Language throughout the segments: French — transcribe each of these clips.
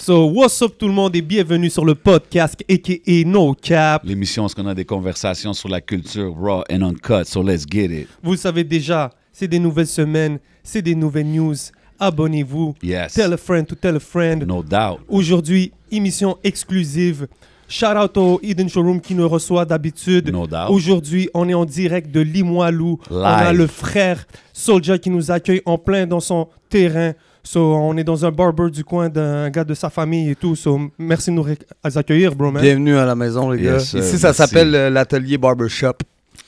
So, what's up tout le monde et bienvenue sur le podcast a.k.a. No Cap. L'émission, est-ce qu'on a des conversations sur la culture raw and uncut, so let's get it. Vous le savez déjà, c'est des nouvelles semaines, c'est des nouvelles news. Abonnez-vous. Yes. Tell a friend to tell a friend. No doubt. Aujourd'hui, émission exclusive. Shout out au Eden Showroom qui nous reçoit d'habitude. No doubt. Aujourd'hui, on est en direct de Limoilou. On a Live. le frère Soulja qui nous accueille en plein dans son terrain. So, on est dans un barber du coin d'un gars de sa famille et tout. So, merci de nous accueillir, bro, man. Bienvenue à la maison, les gars. Yes, sir, Ici, ça merci. s'appelle l'atelier Barbershop.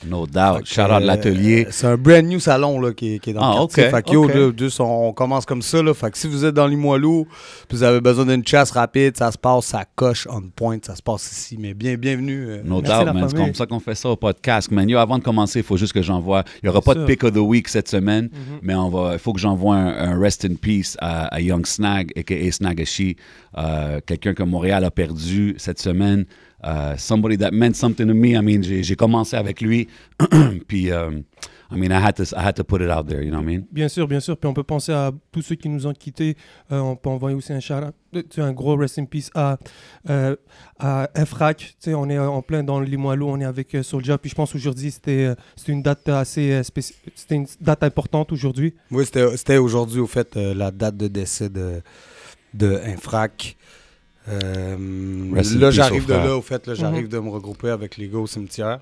No doubt. Shout out l'atelier. C'est un brand new salon là, qui est dans le quartier. ok, Fait que, yo, ok. là, juste, on commence comme ça. Là. Fait que si vous êtes dans Limoilou, puis vous avez besoin d'une chasse rapide, ça se passe, ça coche on point, ça se passe ici. Mais bienvenue. No Merci, la doubt, man. C'est famille. comme ça qu'on fait ça au podcast. Man, yo, avant de commencer, il faut juste que j'envoie. Il n'y aura pas de sûr. pick of the week cette semaine, mais il faut que j'envoie un rest in peace à Young Snag, a.k.a. Snagashi. Quelqu'un que Montréal a perdu cette semaine. Somebody that meant something to me. I mean, j'ai commencé avec lui. Puis, I mean, I had to put it out there, you know what I mean? Bien sûr, bien sûr. Puis on peut penser à tous ceux qui nous ont quittés. On peut envoyer aussi un shout-out, un gros rest in peace à Infrac. Tu sais, on est en plein dans le Limoilou, on est avec Soulja. Puis je pense aujourd'hui, c'était une date assez spéciale. C'était une date importante aujourd'hui. Oui, c'était aujourd'hui, au fait, la date de décès de Infrac. Rest in Là, peace j'arrive au de frère. là, au fait. Là, j'arrive de me regrouper avec les gars au cimetière.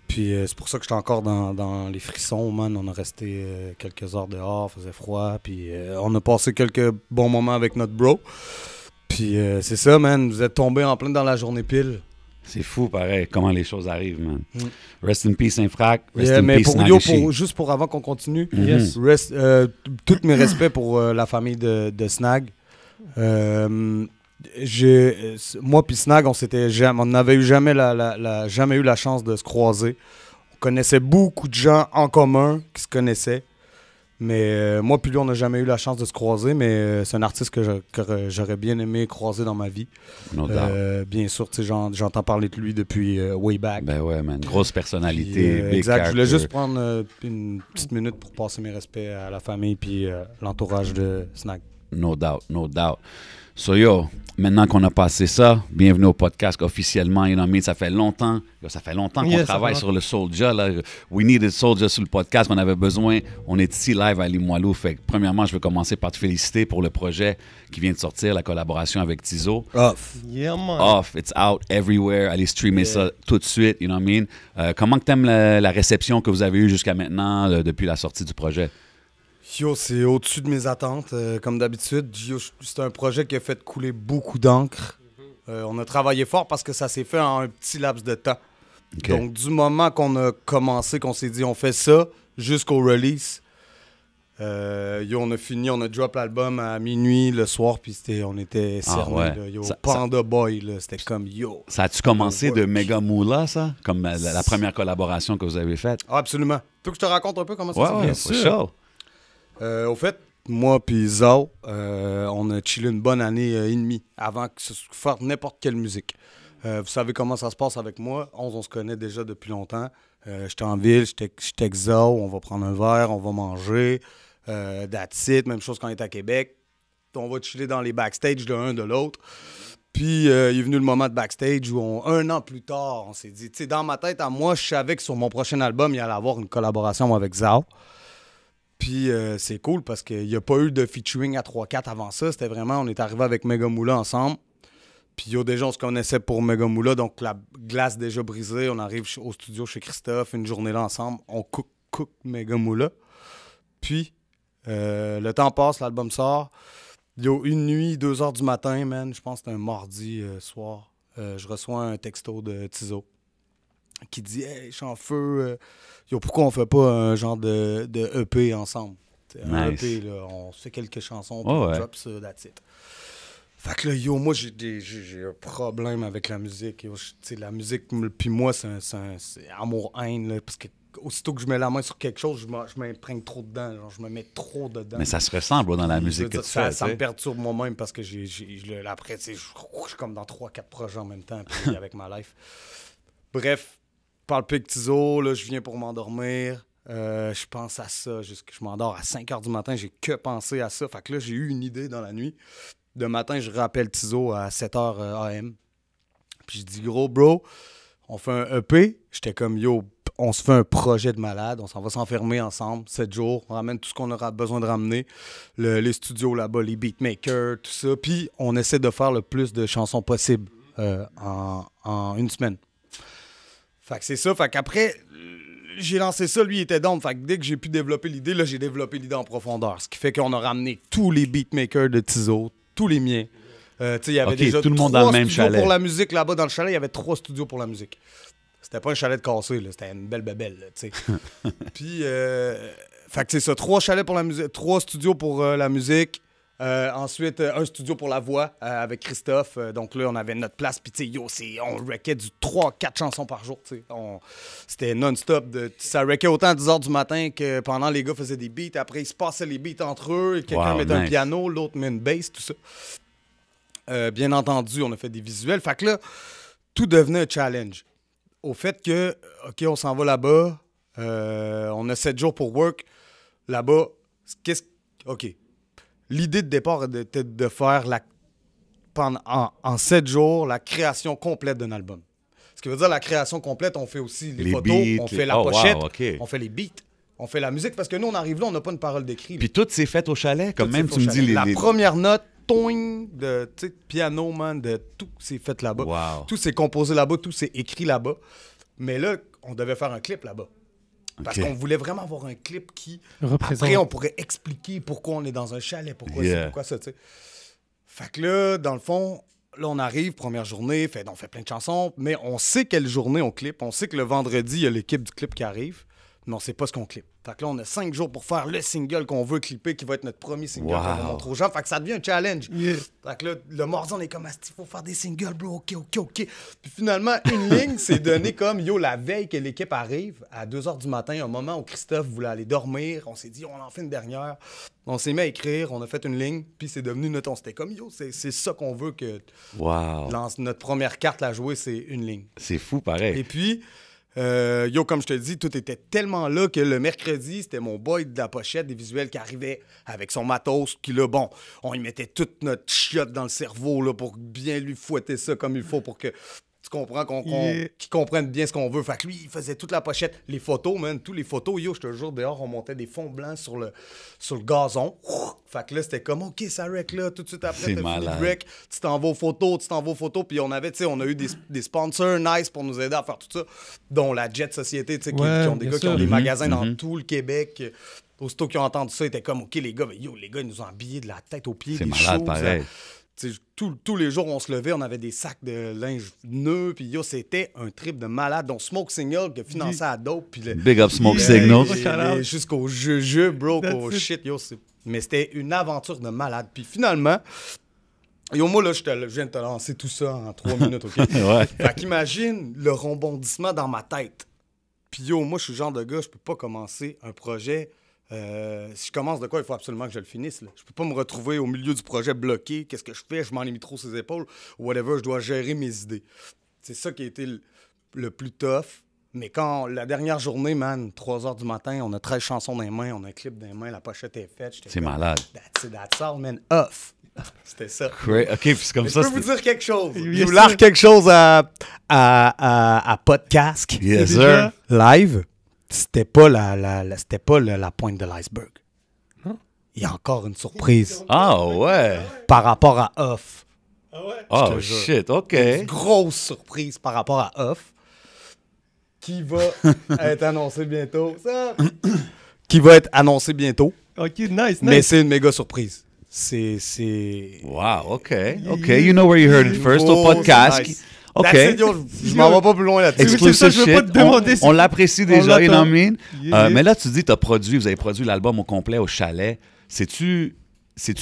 Puis c'est pour ça que j'étais encore dans les frissons, man. On a resté quelques heures dehors, faisait froid. Puis on a passé quelques bons moments avec notre bro. Puis c'est ça, man. Vous êtes tombés en plein dans la journée pile. C'est fou, pareil, comment les choses arrivent, man. Mm. Rest in peace, Infrac. Rest Yeah, in mais peace, pour, Snagashi. juste pour avant qu'on continue, Yes. tous mes respects pour la famille de Snag. Moi puis Snag, on n'avait jamais eu la chance de se croiser. On connaissait beaucoup de gens en commun qui se connaissaient. Mais moi puis lui, on n'a jamais eu la chance de se croiser. Mais c'est un artiste que j'aurais bien aimé croiser dans ma vie. No doubt. Bien sûr, tu sais, j'entends parler de lui depuis way back. Ben ouais, man. Grosse Puis, personnalité, big exact. Je voulais character. juste prendre une petite minute pour passer mes respects à la famille puis l'entourage de Snag. No doubt, no doubt. So yo, maintenant qu'on a passé ça, bienvenue au podcast officiellement. You know what I mean? Ça fait longtemps qu'on Yes, ça travaille fait sur le Soulja. Là. We needed Soulja sur le podcast. On avait besoin. On est ici live à Limoilou. Fait que, premièrement, je veux commencer par te féliciter pour le projet qui vient de sortir, la collaboration avec Tizo. Off. Yeah, man. Off, it's out everywhere. Allez streamer ça tout de suite. You know what I mean? Comment que t'aimes la réception que vous avez eue jusqu'à maintenant depuis la sortie du projet? Yo, c'est au-dessus de mes attentes, comme d'habitude. Yo, c'est un projet qui a fait couler beaucoup d'encre. On a travaillé fort parce que ça s'est fait en un petit laps de temps. Ok. Donc, du moment qu'on a commencé, qu'on s'est dit on fait ça, jusqu'au release, on a fini, on a drop l'album à minuit le soir, puis on était cernés. ouais. Là, yo, Ça- Panda Boy, là, c'était comme yo. Ça a-tu commencé de work. Mega Moula, ça? Comme la première collaboration que vous avez faite? Ah, absolument. Tu veux que je te raconte un peu comment ça Ouais, s'est ouais, fait? for sure. Au fait, moi puis Zao, on a chillé une bonne année et demie avant que faire n'importe quelle musique. Vous savez comment ça se passe avec moi. On se connaît déjà depuis longtemps. J'étais en ville, j'étais avec Zao, on va prendre un verre, on va manger. That's it. Même chose quand on est à Québec. On va chiller dans les backstage de l'un de l'autre. Puis il est venu le moment de backstage où un an plus tard, on s'est dit, tu sais, dans ma tête, à moi, je savais que sur mon prochain album, il allait avoir une collaboration avec Zao. Puis c'est cool parce qu'il n'y a pas eu de featuring à 3-4 avant ça. C'était vraiment, on est arrivé avec Mega Moula ensemble. Puis déjà, on se connaissait pour Mega Moula, donc la glace déjà brisée. On arrive au studio chez Christophe, une journée là ensemble. On cook Mega Moula. Puis le temps passe, l'album sort. Yo, une nuit, 2 heures du matin, man, je pense que c'était un mardi soir. Je reçois un texto de Tizo qui dit « Hey, je suis en feu. Yo, pourquoi on fait pas un genre de EP ensemble? » Un Nice. EP, là, on fait quelques chansons, puis Oh, on ouais. drop ça, that's it. Fait que là, yo, moi, j'ai un problème avec la musique. Yo, tu sais, la musique, puis moi, c'est amour-haine, là, parce que aussitôt que je mets la main sur quelque chose, je m'imprègne trop dedans. Genre, je me mets trop dedans. Mais ça se ressemble dans la Puis, je musique veux que dire, tu ça, fais. ça tu me sais. perturbe moi-même parce que après, tu sais, je suis comme dans 3-4 projets en même temps puis avec ma life. Bref, parle plus avec Tizo, là, je viens pour m'endormir. Je pense à ça, je m'endors à 5 h du matin, j'ai que pensé à ça. Fait que là, j'ai eu une idée dans la nuit de matin, je rappelle Tizo à 7h AM. Puis je dis, gros, bro, on fait un EP. J'étais comme, yo, on se fait un projet de malade. On s'en va s'enfermer ensemble, 7 jours. On ramène tout ce qu'on aura besoin de ramener. Les studios là-bas, les beatmakers, tout ça. Puis on essaie de faire le plus de chansons possible en une semaine. Fait que c'est ça. Fait qu'après, j'ai lancé ça. Lui, il était down. Fait que dès que j'ai pu développer l'idée, là, j'ai développé l'idée en profondeur. Ce qui fait qu'on a ramené tous les beatmakers de Tizo, tous les miens. Il y avait déjà tout le monde dans le même chalet. Pour la musique là-bas dans le chalet, il y avait 3 studios pour la musique. C'était pas un chalet de cassé, là, c'était une belle bébelle, tu sais. Puis, fait que c'est ça, 3 chalets pour la musique, 3 studios pour la musique. Ensuite, un studio pour la voix avec Christophe. Donc là, on avait notre place. Puis, tu sais, on wreckait du 3-4 chansons par jour, tu sais. C'était non-stop. Ça wreckait autant à 10h du matin que pendant les gars faisaient des beats. Après, ils se passaient les beats entre eux. Quelqu'un mettait un piano, l'autre met une bass, tout ça. Bien entendu, on a fait des visuels. Fait que là, tout devenait un challenge. Au fait que, OK, on s'en va là-bas. On a 7 jours pour work. Là-bas, OK. L'idée de départ était de faire en 7 jours la création complète d'un album. Ce qui veut dire la création complète, on fait aussi les photos, beats, on fait la pochette, on fait les beats, on fait la musique. Parce que nous, on arrive là, on n'a pas une parole d'écrit. Puis tout s'est fait au chalet, comme même tu me dis. La première note, de piano, man, de tout s'est fait là-bas. Wow. Tout s'est composé là-bas, tout s'est écrit là-bas. Mais là, on devait faire un clip là-bas. Parce qu'on voulait vraiment avoir un clip qui... Après, on pourrait expliquer pourquoi on est dans un chalet, pourquoi ça, tu sais. Fait que là, dans le fond, là, on arrive, première journée, on fait plein de chansons, mais on sait quelle journée on clip. On sait que le vendredi, il y a l'équipe du clip qui arrive, mais on sait pas ce qu'on clip. Fait que là, on a 5 jours pour faire le single qu'on veut clipper, qui va être notre premier single qu'on va montrer aux gens. Fait que ça devient un challenge. Fait que là, le mardi, on est comme, il faut faire des singles, bro, OK. Puis finalement, une ligne s'est donnée comme, la veille que l'équipe arrive, à 2h du matin, un moment où Christophe voulait aller dormir, on s'est dit, on en fait une dernière. On s'est mis à écrire, on a fait une ligne, puis c'est devenu notre... On s'était comme, c'est ça qu'on veut que... Notre première carte à jouer, c'est une ligne. C'est fou, pareil. Et puis... comme je te dis, tout était tellement là que le mercredi, c'était mon boy de la pochette des visuels qui arrivait avec son matos, qui là, on y mettait toute notre chiotte dans le cerveau là, pour bien lui fouetter ça comme il faut pour que tu comprends qu'il comprenne bien ce qu'on veut. Fait que lui, il faisait toute la pochette. Les photos, man, tous les photos, je te jure, dehors, on montait des fonds blancs sur le gazon. Fait que là, c'était comme, OK, ça rec là, tout de suite après, t'as fini de rec, tu t'en vas aux photos. Puis on avait, on a eu des sponsors nice pour nous aider à faire tout ça, dont la Jet Société, qui ont des gars qui ont des magasins dans tout le Québec. Aussitôt qu'ils ont entendu ça, ils étaient comme, OK, les gars, les gars, ils nous ont habillés de la tête aux pieds. C'est malade, pareil. Tous les jours, on se levait, on avait des sacs de linge neuf, puis c'était un trip de malade. Donc, Smoke Signal qui a financé à Dope. Puis Big up Smoke Signal. Jusqu'au jeu, bro, au shit, mais c'était une aventure de malade. Puis finalement, moi, là, je viens de te lancer tout ça en 3 minutes, OK? Fait qu'imagine le rebondissement dans ma tête. Puis moi, je suis le genre de gars, je peux pas commencer un projet... si je commence de quoi, il faut absolument que je le finisse. Là. Je peux pas me retrouver au milieu du projet bloqué. Qu'est-ce que je fais? Je m'en ai mis trop sur les épaules. Whatever, je dois gérer mes idées. C'est ça qui a été le plus tough. Mais quand la dernière journée, man, 3h du matin, on a 13 chansons dans les mains, on a un clip dans les mains, la pochette est faite. C'est malade. That's all, man. Off. C'était ça. OK, puis c'est comme ça. Je peux vous dire quelque chose. Je vous largue quelque chose à podcast. Yes, sir. Live. C'était pas la pointe de l'iceberg. Il y a encore une surprise. Ah ouais. Par rapport à Off. Ah ouais? Oh shit, OK. Une grosse surprise par rapport à Off qui va être annoncée bientôt. Qui va être annoncée bientôt. OK, nice. Mais c'est une méga surprise. C'est... Wow, OK. OK, you know where you heard it first au podcast. Nice. OK. Je m'en vais pas plus loin là-dessus. Exclusive shit. On l'apprécie déjà, you know what I mean? Yeah. Mais là, tu dis, vous avez produit l'album au complet au chalet. C'est-tu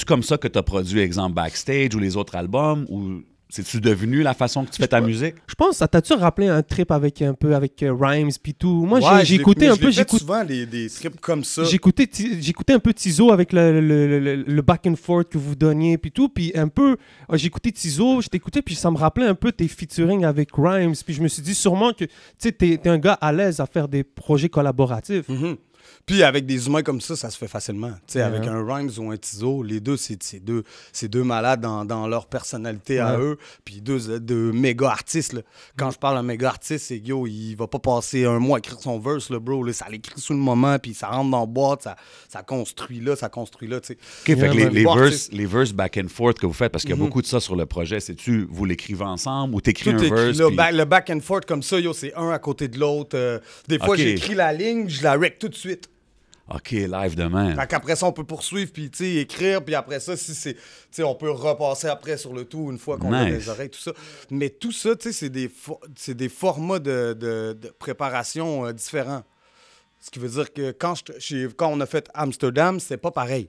comme ça que tu as produit, exemple, Backstage ou les autres albums? Ou c'est-tu devenu la façon que tu fais ta musique? Je pense, ça t'a-tu rappelé un trip avec Rhymes puis tout? Moi, j'ai écouté un peu. J'écoute souvent des trips comme ça. J'écoutais un peu Tizo avec le back and forth que vous donniez puis tout. Puis un peu, j'écoutais Tizo, je t'écoutais puis ça me rappelait un peu tes featuring avec Rhymes. Puis je me suis dit sûrement que tu es un gars à l'aise à faire des projets collaboratifs. Mm-hmm. Puis avec des humains comme ça se fait facilement. Tu sais, avec un Rhymes ou un Tizo, les deux, c'est deux malades dans leur personnalité à eux. Puis deux méga artistes. Là. Quand je parle d'un méga artiste, c'est yo, il va pas passer un mois à écrire son verse, là, bro. Là, ça l'écrit sous le moment, puis ça rentre dans la boîte, ça construit là, tu sais. OK, fait que les verses back and forth que vous faites, parce qu'il y a beaucoup de ça sur le projet, c'est-tu, vous l'écrivez ensemble ou t'écris un verse? Le back and forth comme ça, yo, c'est un à côté de l'autre. Des fois, j'écris la ligne, je la rec tout de suite. OK, live de même. Fait qu'après ça, on peut poursuivre, puis écrire, puis après ça, si c'est, on peut repasser après sur le tout une fois qu'on a les oreilles, tout ça. Mais tout ça, c'est des formats de préparation différents. Ce qui veut dire que quand on a fait Amsterdam, c'est pas pareil.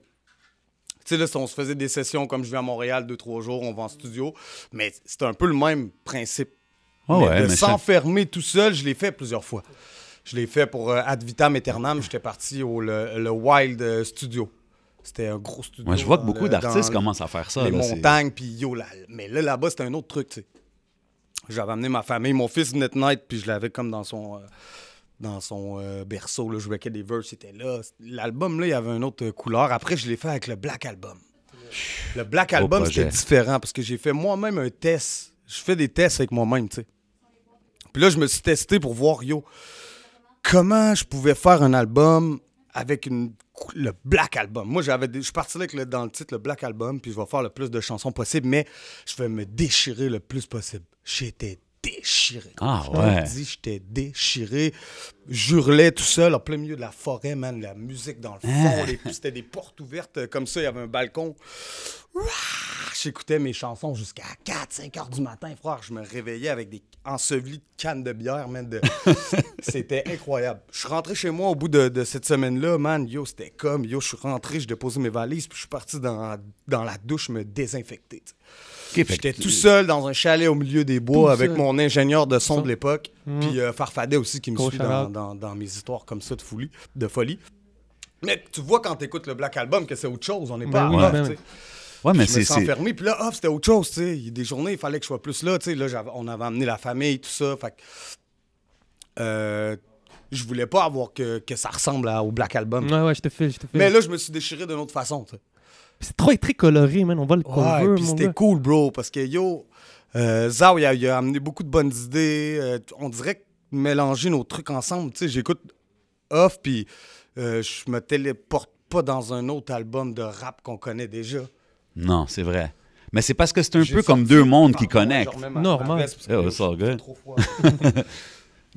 Tu sais, là, on se faisait des sessions comme je viens à Montréal 2-3 jours, on va en studio, mais c'est un peu le même principe. Mais s'enfermer tout seul, je l'ai fait plusieurs fois. Je l'ai fait pour Ad Vitam Aeternam. J'étais parti le Wild Studio. C'était un gros studio. Moi, je vois que beaucoup d'artistes commencent à faire ça. Les montagnes, puis yo, mais là-bas, c'était un autre truc, tu sais. J'avais amené ma famille. Mon fils venait de naître, puis je l'avais comme dans son berceau. Là, je jouais des verses, c'était là. L'album, là, il y avait une autre couleur. Après, je l'ai fait avec le Black Album. Le Black Album, c'était différent, parce que j'ai fait moi-même un test. Je fais des tests avec moi-même, tu sais. Puis là, je me suis testé pour voir, yo, comment je pouvais faire un album avec le Black Album. Moi, je suis parti là dans le titre, le Black Album, puis je vais faire le plus de chansons possible, mais je vais me déchirer le plus possible. J'étais déchiré. Ah ouais? J'étais déchiré. J'hurlais tout seul en plein milieu de la forêt, man. La musique dans le fond. C'était des portes ouvertes comme ça. Il y avait un balcon. J'écoutais mes chansons jusqu'à 4-5 heures du matin, frère. Je me réveillais avec des ensevelis de cannes de bière, man. C'était incroyable. Je suis rentré chez moi au bout de cette semaine-là, man. Yo, c'était comme... Yo, je suis rentré, je déposais mes valises, puis je suis parti dans la douche me désinfecter, t'sais. Okay, j'étais tout seul dans un chalet au milieu des bois avec mon ingénieur de son de l'époque, puis Farfadet aussi qui me suit dans mes histoires comme ça de folie. Mais tu vois quand t'écoutes le Black Album que c'est autre chose, on n'est pas à off, tu sais. Ouais, mais je me suis enfermé, puis là, c'était autre chose, tu sais. Il y a des journées, il fallait que je sois plus là, tu sais. Là, on avait amené la famille, tout ça, fait que... je voulais pas avoir que ça ressemble au Black Album. Ouais, je te file. Mais là, je me suis déchiré d'une autre façon, tu sais. C'est très coloré, man. On voit le cover, puis c'était cool, bro, parce que, yo, Zao, il a amené beaucoup de bonnes idées. On dirait que mélanger nos trucs ensemble, tu sais, j'écoute off, puis je me téléporte pas dans un autre album de rap qu'on connaît déjà. Non, c'est vrai. Mais c'est parce que c'est un peu comme deux mondes qui connectent. Normal. C'est good.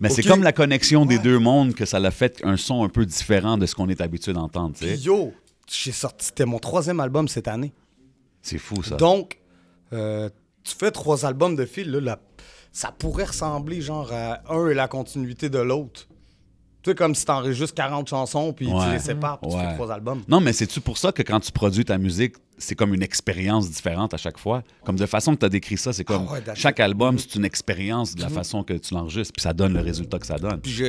Mais c'est comme la connexion des deux mondes que ça l'a fait un son un peu différent de ce qu'on est habitué d'entendre, tu sais. Yo, c'était mon 3e album cette année. C'est fou, ça. Donc, tu fais 3 albums de fil, là, ça pourrait ressembler genre à un et la continuité de l'autre. Tu sais, comme si t'enregistres 40 chansons puis tu les sépares puis tu fais 3 albums. Non, mais c'est-tu pour ça que quand tu produis ta musique, c'est comme une expérience différente à chaque fois? Comme de façon que tu as décrit ça, c'est comme chaque album, c'est une expérience de la façon que tu l'enregistres puis ça donne le résultat que ça donne. Puis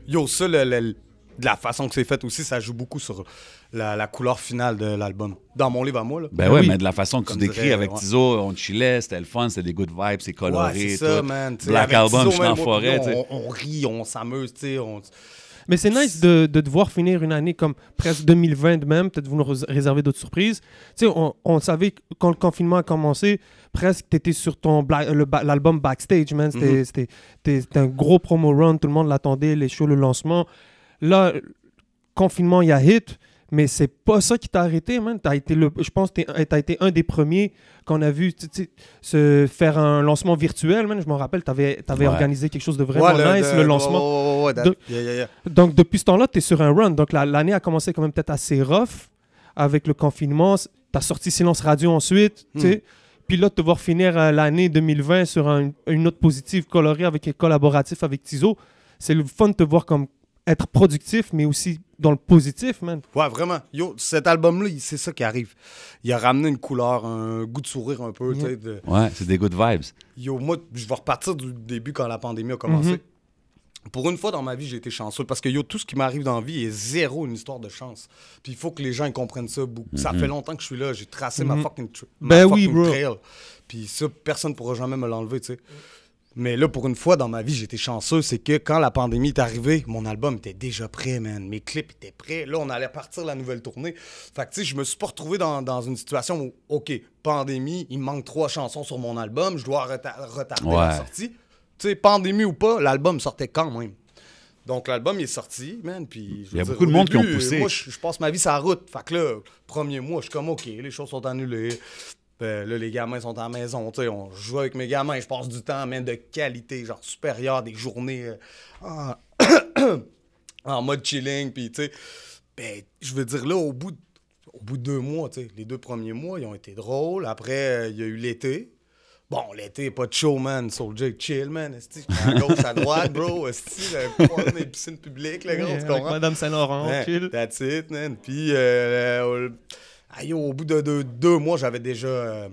yo, ça, de la façon que c'est fait aussi, ça joue beaucoup sur la couleur finale de l'album. Dans mon livre à moi, là. Ben oui, mais de la façon que tu décris avec Tizo, on chillait, c'était le fun, c'était des good vibes, c'est coloré. Ouais, c'est ça, man. Black Album, je suis en forêt. On rit, on s'amuse, tu sais. Mais c'est nice de devoir finir une année comme presque 2020 même, peut-être vous nous réserver d'autres surprises. Tu sais, on savait que quand le confinement a commencé, presque t'étais sur l'album Backstage, man. C'était un gros promo run, tout le monde l'attendait, les shows, le lancement. Là, confinement, il y a hit, mais c'est pas ça qui t'a arrêté, man. Je pense que t'as été un des premiers qu'on a vu se faire un lancement virtuel, man. Je me rappelle, t'avais organisé quelque chose de vraiment nice, le lancement. Donc, depuis ce temps-là, t'es sur un run. Donc, l'année a commencé quand même peut-être assez rough avec le confinement. T'as sorti Silence Radio ensuite, tu sais. Puis là, de te voir finir l'année 2020 sur une note positive colorée avec un collaboratif avec Tizo, c'est le fun de te voir comme être productif, mais aussi dans le positif, man. Ouais, vraiment. Yo, cet album-là, c'est ça qui arrive. Il a ramené une couleur, un goût de sourire un peu. Ouais, c'est des good vibes. Yo, moi, je vais repartir du début quand la pandémie a commencé. Pour une fois dans ma vie, j'ai été chanceux parce que yo, tout ce qui m'arrive dans la vie est zéro une histoire de chance. Puis il faut que les gens comprennent ça. Ça fait longtemps que je suis là. J'ai tracé ma fucking trail. Puis ça, personne ne pourra jamais me l'enlever, tu sais. Mais là, pour une fois, dans ma vie, j'étais chanceux. C'est que quand la pandémie est arrivée, mon album était déjà prêt, man. Mes clips étaient prêts. Là, on allait partir la nouvelle tournée. Fait que, tu sais, je me suis pas retrouvé dans une situation où, OK, pandémie, il me manque 3 chansons sur mon album, je dois retarder la sortie. Tu sais, pandémie ou pas, l'album sortait quand même. Donc, l'album, il est sorti, man. Puis, il y a beaucoup de monde qui ont poussé. Moi, je passe ma vie sur la route. Fait que là, premier mois, je suis comme, OK, les choses sont annulées. Là, les gamins sont à la maison, tu sais, on joue avec mes gamins, je passe du temps, même de qualité, genre supérieur, des journées en mode chilling, puis tu sais, ben, je veux dire, là, au bout de 2 mois, tu sais, les 2 premiers mois, ils ont été drôles, après, il y a eu l'été. Bon, l'été, pas de show, man, Soulja, chill, man, esti, à gauche, à droite, bro, esti, dans les piscines publiques, là, gros, tu comprends? Madame Saint-Laurent, ouais, chill. That's it, man, puis... au bout de 2 mois, j'avais déjà...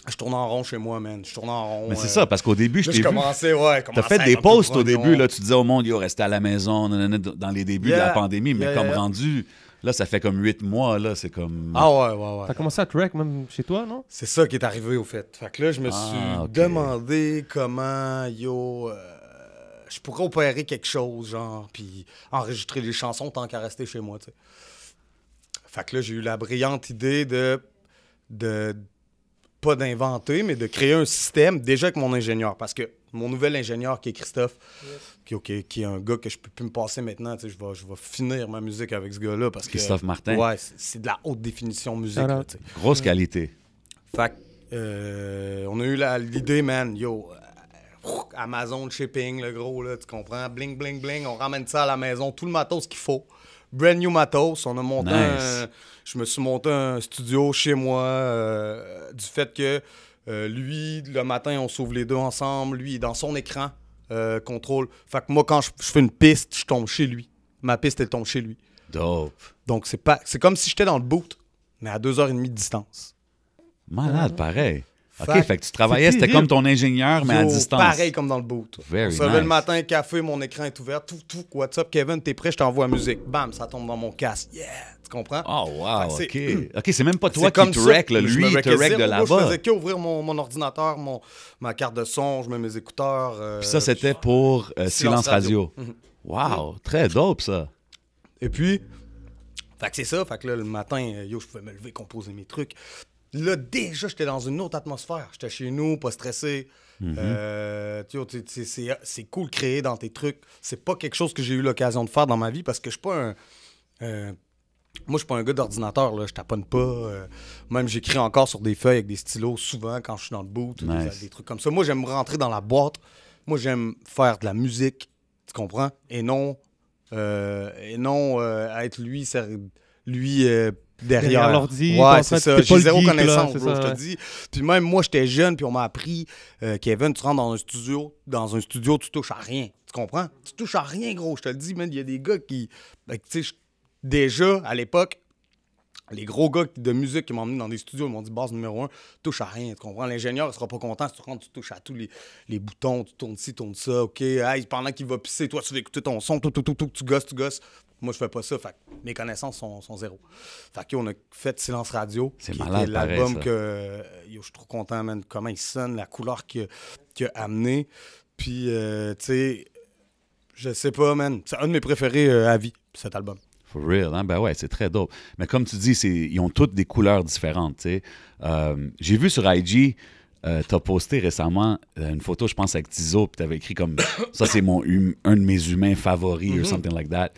je tournais en rond chez moi, man. Je tournais en rond. Mais c'est ça, parce qu'au début, je t'ai vu... T'as fait des posts au début, là, tu disais au monde, yo, restez à la maison, dans les débuts de la pandémie, mais comme rendu... Là, ça fait comme 8 mois, là, c'est comme... Ah ouais. T'as commencé à track même chez toi, non? C'est ça qui est arrivé, au fait. Fait que là, je me suis demandé comment, je pourrais opérer quelque chose, genre, puis enregistrer les chansons tant qu'à rester chez moi, tu sais. Fait que là, j'ai eu la brillante idée de pas d'inventer, mais de créer un système, déjà avec mon ingénieur. Parce que mon nouvel ingénieur, qui est Christophe, qui est un gars que je peux plus me passer maintenant, tu sais, je vais finir ma musique avec ce gars-là. Christophe Martin. Ouais, c'est de la haute définition musique. Là, tu sais. Grosse qualité. Fait que, on a eu l'idée, man, Amazon shipping, le gros, là, tu comprends? Bling, bling, bling, on ramène ça à la maison, tout le matos qu'il faut. Brand new matos, on a monté je me suis monté un studio chez moi du fait que lui, le matin, on s'ouvre les deux ensemble, lui, il est dans son écran, contrôle. Fait que moi, quand je fais une piste, je tombe chez lui. Ma piste, elle tombe chez lui. Dope. Donc, c'est comme si j'étais dans le boot, mais à 2h30 de distance. Malade, pareil. OK, fait que tu travaillais, c'était comme ton ingénieur, mais à distance. Pareil comme dans le boot. On se levait le matin, café, mon écran est ouvert, tout. WhatsApp, Kevin, t'es prêt, je t'envoie la musique. Bam, ça tombe dans mon casque. Yeah! Tu comprends? Oh, wow, OK. OK, c'est même pas toi qui te rec, lui, il te rec de là-bas. Moi, je faisais qu'ouvrir mon ordinateur, ma carte de son, je mets mes écouteurs. Puis ça, c'était pour Silence Radio. Wow, très dope, ça. Et puis, fait que c'est ça. Fait que là, le matin, je pouvais me lever, composer mes trucs. Là, déjà, j'étais dans une autre atmosphère. J'étais chez nous, pas stressé. C'est cool de créer dans tes trucs. C'est pas quelque chose que j'ai eu l'occasion de faire dans ma vie parce que je suis pas moi, je suis pas un gars d'ordinateur. Je taponne pas. Même, j'écris encore sur des feuilles avec des stylos souvent quand je suis dans le boot. Des trucs comme ça. Moi, j'aime rentrer dans la boîte. Moi, j'aime faire de la musique. Tu comprends? Et non être lui derrière l'ordi. Ouais, c'est ça. J'ai zéro geek, connaissance, là, bro, je te dis. Puis même moi, j'étais jeune, puis on m'a appris, Kevin, tu rentres dans un studio, tu touches à rien. Tu comprends? Tu touches à rien, gros. Je te le dis, man, il y a des gars qui... tu sais, déjà, à l'époque, les gros gars de musique qui m'ont emmené dans des studios, ils m'ont dit, base numéro 1, touche à rien. Tu comprends? L'ingénieur, il sera pas content si tu rentres, tu touches à tous les boutons, tu tournes ci, tournes ça, OK. Hey, pendant qu'il va pisser, toi, tu vas écouter ton son, tu gosses. Moi, je fais pas ça. Fait que mes connaissances sont zéro. Fait qu'on a fait Silence Radio. C'est malade, l'album que je suis trop content, man, comment il sonne, la couleur qu'il a amené. Puis, tu sais, je sais pas, man. C'est un de mes préférés à vie, cet album. For real, hein? Ben ouais, c'est très dope. Mais comme tu dis, ils ont toutes des couleurs différentes, tu sais. J'ai vu sur IG, t'as posté récemment une photo, je pense, avec Tizo, puis t'avais écrit comme « Ça, c'est un de mes humains favoris » or something like that.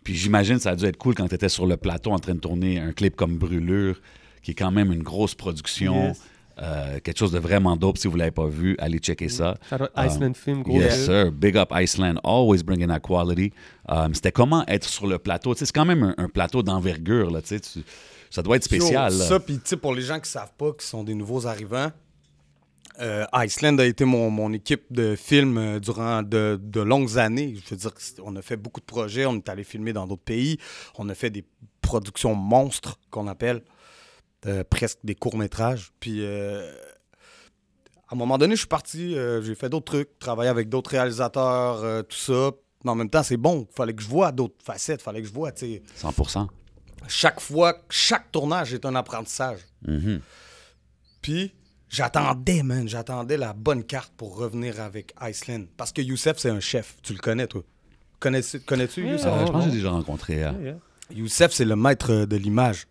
Puis j'imagine ça a dû être cool quand t'étais sur le plateau en train de tourner un clip comme Brûlure, qui est quand même une grosse production. Yes. Quelque chose de vraiment dope. Si vous ne l'avez pas vu, allez checker ça. Iceland Film, gros. Yes, sir. Big up Iceland. Always bringing that quality. C'était comment être sur le plateau? Tu sais, c'est quand même un plateau d'envergure. Là, tu sais, ça doit être spécial. Ça, puis pour les gens qui ne savent pas, qui sont des nouveaux arrivants, Iceland a été mon équipe de film durant de longues années. Je veux dire, on a fait beaucoup de projets. On est allé filmer dans d'autres pays. On a fait des productions monstres, qu'on appelle. Presque des courts-métrages. Puis, à un moment donné, je suis parti, j'ai fait d'autres trucs, travaillé avec d'autres réalisateurs, tout ça. Mais en même temps, c'est bon. Il fallait que je vois d'autres facettes. Il fallait que je vois, tu sais. 100%. Chaque tournage est un apprentissage. Mm-hmm. Puis, J'attendais, man. J'attendais la bonne carte pour revenir avec Iceland. Parce que Youssef, c'est un chef. Tu le connais, toi. Connais-tu Yeah. Youssef? Je pense que j'ai déjà rencontré. Yeah. Youssef, c'est le maître de l'image.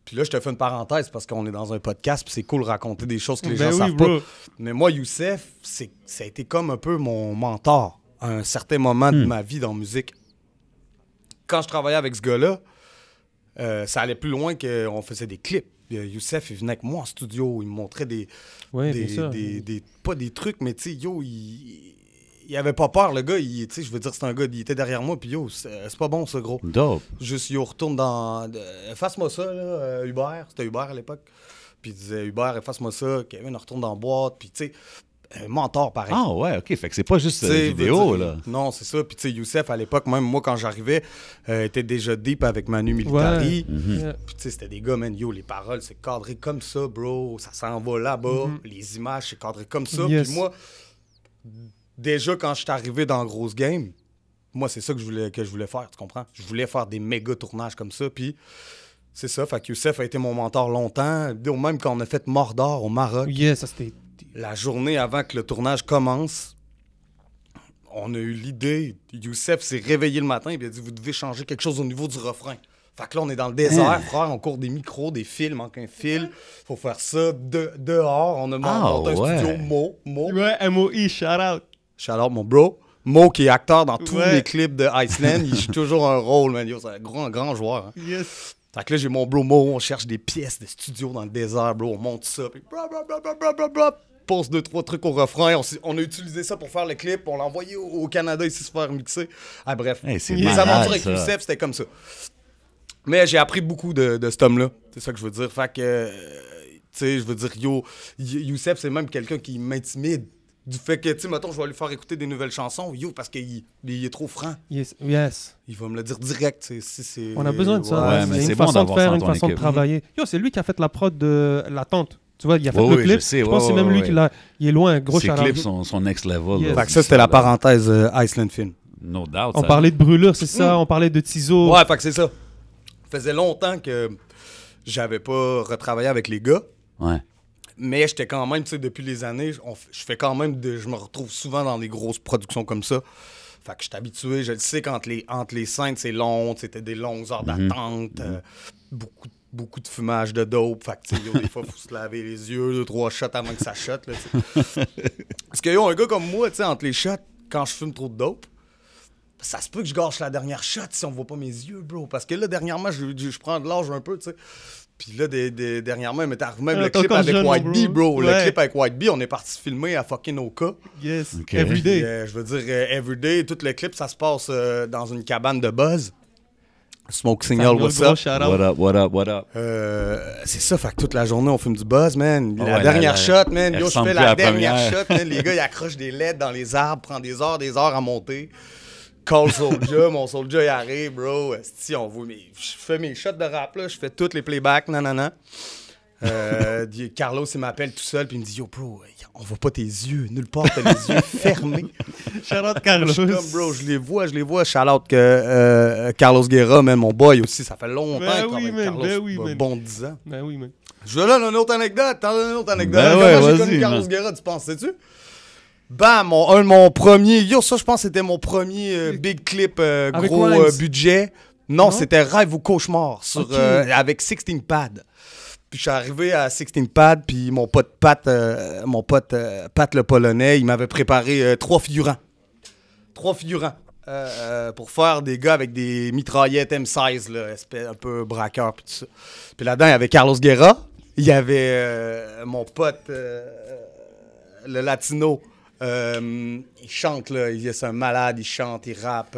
Puis là, je te fais une parenthèse parce qu'on est dans un podcast, puis c'est cool de raconter des choses que les gens savent pas. Mais moi, Youssef, ça a été comme un peu mon mentor à un certain moment de ma vie dans la musique. Quand je travaillais avec ce gars-là, ça allait plus loin qu'on faisait des clips. Youssef, il venait avec moi en studio, il me montrait pas des trucs, mais tu sais, yo, il avait pas peur, le gars. Tu sais, je veux dire, c'est un gars, il était derrière moi, puis yo, c'est pas bon, ça, gros. Dope. Juste, yo, retourne dans. Efface-moi ça, là, Hubert. C'était Hubert à l'époque. Puis il disait, Hubert, efface-moi ça. Kevin, retourne dans la boîte. Puis tu sais, mentor pareil. Ah ouais, OK. Fait que c'est pas juste T'sais, vidéo, dire, là. Non, c'est ça. Puis tu sais, Youssef, à l'époque, même moi, quand j'arrivais, était déjà deep avec Manu Militari. Yeah. Puis tu sais, c'était des gars, man, yo, les paroles, c'est cadré comme ça, bro. Ça s'en va là-bas. Les images, c'est cadré comme ça. Yes. Puis moi, déjà, quand je suis arrivé dans Grosse Game, moi, c'est ça que je voulais faire, tu comprends? Je voulais faire des méga tournages comme ça, puis c'est ça. Fait que Youssef a été mon mentor longtemps. Même quand on a fait Mordor au Maroc, Yeah, ça c'était... la journée avant que le tournage commence, on a eu l'idée. Youssef s'est réveillé le matin et il a dit, vous devez changer quelque chose au niveau du refrain. Fait que là, on est dans le désert, frère, on court des micros, des fils, il manque un fil. Faut faire ça dehors. On a monté un studio Mo. Ouais, M.O.I., shout out. Shout out, mon bro. Mo, qui est acteur dans tous les clips de Iceland, il joue toujours un rôle, man. Yo, c'est un grand joueur. Hein. Yes. Fait que là, j'ai mon bro Mo, on cherche des pièces de studio dans le désert, bro. On monte ça, puis pose 2-3 trucs au refrain. On a utilisé ça pour faire le clip. On l'a envoyé au Canada ici se faire mixer. Ah, bref. Hey, c'est les malade, aventures avec ça. Youssef, c'était comme ça. Mais j'ai appris beaucoup de cet homme-là. C'est ça que je veux dire. Fait que, tu sais, je veux dire, Youssef, c'est même quelqu'un qui m'intimide. Du fait que, tu sais, mettons, je vais lui faire écouter des nouvelles chansons, parce qu'il est trop franc. Yes. Il va me le dire direct. On a besoin de ça. Ouais, hein. mais Il y a c'est une bon façon de d'avoir ça faire, dans une ton façon de équipe. travailler. Yo, c'est lui qui a fait la prod de La Tente. Tu vois, il a fait Ouais, le oui, clip. je sais, pense que c'est même lui qui l'a... Il est loin, gros Ces shout-out. clips sont next level. Yes. là. Fait que ça, c'était la parenthèse Iceland Film. No doubt. On ça. parlait de brûlure, c'est ça. On parlait de Tizo. Ouais, fait que c'est ça. Ça faisait longtemps que j'avais pas retravaillé avec les gars. Ouais. Mais j'étais quand même, tu sais, depuis les années, je fais quand même, je me retrouve souvent dans des grosses productions comme ça. Fait que je suis habitué, je le sais qu'entre les scènes, c'est long, c'était des longues heures d'attente, beaucoup de fumage de dope. Fait que, tu sais, des fois, il faut se laver les yeux, 2-3 shots avant que ça shot, là, tu sais. Parce que, un gars comme moi, tu sais, entre les shots, quand je fume trop de dope, ça se peut que je gâche la dernière shot si on voit pas mes yeux, bro. Parce que là, dernièrement, je prends de l'âge un peu, tu sais. Puis là, dernièrement, même le clip avec White Bee, bro. Ouais. Le clip avec White Bee, on est parti filmer à fucking Oka. Yes. Ok. Everyday. Je veux dire, Everyday, tout le clip, ça se passe dans une cabane de buzz. Smoke Signal, what's Gros up? shout-out. What up? C'est ça, fait que toute la journée, on fume du buzz, man. Oh la ouais, dernière shot, man. elle Yo, je ressemble fais plus à la la dernière première. shot, man. Les gars, ils accrochent des LED dans les arbres, prend des heures à monter. Call Soulja, mon Soulja, il arrive, bro. Si on voit, je fais mes shots de rap, là. Je fais tous les playbacks, nanana. Carlos, il m'appelle tout seul, puis il me dit, yo, bro, on voit pas tes yeux. Nulle part, t'as les yeux fermés. Shout out Carlos. Je suis comme, bro, je les vois. Shout-out que Carlos Guerra, man, mon boy aussi, ça fait longtemps Ben qu'il oui, travaille avec man, Carlos. ben oui, man. Bon 10 ans. Ben oui, man. Je veux là une autre anecdote. T'en donnes une autre anecdote. Ben Comment ouais, j'ai vas-y, connu Carlos man. Guerra, tu penses, sais-tu? Bam, mon premier. Yo, ça, je pense que c'était mon premier big clip, Avec gros Rhymes. budget. Non, Non? c'était Rêve ou Cauchemar sur, Ok. avec 16 Pad. Puis je suis arrivé à 16 Pad, puis mon pote Pat le Polonais, il m'avait préparé 3 figurants. 3 figurants. Pour faire des gars avec des mitraillettes M16, là, un peu braqueur, puis tout ça. Puis là-dedans, il y avait Carlos Guerra, il y avait mon pote, le latino, il chante, là, c'est un malade, il chante, il rappe.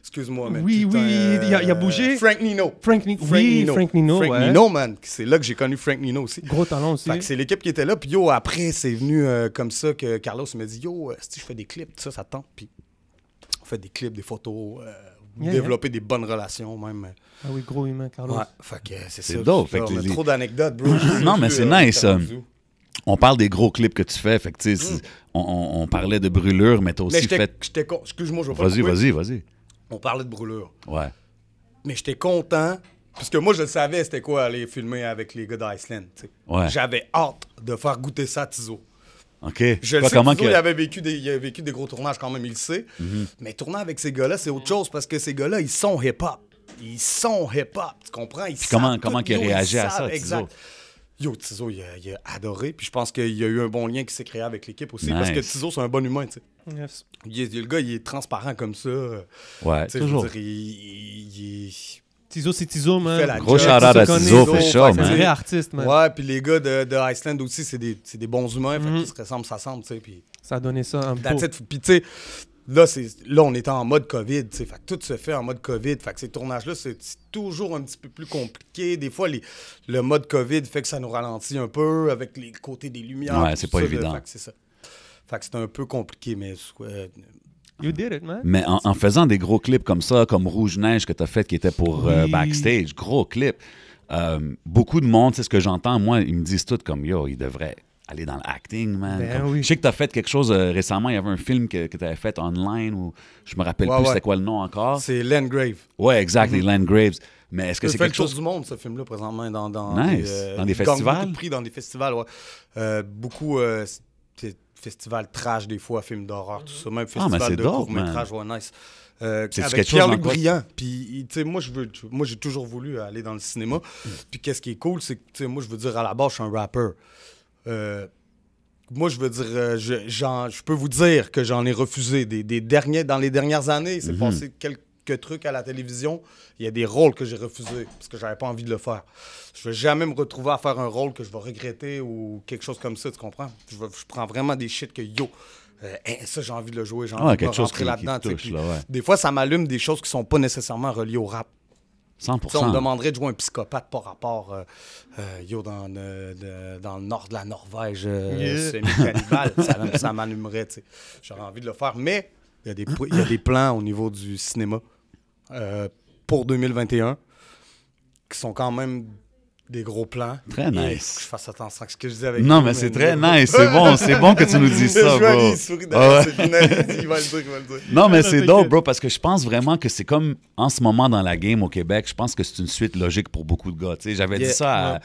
Excuse-moi, mais Oui, putain, oui, il a bougé. Frank Nino. Frank Nino, ouais. Nino, man. C'est là que j'ai connu Frank Nino aussi. Gros talent aussi. Fait que c'est l'équipe qui était là. Puis yo, après, c'est venu comme ça que Carlos me dit, yo, si je fais des clips, tout ça, ça te tente. Puis on fait des clips, des photos, développer des bonnes relations même. Ah oui, gros humain, Carlos. Ouais, fait que c'est ça. dope, fait On que a les- trop d'anecdotes, bro. Non, mais c'est nice. On parle des gros clips que tu fais. Fait que, tu sais, on parlait de brûlure, mais t'as Mais aussi fait. excuse-moi, je vais pas Vas-y, couper. vas-y. On parlait de brûlure. Ouais. Mais j'étais content Parce que moi, je savais c'était quoi aller filmer avec les gars d'Iceland. Ouais. J'avais hâte de faire goûter ça à Tizo. OK. Je le Quoi, sais, comment Tizo, que... il avait vécu des gros tournages quand même, il le sait. Mais tourner avec ces gars-là, c'est autre chose parce que ces gars-là, ils sont hip-hop. Ils sont hip-hop, tu comprends? Ils comment savent qu'il a tout, réagi ils à savent, ça, Tizo? exact. Yo, Tizo, il a adoré. Puis je pense qu'il y a eu un bon lien qui s'est créé avec l'équipe aussi. Parce que Tizo, c'est un bon humain, tu sais. Yes. Le gars, il est transparent comme ça. Ouais, Tu sais, toujours. je veux dire, Tizo, c'est Tizo, man. fait la Gros job. shout-out à connaît, Tizo, Tizo, for c'est sure, un man. vrai artiste, man. Ouais, puis les gars de Iceland aussi, c'est des bons humains. Fait qu'ils se ressemblent, ça semble, tu sais. Puis Ça a donné ça un beau. puis tu sais, là, on était en mode COVID, tu sais. Fait que tout se fait en mode COVID. Fait que ces tournages-là, c'est toujours un petit peu plus compliqué. Des fois, le mode COVID fait que ça nous ralentit un peu avec les côtés des lumières. Ouais, tout c'est pas ça, évident. Fait que c'est ça. Fait que c'est un peu compliqué, mais... You did it, man. Mais en faisant des gros clips comme ça, comme Rouge Neige que tu as fait qui était pour Oui. Backstage, gros clip, beaucoup de monde, c'est ce que j'entends, moi, ils me disent tout comme yo, il devrait aller dans l'acting, man. Ben Comme- oui. Je sais que tu as fait quelque chose récemment, il y avait un film que tu avais fait online où je me rappelle Ouais, plus ouais. c'était quoi le nom encore. C'est Landgrave. Ouais, exact, les Landgraves. Mais est-ce que Ça c'est fait le quelque tour chose... du monde, ce film-là, présentement, dans Nice. Dans des il gagne festivals? beaucoup de prix dans des festivals, ouais. Beaucoup festivals trash, des fois, films d'horreur, tout ça. Même mais festival c'est de dope, court-métrage, ouais, nice. C'est-tu Avec quelque chose Pierre-Luc dans quoi- Briand. Puis, tu sais, moi, j'ai toujours voulu aller dans le cinéma. Puis, qu'est-ce qui est cool, c'est que, tu sais, moi, je veux dire, à la base, je suis un rappeur. Moi, je veux dire, je peux vous dire que j'en ai refusé dans les dernières années. Il s'est passé quelques trucs à la télévision. Il y a des rôles que j'ai refusés parce que j'avais pas envie de le faire. Je vais jamais me retrouver à faire un rôle que je vais regretter ou quelque chose comme ça, tu comprends? Je prends vraiment des shit que ça, j'ai envie de le jouer, j'ai envie de quelque me chose rentrer qui là-dedans. tu sais. touche, Puis là, ouais. Des fois, ça m'allume des choses qui sont pas nécessairement reliées au rap. 100%. Tu sais, on me demanderait de jouer un psychopathe par rapport dans le nord de la Norvège, semi-cannibale. Ça m'allumerait, tu sais. J'aurais envie de le faire. Mais il y a des plans au niveau du cinéma pour 2021 qui sont quand même des gros plans. Très Et nice. il faut que je fasse attention à ce que je dis avec Non, vous, mais c'est très nice, c'est bon que tu nous dises ça, Je vois bro. lui, il sourit derrière ses lunettes, il va le dire. Non, mais c'est dope, bro, parce que je pense vraiment que c'est comme en ce moment dans la game au Québec, je pense que c'est une suite logique pour beaucoup de gars. Tu sais, j'avais dit ça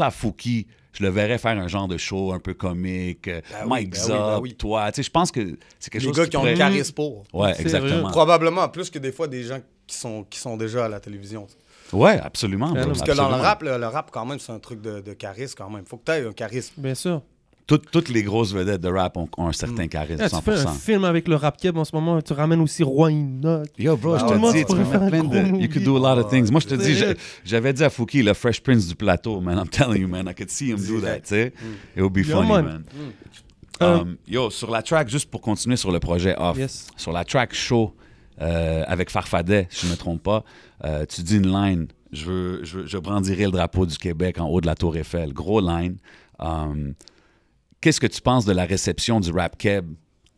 à Fouki. Je le verrais faire un genre de show un peu comique. Mike Zop, toi. Tu sais, je pense que c'est quelque Les chose gars qui ont le charisme pour. Ouais, C'est exactement. Probablement plus que des fois des gens qui sont déjà à la télévision. Tu sais. Ouais, absolument. Bro, Parce que dans absolument. le rap, quand même, c'est un truc de charisme quand même. Faut que tu aies un charisme. Bien sûr. Toutes les grosses vedettes de rap ont un certain charisme, Là, tu fais un 100%. film avec le rap keb en ce moment, tu ramènes aussi Roy Enoch. Yo, bro, je Tout le te monde dis, tu pourrait peux faire faire un plein gros de... You movie. could do a lot of things. Moi, je te dis, C'est- j'avais dit à Fouki, le Fresh Prince du plateau, man, I'm telling you, man, I could see him do that, tu sais. It would be Yeah, funny, man. man. Yo, sur la track, juste pour continuer sur le projet Off, Yes. sur la track Show, avec Farfadet, si je ne me trompe pas, tu dis une line, je brandirai le drapeau du Québec en haut de la Tour Eiffel. Gros line. Qu'est-ce que tu penses de la réception du rap keb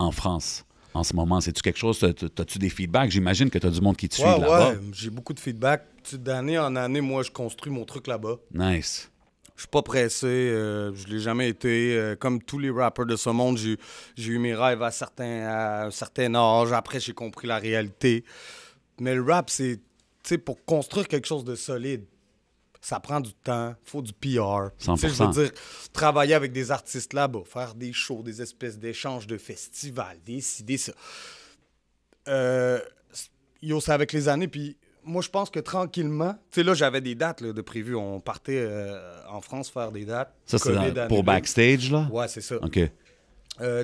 en France en ce moment? C'est-tu quelque chose, as-tu des feedbacks? J'imagine que tu as du monde qui te suit là-bas. Ouais, j'ai beaucoup de feedback. D'année en année, moi, je construis mon truc là-bas. Nice. Je suis pas pressé, je l'ai jamais été. Comme tous les rappers de ce monde, j'ai eu mes rêves à un certain âge. Après, j'ai compris la réalité. Mais le rap, c'est, tu sais, pour construire quelque chose de solide, ça prend du temps, il faut du PR. Tu sais, je veux dire, travailler avec des artistes là-bas, faire des shows, des espèces d'échanges de festivals, des ça. Yo, c'est avec les années, puis moi, je pense que tranquillement... Tu sais, là, j'avais des dates là, de prévues. On partait en France faire des dates. Ça, c'est COVID pour annulé. backstage, là? Ouais, c'est ça. OK. Tu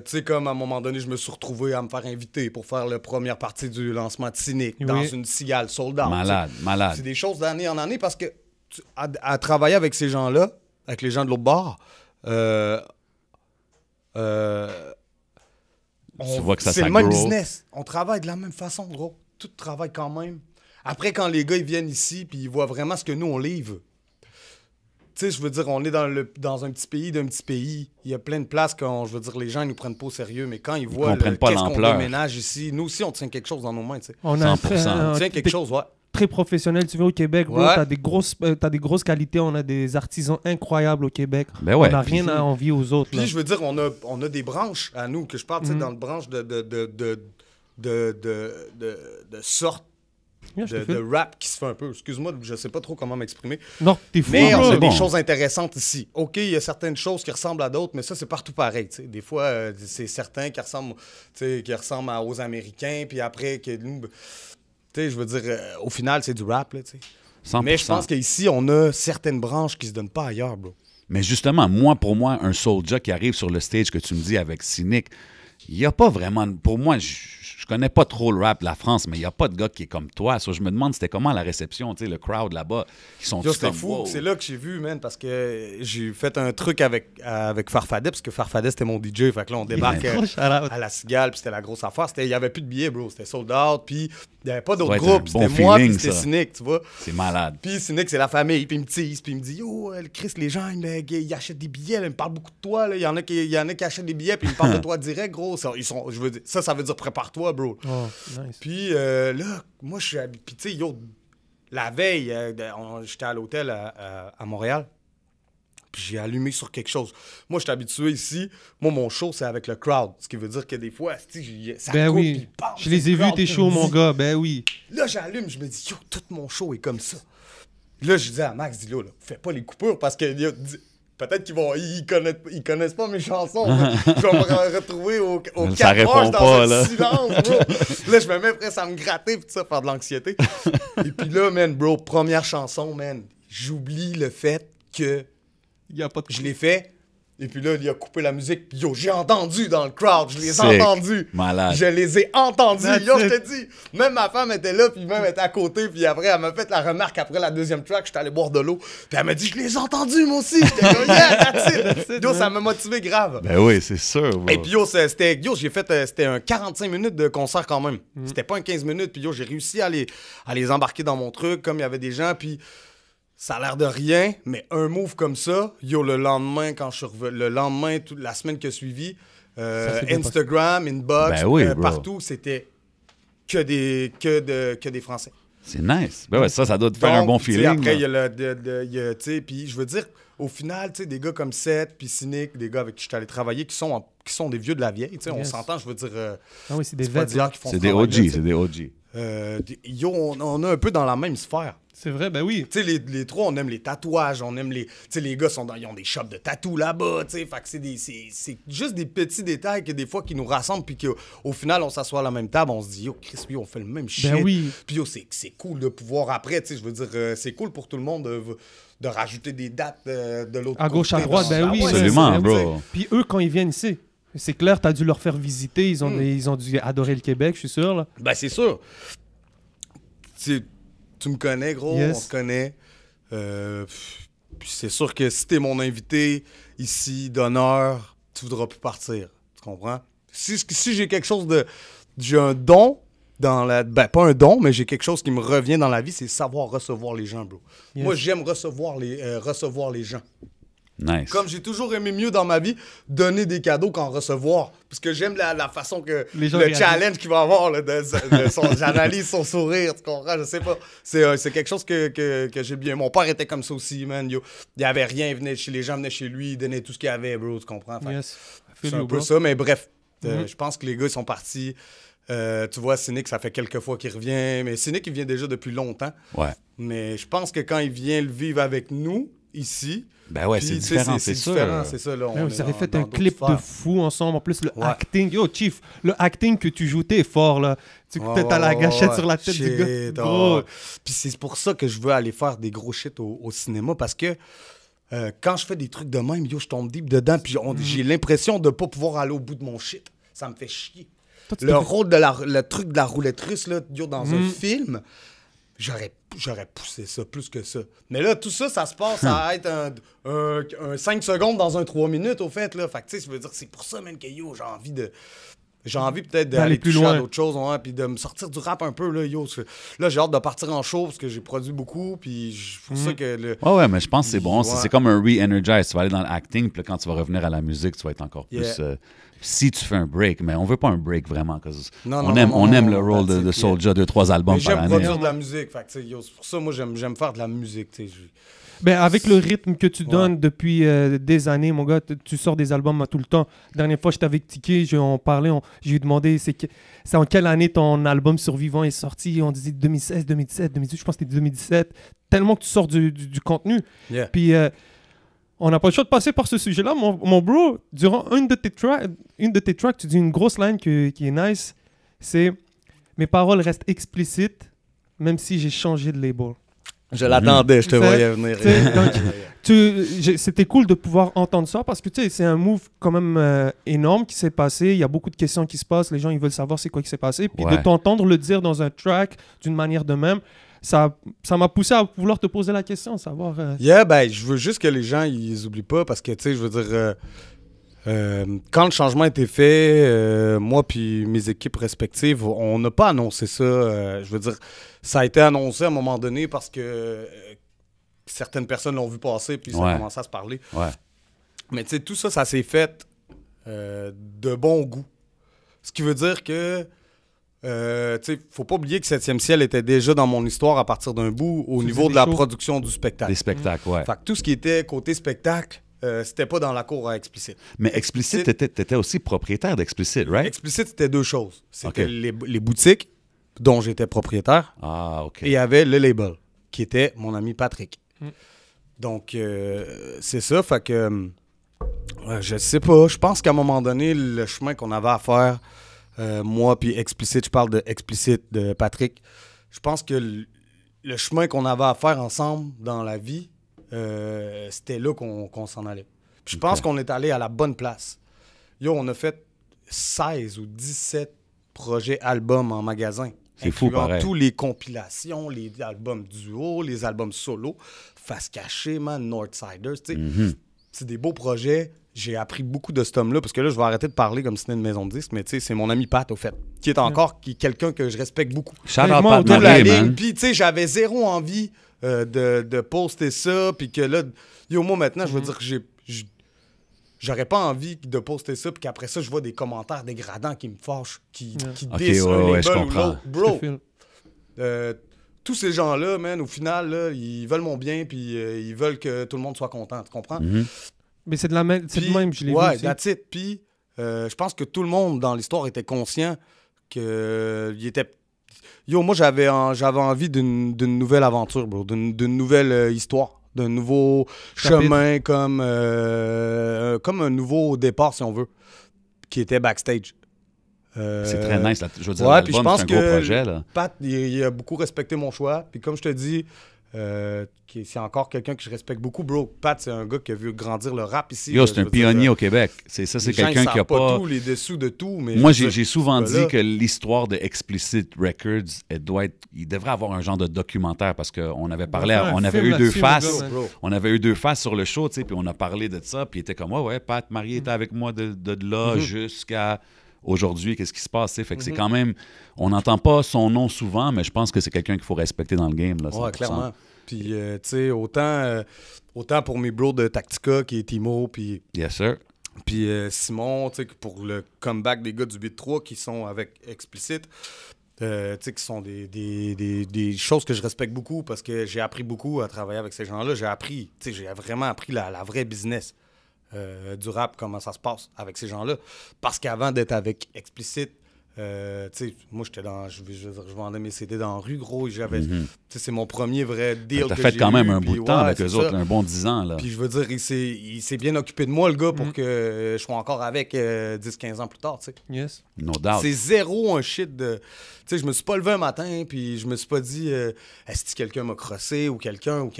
sais, comme à un moment donné, je me suis retrouvé à me faire inviter pour faire la première partie du lancement de Cynic dans une cigale sold out. Malade, malade. C'est des choses d'année en année parce que à travailler avec ces gens-là, avec les gens de l'autre bord, tu vois que ça c'est le même grow. business. On travaille de la même façon, gros. Tout travaille quand même. Après, quand les gars ils viennent ici puis ils voient vraiment ce que nous, on livre, tu sais, je veux dire, on est dans un petit pays d'un petit pays. Il y a plein de places quand, je veux dire, les gens ils nous prennent pas au sérieux, mais quand ils voient comprennent pas qu'est-ce qu'on l'ampleur. déménage ici, nous aussi, on tient quelque chose dans nos mains, tu sais. On a un 100%. On tient quelque chose, ouais. très professionnel. Tu vas au Québec, bro, Ouais. t'as des grosses qualités. On a des artisans incroyables au Québec. Ben ouais. On n'a rien à envier aux autres. là. Puis, je veux dire, on a des branches à nous, que je parle, tu sais, dans le branche de sorte Yeah, je te file. de rap qui se fait un peu. Excuse-moi, je sais pas trop comment m'exprimer. Non, t'es fou. Mais on bro. a bon. des choses intéressantes ici. OK, il y a certaines choses qui ressemblent à d'autres, mais ça, c'est partout pareil. T'sais. Des fois, c'est certains qui ressemblent aux Américains, puis après, que nous, je veux dire, au final, c'est du rap. Là, 100%. mais je pense qu'ici, on a certaines branches qui se donnent pas ailleurs, bro. Mais justement, pour moi, un Soulja qui arrive sur le stage que tu me dis avec Cynic, il n'y a pas vraiment... Pour moi, je connais pas trop le rap de la France, mais il n'y a pas de gars qui est comme toi. So, je me demande c'était comment la réception, le crowd là-bas. Ils sont tous C'était comme... fou. wow. C'est là que j'ai vu, man, parce que j'ai fait un truc avec Farfadet, parce que Farfadet, c'était mon DJ. Fait que là, on débarque Gros shout-out. à la Cigale, puis c'était la grosse affaire. Il n'y avait plus de billets, bro. C'était sold out, puis il n'y avait pas d'autres doit être groupes. un bon C'était moi, puis feeling, c'était ça. Cynic, tu vois. C'est malade. Puis Cynic, c'est la famille, puis il me tease, puis il me dit Yo, Chris, les gens, ils achètent des billets, là, ils me parlent beaucoup de toi. Là. Il y en a qui achètent des billets, puis ils me parlent de toi direct, gros. Ça, je veux dire, ça veut dire prépare-toi, bro. Oh, nice. Puis là, moi, je suis. Puis tu sais, yo, la veille, j'étais à l'hôtel à Montréal. Puis j'ai allumé sur quelque chose. Moi, je suis habitué ici. Moi, mon show, c'est avec le crowd. Ce qui veut dire que des fois, ça Ben coupe, oui. puis bam, Je les c'est ai le vus, crowd tes qui shows, me mon dit. gars. Ben oui. Là, j'allume, je me dis, yo, tout mon show est comme ça. Là, je dis à Max, dis là, fais pas les coupures parce que peut-être qu'ils connaissent pas mes chansons. Je vais me retrouver aux Ça 4 répond heures dans pas, un là. silence, bro. Là, je me mets presque à me gratter pis tout ça, faire de l'anxiété. Et puis là, man, bro, première chanson, man, j'oublie le fait que Il y a pas de... je l'ai fait. Et puis là, il a coupé la musique. Puis yo, j'ai entendu dans le crowd. Je les ai Sick. entendus. Malade. Je les ai entendus. That's Yo, je it. te dis. Même ma femme était là, puis même elle était à côté. Puis après, elle m'a fait la remarque après la deuxième track. J'étais allé boire de l'eau. Puis elle m'a dit, je les ai entendus, moi aussi. J'étais là, yeah, that's it. Yo, ça m'a motivé grave. Ben oui, c'est sûr. bro. Et puis yo, j'ai fait, c'était un 45 minutes de concert quand même. C'était pas un 15 minutes. Puis yo, j'ai réussi à les embarquer dans mon truc, comme il y avait des gens. Puis ça a l'air de rien, mais un move comme ça, yo, le lendemain, toute la semaine qui a suivi, Ça s'est bien Instagram, inbox, Ben oui, bro. partout, c'était que des Français. C'est nice. Ben ouais, ça doit te faire un bon tu sais, feeling. Après, il y là. a tu sais, puis je veux dire, au final, tu sais, des gars comme Seth, puis Cynic, des gars avec qui je suis allé travailler, qui sont des vieux de la vieille, tu sais, on Yes. s'entend, je veux dire, Ah oui, c'est des c'est pas vets. d'hier qui font C'est ce des travail-là, OG, tu sais. c'est des OG. Yo, on est un peu dans la même sphère. C'est vrai, ben oui. Tu sais, les trois, on aime les tatouages, on aime les... Tu sais, les gars, ils ont des shops de tatou là-bas, tu sais, fait que c'est juste des petits détails que des fois qui nous rassemblent, puis qu'au final, on s'assoit à la même table, on se dit, yo, Chris, oui, on fait le même shit. Ben oui. Puis yo, c'est cool de pouvoir après, tu sais, je veux dire, c'est cool pour tout le monde de rajouter des dates de l'autre côté. À gauche, à droite, ben oui. Absolument, c'est- bro. Puis eux, quand ils viennent ici, c'est clair, t'as dû leur faire visiter. Ils ont dû adorer le Québec, je suis sûr. Là. Ben, c'est sûr. Tu me connais, gros, Yes. on se connaît. Puis c'est sûr que si t'es mon invité ici d'honneur, tu voudras plus partir. Tu comprends? Si j'ai quelque chose de... J'ai un don dans la... Ben, pas un don, mais j'ai quelque chose qui me revient dans la vie, c'est savoir recevoir les gens, bro. Yes. Moi, j'aime recevoir les gens. Nice. Comme j'ai toujours aimé mieux dans ma vie, donner des cadeaux qu'en recevoir. Parce que j'aime la façon que Les gens le réagissent. challenge qu'il va avoir, là, j'analyse son sourire, tu comprends? Je sais pas. C'est quelque chose que j'ai bien. Mon père était comme ça aussi, man. Yo. Il y avait rien, les gens venaient chez lui, ils donnaient tout ce qu'il y avait, bro, tu comprends? Fait que Yes. c'est un peu ça, mais bref. Je pense que les gars, ils sont partis. Tu vois, Cynic, ça fait quelques fois qu'il revient. Mais Cynic, il vient déjà depuis longtemps. Ouais. Mais je pense que quand il vient le vivre avec nous, ici... Ben ouais, puis, c'est tu sais, différent, c'est sûr. différent, c'est ça, là. Ouais, on vous est avez dans- fait dans un d'autres clip de sphères. fou ensemble. En plus, le Ouais. acting. Yo, Chief, le acting que tu joues, t'es fort, là. Tu t'as la gâchette sur la tête du gars. Shit, Gros. oh. Puis c'est pour ça que je veux aller faire des gros shit au cinéma, parce que quand je fais des trucs de même, yo, je tombe deep dedans, puis j'ai l'impression de pas pouvoir aller au bout de mon shit. Ça me fait chier. Toi, tu Le t'es rôle le truc de la roulette russe, là, yo, dans un film, j'aurais poussé ça plus que ça. Mais là, tout ça, ça se passe à être un 5 secondes dans un 3 minutes, au fait, là. Fait que, tu sais, je veux dire, c'est pour ça, man, que, yo, j'ai envie peut-être D'aller d'aller plus toucher loin. à d'autres choses, ouais, puis de me sortir du rap un peu, là, yo. Là, j'ai hâte de partir en show, parce que j'ai produit beaucoup, puis c'est pour ça que... Ouais, mais je pense que c'est bon. Ouais. C'est comme un re-energize. Tu vas aller dans l'acting, puis là, quand tu vas revenir à la musique, tu vas être encore plus... Yeah. Si tu fais un break, mais on veut pas un break vraiment, parce Non, on non, aime, non, on non, aime non, le rôle that's de it, Soulja, 2-3 albums Mais par j'aime année. produire de la musique, fait que, tu sais, yo, c'est pour ça, moi, j'aime faire de la musique, tu sais. Ben, avec le rythme que tu donnes depuis des années, mon gars, tu sors des albums tout le temps. Dernière fois, j'étais avec Tiki, on parlait, J'ai demandé c'est en quelle année ton album Survivant est sorti. On disait 2016, 2017, 2018, je pense que c'était 2017. Tellement que tu sors du contenu. Yeah. Puis on n'a pas le choix de passer par ce sujet-là. Mon bro, durant une de tes tracks, tu dis une grosse line qui est nice. C'est « Mes paroles restent explicites, même si j'ai changé de label. » Je l'attendais, je te voyais venir. C'était cool de pouvoir entendre ça parce que c'est un move quand même énorme qui s'est passé. Il y a beaucoup de questions qui se passent. Les gens ils veulent savoir c'est quoi qui s'est passé. Puis de t'entendre le dire dans un track d'une manière de même, ça m'a poussé à vouloir te poser la question, savoir... Yeah, ben, je veux juste que les gens ils oublient pas parce que, tu sais, je veux dire... quand le changement a été fait, moi puis mes équipes respectives, on n'a pas annoncé ça. Je veux dire, ça a été annoncé à un moment donné parce que certaines personnes l'ont vu passer puis ça a commencé à se parler. Ouais. Mais tu sais, tout ça, ça s'est fait de bon goût. Ce qui veut dire que, tu sais, faut pas oublier que 7e ciel était déjà dans mon histoire à partir d'un bout au niveau de la production du spectacle. Des spectacles, ouais. Fait que tout ce qui était côté spectacle, c'était pas dans la cour à Explicit. Mais Explicit, t'étais aussi propriétaire d'Explicit, right? Explicit, c'était deux choses. C'était les boutiques dont j'étais propriétaire. Ah, OK. Et il y avait le label, qui était mon ami Patrick. Donc, c'est ça. Fait que, je sais pas. Je pense qu'à un moment donné, le chemin qu'on avait à faire, moi puis Explicit, je parle de Explicit de Patrick, je pense que le chemin qu'on avait à faire ensemble dans la vie, c'était là qu'on s'en allait. Puis je pense qu'on est allé à la bonne place. Yo, on a fait 16 ou 17 projets albums en magasin. C'est fou, pareil. Tous les compilations, les albums duo, les albums solo, Face Cachée, man, Northsiders, tu sais. C'est des beaux projets. J'ai appris beaucoup de cet homme-là, parce que là, je vais arrêter de parler comme si c'était une maison de disques, mais tu sais, c'est mon ami Pat, au fait, qui est encore quelqu'un que je respecte beaucoup. Shout out Pat Marié, man. Puis, tu sais, j'avais zéro envie de poster ça, puis que là, yo, moi, maintenant, je veux dire que j'aurais pas envie de poster ça, puis qu'après ça, je vois des commentaires dégradants qui me fâchent, qui disent un label ou l'autre. Bro, tous ces gens-là, man, au final, là, ils veulent mon bien, puis ils veulent que tout le monde soit content, tu comprends? Mais c'est de même, je l'ai vu aussi. That's it. Puis, je pense que tout le monde dans l'histoire était conscient qu'il était... Yo, moi, j'avais envie d'une nouvelle aventure, bro, d'une nouvelle histoire, d'un nouveau chemin, comme un nouveau départ, si on veut, qui était backstage. C'est très nice, là. Je veux dire, ouais, puis je pense c'est un gros projet, là. Pat, il a beaucoup respecté mon choix. Puis comme je te dis, c'est encore quelqu'un que je respecte beaucoup, bro. Pat, c'est un gars qui a vu grandir le rap ici. Yo, c'est un pionnier au Québec. C'est quelqu'un qui a pas... tous les dessous de tout, mais... Moi, j'ai souvent dit que l'histoire de Explicit Records, il devrait avoir un genre de documentaire, parce qu'on avait parlé, on avait eu deux faces. On avait eu deux faces sur le show, tu sais, puis on a parlé de ça, puis il était comme, ouais, Pat Marié était avec moi de là jusqu'à... Aujourd'hui, qu'est-ce qui se passe? Fait que c'est quand même... On n'entend pas son nom souvent, mais je pense que c'est quelqu'un qu'il faut respecter dans le game. Là, ouais, clairement. Puis, tu sais, autant pour mes bros de Tactica, qui est Timo, puis... Yes, sir. Puis Simon, tu sais, pour le comeback des gars du Beat 3 qui sont avec Explicit, tu sais, qui sont des choses que je respecte beaucoup parce que j'ai appris beaucoup à travailler avec ces gens-là. J'ai vraiment appris la vraie business. Du rap, comment ça se passe avec ces gens-là. Parce qu'avant d'être avec Explicit, tu sais, moi, j'étais dans... Je vendais mes CD dans la rue, gros. Tu sais, c'est mon premier vrai deal. T'as fait quand même un bout de temps avec eux autres, un bon 10 ans, là. Puis je veux dire, il s'est bien occupé de moi, le gars, pour que je sois encore avec 10-15 ans plus tard, tu sais. Yes. No doubt. C'est zéro un shit de... Tu sais, je me suis pas levé un matin, puis je me suis pas dit est-ce que quelqu'un m'a crossé, ou quelqu'un, tu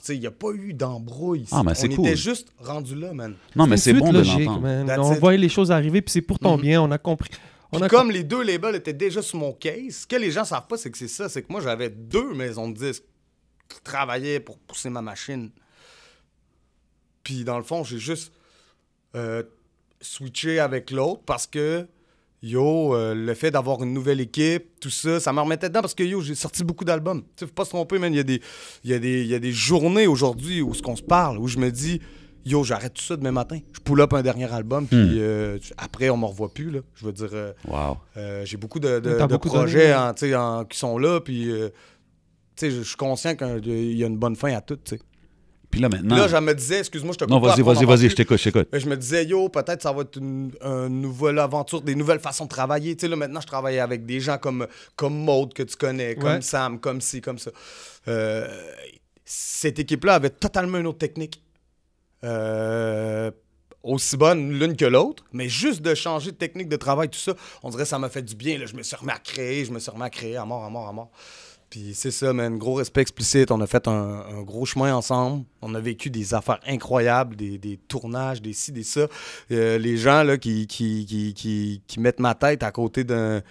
sais, il n'y a pas eu d'embrouille. Ah, mais c'est cool. On était juste rendu là, man. Non, mais c'est bon de l'entendre. On voyait les choses arriver, puis c'est pour ton bien, on a compris. Comme les deux labels étaient déjà sur mon case, ce que les gens savent pas, c'est que c'est ça. C'est que moi, j'avais 2 maisons de disques qui travaillaient pour pousser ma machine. Puis, dans le fond, j'ai juste switché avec l'autre parce que, le fait d'avoir une nouvelle équipe, tout ça, ça me remettait dedans parce que, j'ai sorti beaucoup d'albums. Tu sais, faut pas se tromper, man. Il y a des journées aujourd'hui où on se parle, où je me dis... j'arrête tout ça demain matin. Je pull up un dernier album, puis après, on me revoit plus, là. Je veux dire, j'ai beaucoup de projets qui sont là, puis je suis conscient qu'il y a une bonne fin à tout, tu sais. Puis là, maintenant... Là, je me disais, excuse-moi, je te coupe. Non, vas-y, je t'écoute. Mais je me disais, yo, peut-être ça va être une nouvelle aventure, des nouvelles façons de travailler. Tu sais, là, maintenant, je travaille avec des gens comme Maud, que tu connais, comme Sam, comme ci, comme ça. Cette équipe-là avait totalement une autre technique. Aussi bonne l'une que l'autre, mais juste de changer de technique de travail, tout ça, on dirait que ça m'a fait du bien. Là. Je me suis remis à créer, à mort. Puis c'est ça, man, gros respect explicite. On a fait un gros chemin ensemble. On a vécu des affaires incroyables, des tournages, des ci, des ça. Les gens là, qui mettent ma tête à côté d'un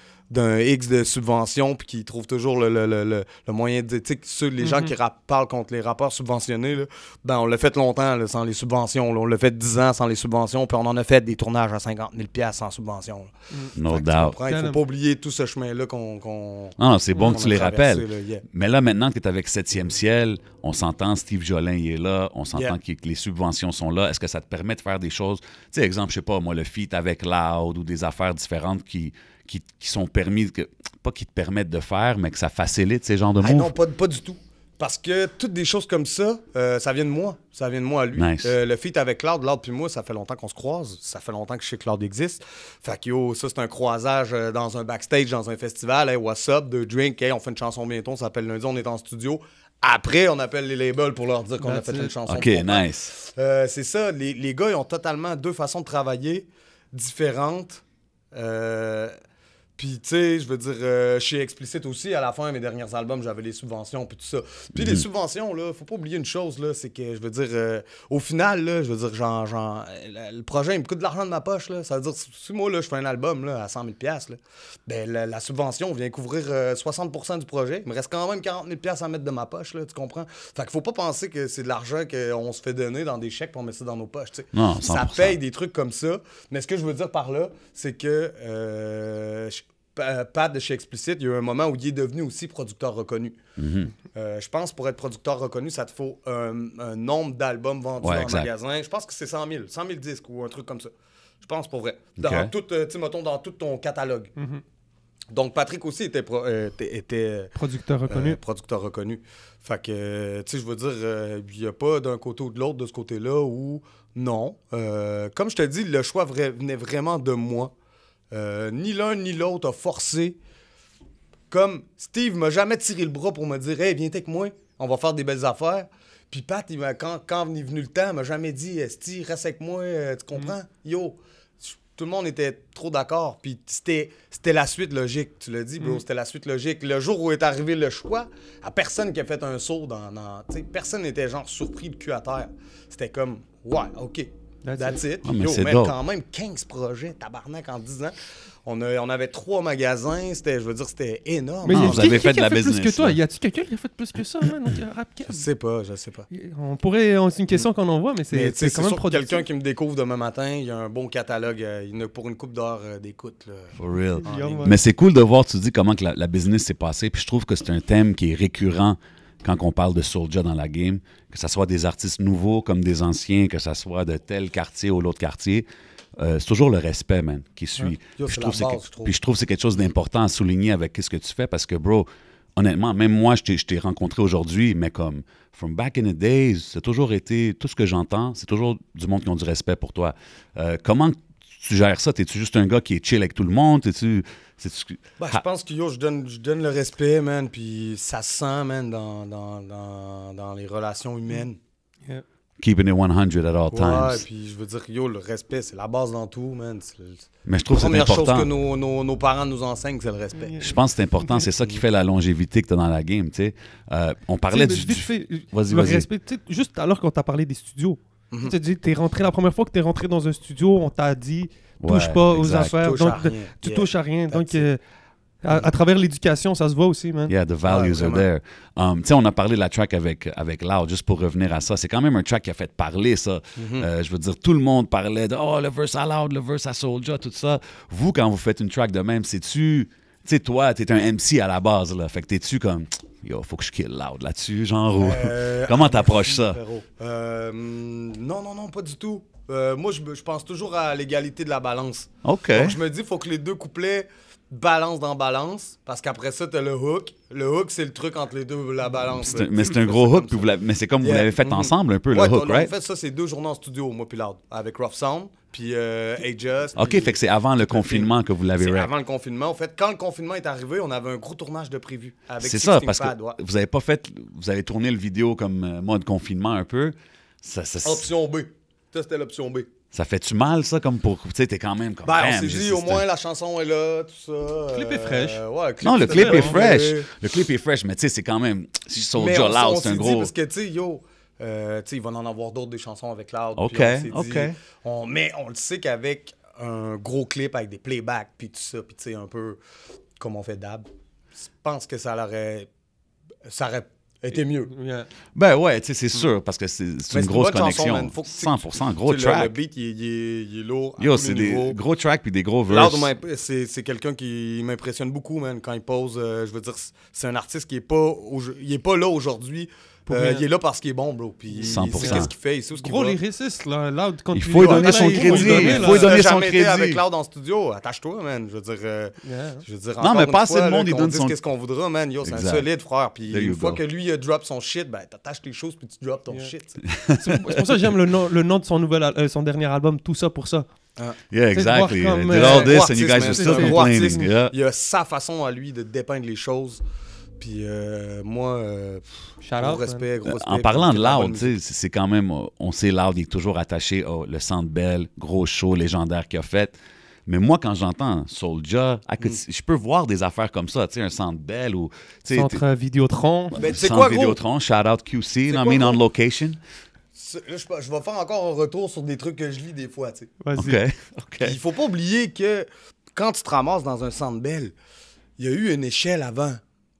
X de subvention puis qui trouvent toujours le moyen de... Tu sais, les gens qui parlent contre les rappeurs subventionnés, là, ben on l'a fait longtemps là, sans les subventions. Là. On l'a fait 10 ans sans les subventions, puis on en a fait des tournages à 50 000 sans subvention. No doubt. Il faut pas oublier tout ce chemin-là qu'on non, c'est bon que tu les rappelles. Là, yeah. Mais là, maintenant que tu es avec 7e ciel, on s'entend, Steve Jolin il est là, on s'entend que les subventions sont là. Est-ce que ça te permet de faire des choses... Tu sais, exemple, je sais pas, moi, le feat avec Loud ou des affaires différentes qui sont permis, pas qui te permettent de faire, mais que ça facilite ces genres de moves? Non, pas du tout. Parce que toutes des choses comme ça, ça vient de moi. Ça vient de moi à lui. Nice. Le feat avec Claude puis moi, ça fait longtemps qu'on se croise. Ça fait longtemps que je sais que Claude existe. Fait que yo, ça, c'est un croisage dans un backstage, dans un festival. Hey, what's up, de drink. Hey, on fait une chanson bientôt, on s'appelle lundi, on est en studio. Après, on appelle les labels pour leur dire qu'on a fait une chanson. OK, nice. C'est ça. Les gars, ils ont totalement deux façons de travailler différentes. Puis, tu sais, je veux dire, chez Explicit aussi, à la fin, mes derniers albums, j'avais les subventions, puis tout ça. Puis les subventions, là, faut pas oublier une chose, là, c'est que, je veux dire, au final, là, je veux dire, le projet, il me coûte de l'argent de ma poche, là. Ça veut dire, si moi, là, je fais un album, là, à 100 000 $, là, ben, la subvention vient couvrir 60% du projet. Il me reste quand même 40 000 $ à mettre de ma poche, là, tu comprends? Fait qu'il faut pas penser que c'est de l'argent qu'on se fait donner dans des chèques pour mettre ça dans nos poches, tu sais. Non, 100%. Ça paye des trucs comme ça. Mais ce que je veux dire par là, c'est que... Pat de chez Explicit, il y a eu un moment où il est devenu aussi producteur reconnu. Je pense pour être producteur reconnu, ça te faut un nombre d'albums vendus dans le magasin. Je pense que c'est 100 000 disques ou un truc comme ça. Je pense pour vrai. Dans tout, mettons, dans tout ton catalogue. Donc Patrick aussi était producteur reconnu. Producteur reconnu. Fait que, tu sais, je veux dire, il n'y a pas d'un côté ou de l'autre de ce côté-là où non. Comme je te dis, le choix venait vraiment de moi. Ni l'un ni l'autre a forcé. Comme Steve m'a jamais tiré le bras pour me dire « Hey, viens avec moi, on va faire des belles affaires. » Puis Pat, quand est venu le temps, il m'a jamais dit « Steve, reste avec moi, tu comprends? Yo! » Tout le monde était trop d'accord. Puis c'était la suite logique. Tu l'as dit, bro, c'était la suite logique. Le jour où est arrivé le choix, à personne qui a fait un saut dans personne n'était genre surpris le cul à terre. C'était comme « Ouais, OK. » That's it. mais c'est quand même 15 projets, tabarnak, en 10 ans. On avait 3 magasins, c'était énorme. Mais vous avez fait de la business. Plus que toi? Y a-t-il quelqu'un qui a fait plus que ça, man? Je sais pas. C'est une question qu'on envoie, mais c'est quand même productif. Quelqu'un qui me découvre demain matin, il y a un bon catalogue, pour une coupe d'heure d'écoute. For real. Mais c'est cool de voir, tu dis, comment que la business s'est passée. Puis je trouve que c'est un thème qui est récurrent quand on parle de Soulja dans la game, que ce soit des artistes nouveaux comme des anciens, que ce soit de tel quartier ou l'autre quartier, c'est toujours le respect, man, qui suit. Yo, Puis je trouve que c'est quelque chose d'important à souligner avec ce que tu fais, parce que, bro, honnêtement, même moi, je t'ai rencontré aujourd'hui, mais comme, from back in the days, c'est toujours été, tout ce que j'entends, c'est toujours du monde qui ont du respect pour toi. Comment tu gères ça? T'es-tu juste un gars qui est chill avec tout le monde? Je pense que je donne le respect, man, puis ça se sent, man, dans les relations humaines. Yeah. Keeping it 100 at all times. Ouais, puis je veux dire, le respect, c'est la base dans tout, man. Mais je trouve que c'est important. La première chose que nos parents nous enseignent, c'est le respect. Je pense que c'est important, c'est ça qui fait la longévité que tu as dans la game, tu sais. On parlait du... Vas-y. Respect, juste tout à l'heure quand tu as parlé des studios, tu dis, t'es rentré la première fois que tu es rentré dans un studio, on t'a dit, touche pas aux affaires, donc tu touches à rien. Donc, à travers l'éducation, ça se voit aussi, man. Yeah, the values are there. Tu sais, on a parlé de la track avec Loud, juste pour revenir à ça. C'est quand même un track qui a fait parler, ça. Je veux dire, tout le monde parlait de « Oh, le verse à Loud, le verse à Soulja », tout ça. Vous, quand vous faites une track de même, c'est-tu... Tu sais, toi, t'es un MC à la base, là. Fait que t'es-tu comme... Yo, faut que je kill Loud là-dessus, genre... Comment t'approches ça? Non, pas du tout. Moi, je pense toujours à l'égalité de la balance. OK. Donc, je me dis, faut que les deux couplets balance dans balance, parce qu'après ça, t'as le hook. Le hook, c'est le truc entre les deux, la balance. Mais c'est un gros hook, puis mais c'est comme vous l'avez fait ensemble un peu, le hook, right? En fait, ça, c'est 2 journées en studio, moi puis Loud, avec Rough Sound, puis Ajust. OK, fait que c'est avant le confinement que vous l'avez C'est avant le confinement. En fait, quand le confinement est arrivé, on avait un gros tournage de prévu. C'est ça, parce que vous avez pas fait... Vous avez tourné le vidéo comme mode confinement un peu. Option B. Ça, c'était l'option B. Ça fait-tu mal, ça, comme pour... Tu sais, t'es quand même comme... On s'est dit, au moins, la chanson est là, tout ça. Le clip est fraîche. Non, le clip est fresh. Le clip est fresh, mais tu sais, c'est quand même... Si Soulja Loud, c'est un gros... Parce que, tu sais, il va en avoir d'autres des chansons avec Loud. OK. Mais on le sait qu'avec un gros clip avec des playbacks, puis tout ça, puis tu sais, un peu comme on fait d'hab, je pense que ça aurait été mieux. Yeah. Ben ouais, tu sais, c'est sûr, parce que c'est une grosse connexion. Chanson, 100%, gros track. Le beat, il est lourd. Yo, c'est des gros tracks puis des gros verses. C'est quelqu'un qui m'impressionne beaucoup, man, quand il pose. Je veux dire, c'est un artiste qui est pas là aujourd'hui. Il est là parce qu'il est bon, bro. Puis 100%. il sait qu'est-ce qu'il fait, il sait où ce qu'il va. Gros lyriciste, là. Loud, il faut lui donner son crédit. Il faut lui donner son crédit. Avec Loud en studio, attache-toi, man. Je veux dire, non, mais pas assez de monde, il donne son... qu'est-ce qu'on voudra, man. Yo, c'est un solide frère. Puis une fois que lui, il drop son shit, ben, t'attaches tes choses puis tu drop ton shit. C'est pour ça que j'aime le nom de son dernier album, Tout ça pour ça. Yeah, exactly. Did all this and you guys are still complaining. Il a sa façon à lui de dépeindre les choses. Puis moi, gros respect. En parlant de Loud, c'est quand même, on sait Loud, il est toujours attaché au le Centre Bell, gros show légendaire qu'il a fait. Mais moi, quand j'entends Soulja, je peux voir des affaires comme ça, tu sais, un Centre Bell ou... Centre Vidéotron. Centre Vidéotron, shout out QC, I mean on location. Là, je vais faire encore un retour sur des trucs que je lis des fois, tu sais. Vas-y. OK. Il faut pas oublier que quand tu te ramasses dans un Centre Bell, il y a eu une échelle avant.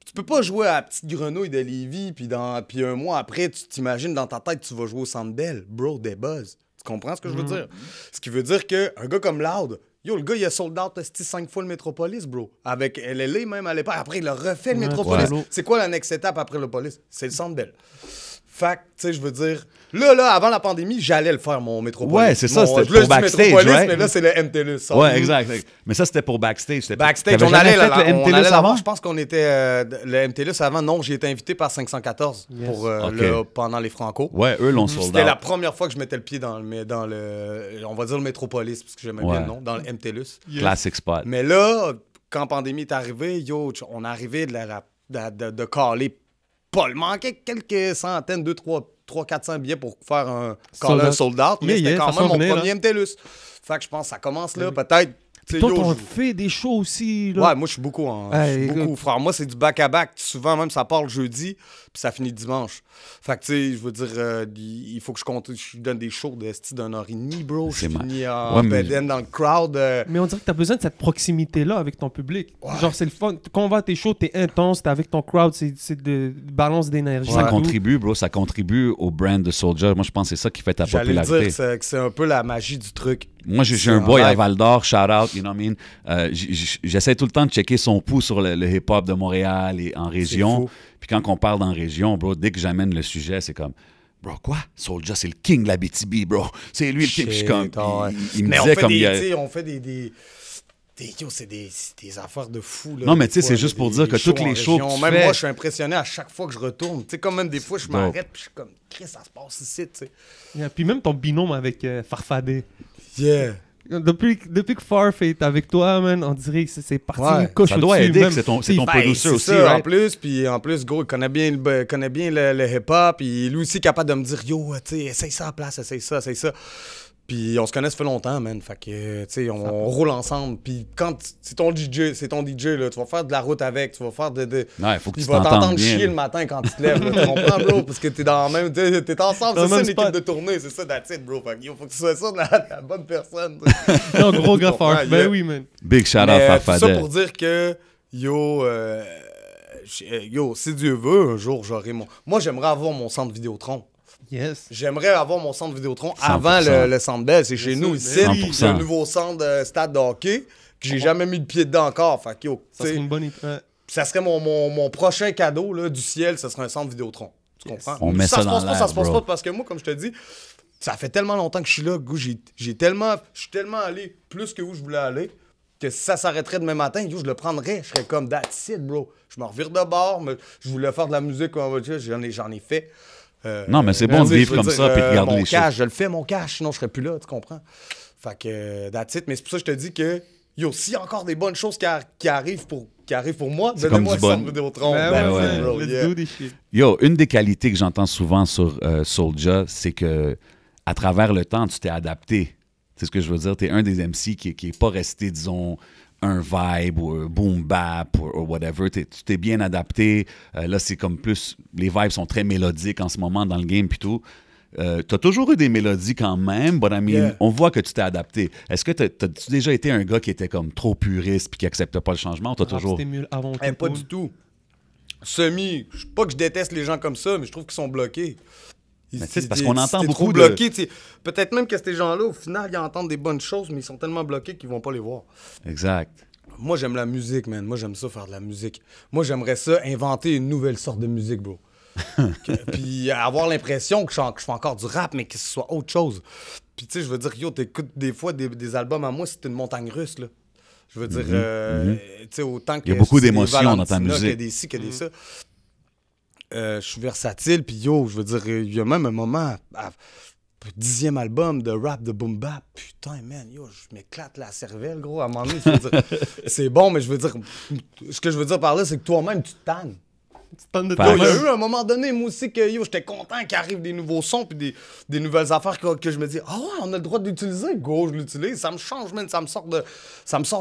Tu peux pas jouer à la petite grenouille de Lévis, puis un mois après, tu t'imagines dans ta tête que tu vas jouer au Centre Bell. Bro, des buzz. Tu comprends ce que je veux dire? Ce qui veut dire qu'un gars comme Loud, le gars, il a sold out 5 fois le Métropolis, bro. Avec LLA même à l'époque. Après, il a refait le Métropolis. Ouais. C'est quoi la next étape après le Police? C'est le Centre Bell. Fait que, tu sais, je veux dire, là, avant la pandémie, j'allais le faire, mon Métropolis. Ouais, c'est ça, c'était pour backstage, right? Mais là, c'est le MTLUS. Ouais, exact. Mais ça, c'était pour backstage. Backstage, on allait là-bas. Je pense qu'on était... le MTLUS avant, non, j'ai été invité par 514 pour, pendant les Franco. Ouais, eux l'ont sold out. C'était la première fois que je mettais le pied dans le on va dire le Métropolis, parce que j'aimais bien le nom, dans le MTLUS. Classic spot. Mais là, quand la pandémie est arrivée, on est arrivé de caler. Il manquait quelques centaines, 400 billets pour faire un sold out, mais c'était quand même mon premier MTLUS. Fait que je pense que ça commence là, peut-être. Toi, t'en fais des shows aussi, là. Ouais, moi, je suis beaucoup, frère. Moi, c'est du back-à-back. Souvent, même, ça part le jeudi, puis ça finit dimanche. Fait que, tu sais, je veux dire, il faut que je donne des shows de style d'1 heure et demie, bro. Je finis en bedaine dans le crowd. Mais on dirait que t'as besoin de cette proximité-là avec ton public. Ouais. Genre, c'est le fun. Quand on va à tes shows, t'es intense, t'es avec ton crowd, c'est de balance d'énergie. Ça contribue, bro, ça contribue au brand de Soulja. Moi, je pense que c'est ça qui fait ta popularité. J'allais dire que c'est un peu la magie du truc. Moi, j'ai un boy à Val-d'Or, shout out, you know what I mean? J'essaie tout le temps de checker son pouls sur le hip-hop de Montréal et en région. Puis quand on parle d'en région, bro, dès que j'amène le sujet, c'est comme, bro, quoi? Soulja, c'est le king de la BTB, bro. C'est lui le king. Je suis comme, il me disait comme... on fait des c'est des affaires de fou. Là, non, mais tu sais, c'est juste pour dire que toutes les shows que tu même fais... moi, je suis impressionné à chaque fois que je retourne. Tu sais, comme même des fois, je m'arrête puis je suis comme, Chris, ça se passe ici, tu sais. Yeah, puis même ton binôme avec Farfadé. Yeah. Depuis que Farf est avec toi, man, on dirait que c'est parti une coche ça doit aider que c'est ton producer aussi, right? En plus, gros, il connaît bien le hip-hop, puis lui aussi est capable de me dire, yo, tu sais, essaye ça à place, essaye ça. Puis on se connaît, ça fait longtemps, man. Fait que, tu sais, on roule ensemble. Puis quand c'est ton DJ, là. Tu vas faire de la route avec, tu vas faire Ouais, faut que tu t'entendre chier le matin quand tu te lèves, là. Tu comprends, bro? Parce que t'es dans la même... T'es ensemble, c'est ça une équipe de tournée, c'est ça, that's it, bro. Fait que, faut que tu sois ça de la bonne personne. Non, gros gars Farf, ben oui, man. Big shout out Farfadé. Tout ça pour dire que, si Dieu veut, un jour, j'aurai mon... Moi, j'aimerais avoir mon centre Vidéotron. Yes. J'aimerais avoir mon centre Vidéotron avant le centre Bell. C'est chez nous ici. C'est un nouveau centre stade de hockey que j'ai jamais mis le pied dedans encore. Fait que, ça serait une bonne idée. Ça serait mon prochain cadeau là, du ciel, ça serait un centre Vidéotron. Tu comprends? On met ça dans l'air, ça se passe pas parce que moi, comme je te dis, ça fait tellement longtemps que je suis là. Je suis tellement allé plus que où je voulais aller. que si ça s'arrêterait demain matin, yo, je le prendrais. Je serais comme, that's it, bro. Je me revire de bord. Je voulais faire de la musique, j'en ai fait. Non, mais c'est bon de vivre comme ça puis de regarder mon les cash, choses. je le fais, mon cash, sinon je serais plus là, tu comprends? Fait que, that's it. Mais c'est pour ça que je te dis que, yo, s'il y a encore des bonnes choses qui arrivent pour moi, donnez-moi ça de Vidéotron. Ben ouais. bro, Let's yeah. do this shit. Yo, une des qualités que j'entends souvent sur Soulja, c'est que à travers le temps, tu t'es adapté. C'est ce que je veux dire. Tu es un des MC qui n'est pas resté, disons, un vibe ou un boom bap ou whatever. Tu t'es bien adapté. Là, c'est comme plus... Les vibes sont très mélodiques en ce moment dans le game puis tout. Tu as toujours eu des mélodies quand même, but I mean, on voit que tu t'es adapté. Est-ce que t'as-tu déjà été un gars qui était comme trop puriste puis qui acceptait pas le changement ou t'as toujours... C'était mieux avant tout. Pas du tout. Pas que je déteste les gens comme ça, mais je trouve qu'ils sont bloqués. Mais c'est parce qu'on entend beaucoup trop bloqué, peut-être même que ces gens-là, au final, ils entendent des bonnes choses, mais ils sont tellement bloqués qu'ils vont pas les voir. Exact. Moi, j'aime la musique, man. Moi, j'aime ça, faire de la musique. Moi, j'aimerais ça, inventer une nouvelle sorte de musique, bro. Puis avoir l'impression que je fais encore du rap, mais que ce soit autre chose. Puis, tu sais, je veux dire, yo, t'écoutes des fois des albums à moi, c'est une montagne russe, là. Je veux dire, tu sais, autant que... Il y a beaucoup c'est des d'émotions dans ta Valentina, musique. Que des ci, que des ça. Je suis versatile, puis yo, je veux dire, il y a même un moment, 10e album de rap de Boom Bap, putain, man, yo, je m'éclate la cervelle, gros, à un moment donné, je veux dire, c'est bon, mais je veux dire, ce que je veux dire par là, c'est que toi-même, tu te tannes. Tonne de Fait- Il y a temps. eu un moment donné, moi aussi, que yo, j'étais content qu'il arrive des nouveaux sons puis des nouvelles affaires que je me dis, ah ouais, on a le droit de l'utiliser, go, je l'utilise. Ça me change, man, ça me sort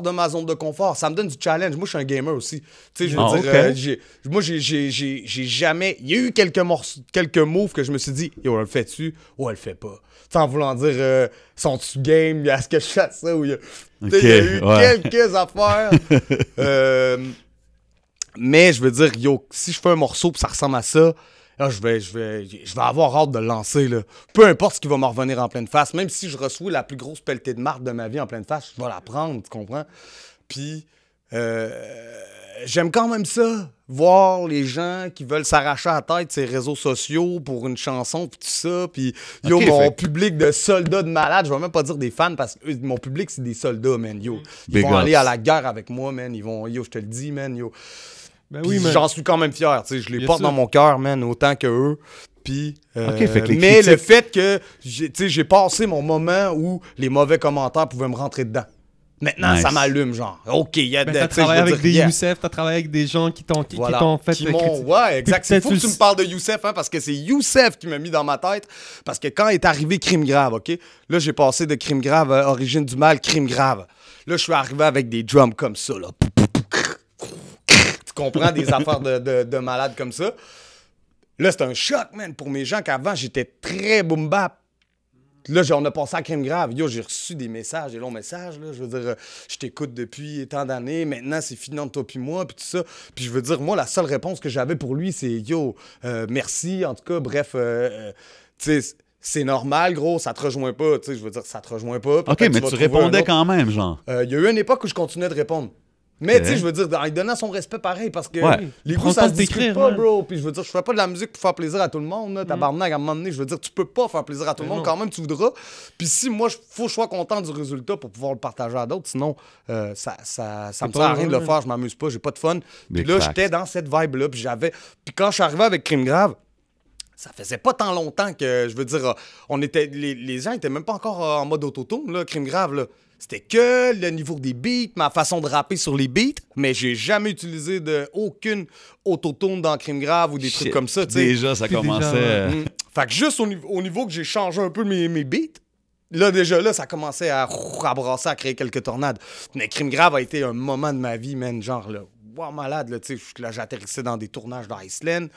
de ma zone de confort. Ça me donne du challenge. Moi, je suis un gamer aussi. Tu sais, je veux dire, moi, j'ai jamais. Il y a eu quelques moves que je me suis dit, yo, elle le fait-tu ou elle le fait pas. Tu sais, en voulant dire, sont-tu game, est-ce que je fais ça ou il y a. Tu sais, il y a eu quelques affaires. Mais je veux dire, yo, si je fais un morceau pis ça ressemble à ça, là, je vais avoir hâte de le lancer, là. Peu importe ce qui va me revenir en pleine face, même si je reçois la plus grosse pelletée de marde de ma vie en pleine face, je vais la prendre, tu comprends? Puis, j'aime quand même ça, voir les gens qui veulent s'arracher à la tête ces réseaux sociaux pour une chanson pis tout ça, puis yo, mon public de soldats de malades, je vais même pas dire des fans, parce que mon public, c'est des soldats, man, yo. Ils vont aller à la guerre avec moi, man, yo, je te le dis, man, yo. Ben oui, mais... J'en suis quand même fier, tu sais, je les porte dans mon cœur, man, autant que eux. Puis, mais le fait que j'ai passé mon moment où les mauvais commentaires pouvaient me rentrer dedans. Maintenant, ça m'allume, genre. OK, il y a t'as travaillé avec des Youssef, t'as travaillé avec des gens qui t'ont fait... Ouais, exact. C'est fou que tu me parles de Youssef, hein, parce que c'est Youssef qui m'a mis dans ma tête. Parce que quand est arrivé Crime Grave, OK? Là, j'ai passé de Crime Grave à Origine du Mal, Crime Grave. Là, je suis arrivé avec des drums comme ça, là. Tu comprends, des affaires de malades comme ça. Là, c'est un choc, man, pour mes gens qu'avant, j'étais très boom bap. Là, on a passé à Crime Grave. Yo, j'ai reçu des messages, des longs messages, là. Je veux dire, je t'écoute depuis tant d'années. Maintenant, c'est fini entre toi puis moi, puis tout ça. Puis je veux dire, moi, la seule réponse que j'avais pour lui, c'est « Yo, merci. » En tout cas, bref, tu sais... C'est normal, gros, ça te rejoint pas. Tu sais, je veux dire, ça te rejoint pas. OK, mais tu répondais quand même, genre. Il y a eu une époque où je continuais de répondre. Mais tu sais, je veux dire, en lui donnant son respect pareil, parce que les goûts, ça se discute pas, bro. Puis je veux dire, je fais pas de la musique pour faire plaisir à tout le monde, là, tabarnak, à un moment donné. Je veux dire, tu peux pas faire plaisir à tout le monde, quand même, tu voudras. Puis si moi, faut que je sois content du résultat pour pouvoir le partager à d'autres, sinon, ça me sert à rien de le faire, je m'amuse pas, j'ai pas de fun. Puis là, j'étais dans cette vibe-là, puis quand je suis arrivé avec Crime Grave, ça faisait pas tant longtemps que, je veux dire, les gens étaient même pas encore en mode autotune, là, Crime Grave, là. C'était que le niveau des beats, ma façon de rapper sur les beats, mais j'ai jamais utilisé aucune autotune dans Crime Grave ou des trucs comme ça, tu sais. Déjà, ça commençait... Fait que juste au niveau que j'ai changé un peu mes beats, là, déjà, là, ça commençait à brasser, à créer quelques tornades. Mais Crime Grave a été un moment de ma vie, man, genre, là, wow, malade, là, tu sais, là, j'atterrissais dans des tournages d'Iceland.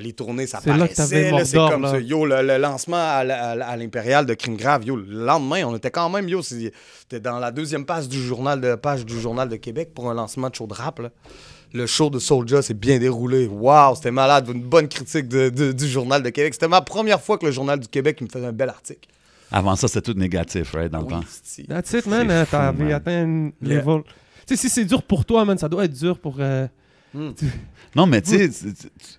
Les tournées, ça paraissait, là, c'est comme ça. Yo, le lancement à l'Impérial de Crime Grave, yo, le lendemain, on était quand même, yo, c'était dans la deuxième page du Journal de Québec pour un lancement de show de rap, là. Le show de Soulja s'est bien déroulé. Waouh, c'était malade, une bonne critique du Journal de Québec. C'était ma première fois que le Journal du Québec me faisait un bel article. Avant ça, c'était tout négatif, right, dans le temps. That's it, man. T'avais atteint un level... Tu sais, si c'est dur pour toi, man, ça doit être dur pour... Non, mais tu sais,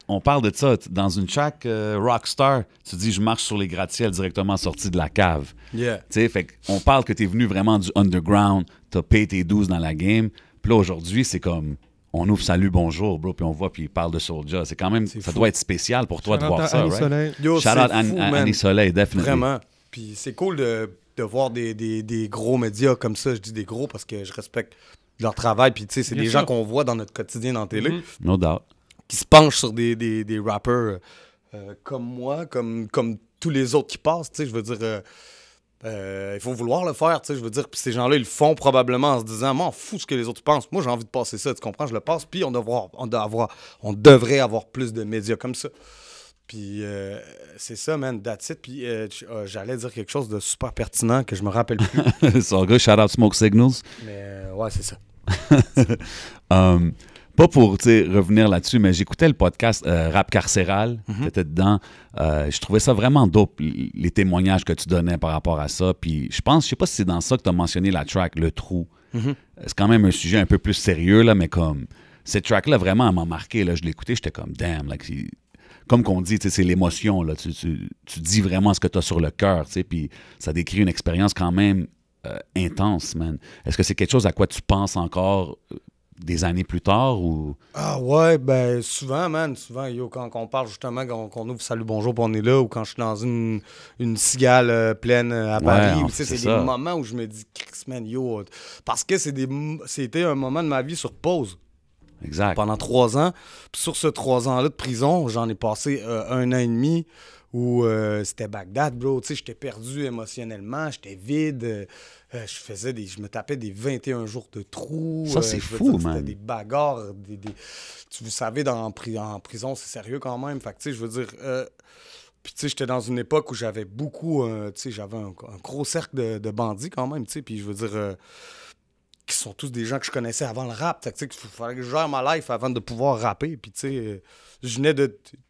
on parle de ça. Dans une track Rockstar, tu dis, je marche sur les gratte-ciels directement sorti de la cave. Yeah. Tu sais, fait qu'on parle que tu es venu vraiment du underground, tu as payé tes 12 dans la game. Puis là, aujourd'hui, c'est comme, on ouvre Salut, bonjour, bro, puis on voit, puis il parle de Soulja. C'est quand même, ça doit être spécial pour toi de voir ça, right? Yo, Shout out Annie Soleil, definitely. Vraiment. Puis c'est cool de voir des gros médias comme ça. Je dis des gros parce que je respecte leur travail. Puis tu sais, c'est des gens qu'on voit dans notre quotidien dans la télé. No doubt. Qui se penchent sur des rappers comme moi, comme tous les autres qui passent. Tu sais, je veux dire, il faut vouloir le faire. Tu sais, je veux dire, puis ces gens-là, ils le font probablement en se disant, m'en fous ce que les autres pensent. Moi, j'ai envie de passer ça. Tu comprends? Je le passe. Puis on devrait avoir plus de médias comme ça. Puis c'est ça, man, that's it. Puis j'allais dire quelque chose de super pertinent que je me rappelle plus. So, good, shout out Smoke Signals. Mais ouais, c'est ça. Pas pour revenir là-dessus, mais j'écoutais le podcast Rap Carcéral, t'étais dedans. Je trouvais ça vraiment dope, les témoignages que tu donnais par rapport à ça. Puis je sais pas si c'est dans ça que tu as mentionné la track Le Trou. C'est quand même un sujet un peu plus sérieux, là, mais comme cette track-là, vraiment, elle m'a marqué. Là, je l'ai écouté, j'étais comme, damn, like, comme qu'on dit, c'est l'émotion. Là, tu dis vraiment ce que tu as sur le cœur, puis ça décrit une expérience quand même intense, man. Est-ce que c'est quelque chose à quoi tu penses encore des années plus tard ou... Ah ouais, ben souvent, man. Souvent, yo, quand on parle justement, qu'on ouvre Salut, bonjour, puis on est là, ou quand je suis dans une cigale pleine à Paris, c'est des moments où je me dis, Chris, man, yo, parce que c'était un moment de ma vie sur pause. Exact. Pendant 3 ans. Puis sur ce 3 ans-là de prison, j'en ai passé 1 an et demi où c'était Bagdad, bro. Tu sais, j'étais perdu émotionnellement, j'étais vide. Je me tapais des 21 jours de trous. Ça, c'est fou, man. C'était des bagarres. Vous savez, en prison, c'est sérieux quand même. Fait que, tu sais, je veux dire... Puis, tu sais, j'étais dans une époque où j'avais beaucoup... tu sais, j'avais un gros cercle de bandits quand même, tu sais. Puis, je veux dire... qui sont tous des gens que je connaissais avant le rap. Tu sais, il fallait que je gère ma life avant de pouvoir rapper. Puis, tu sais,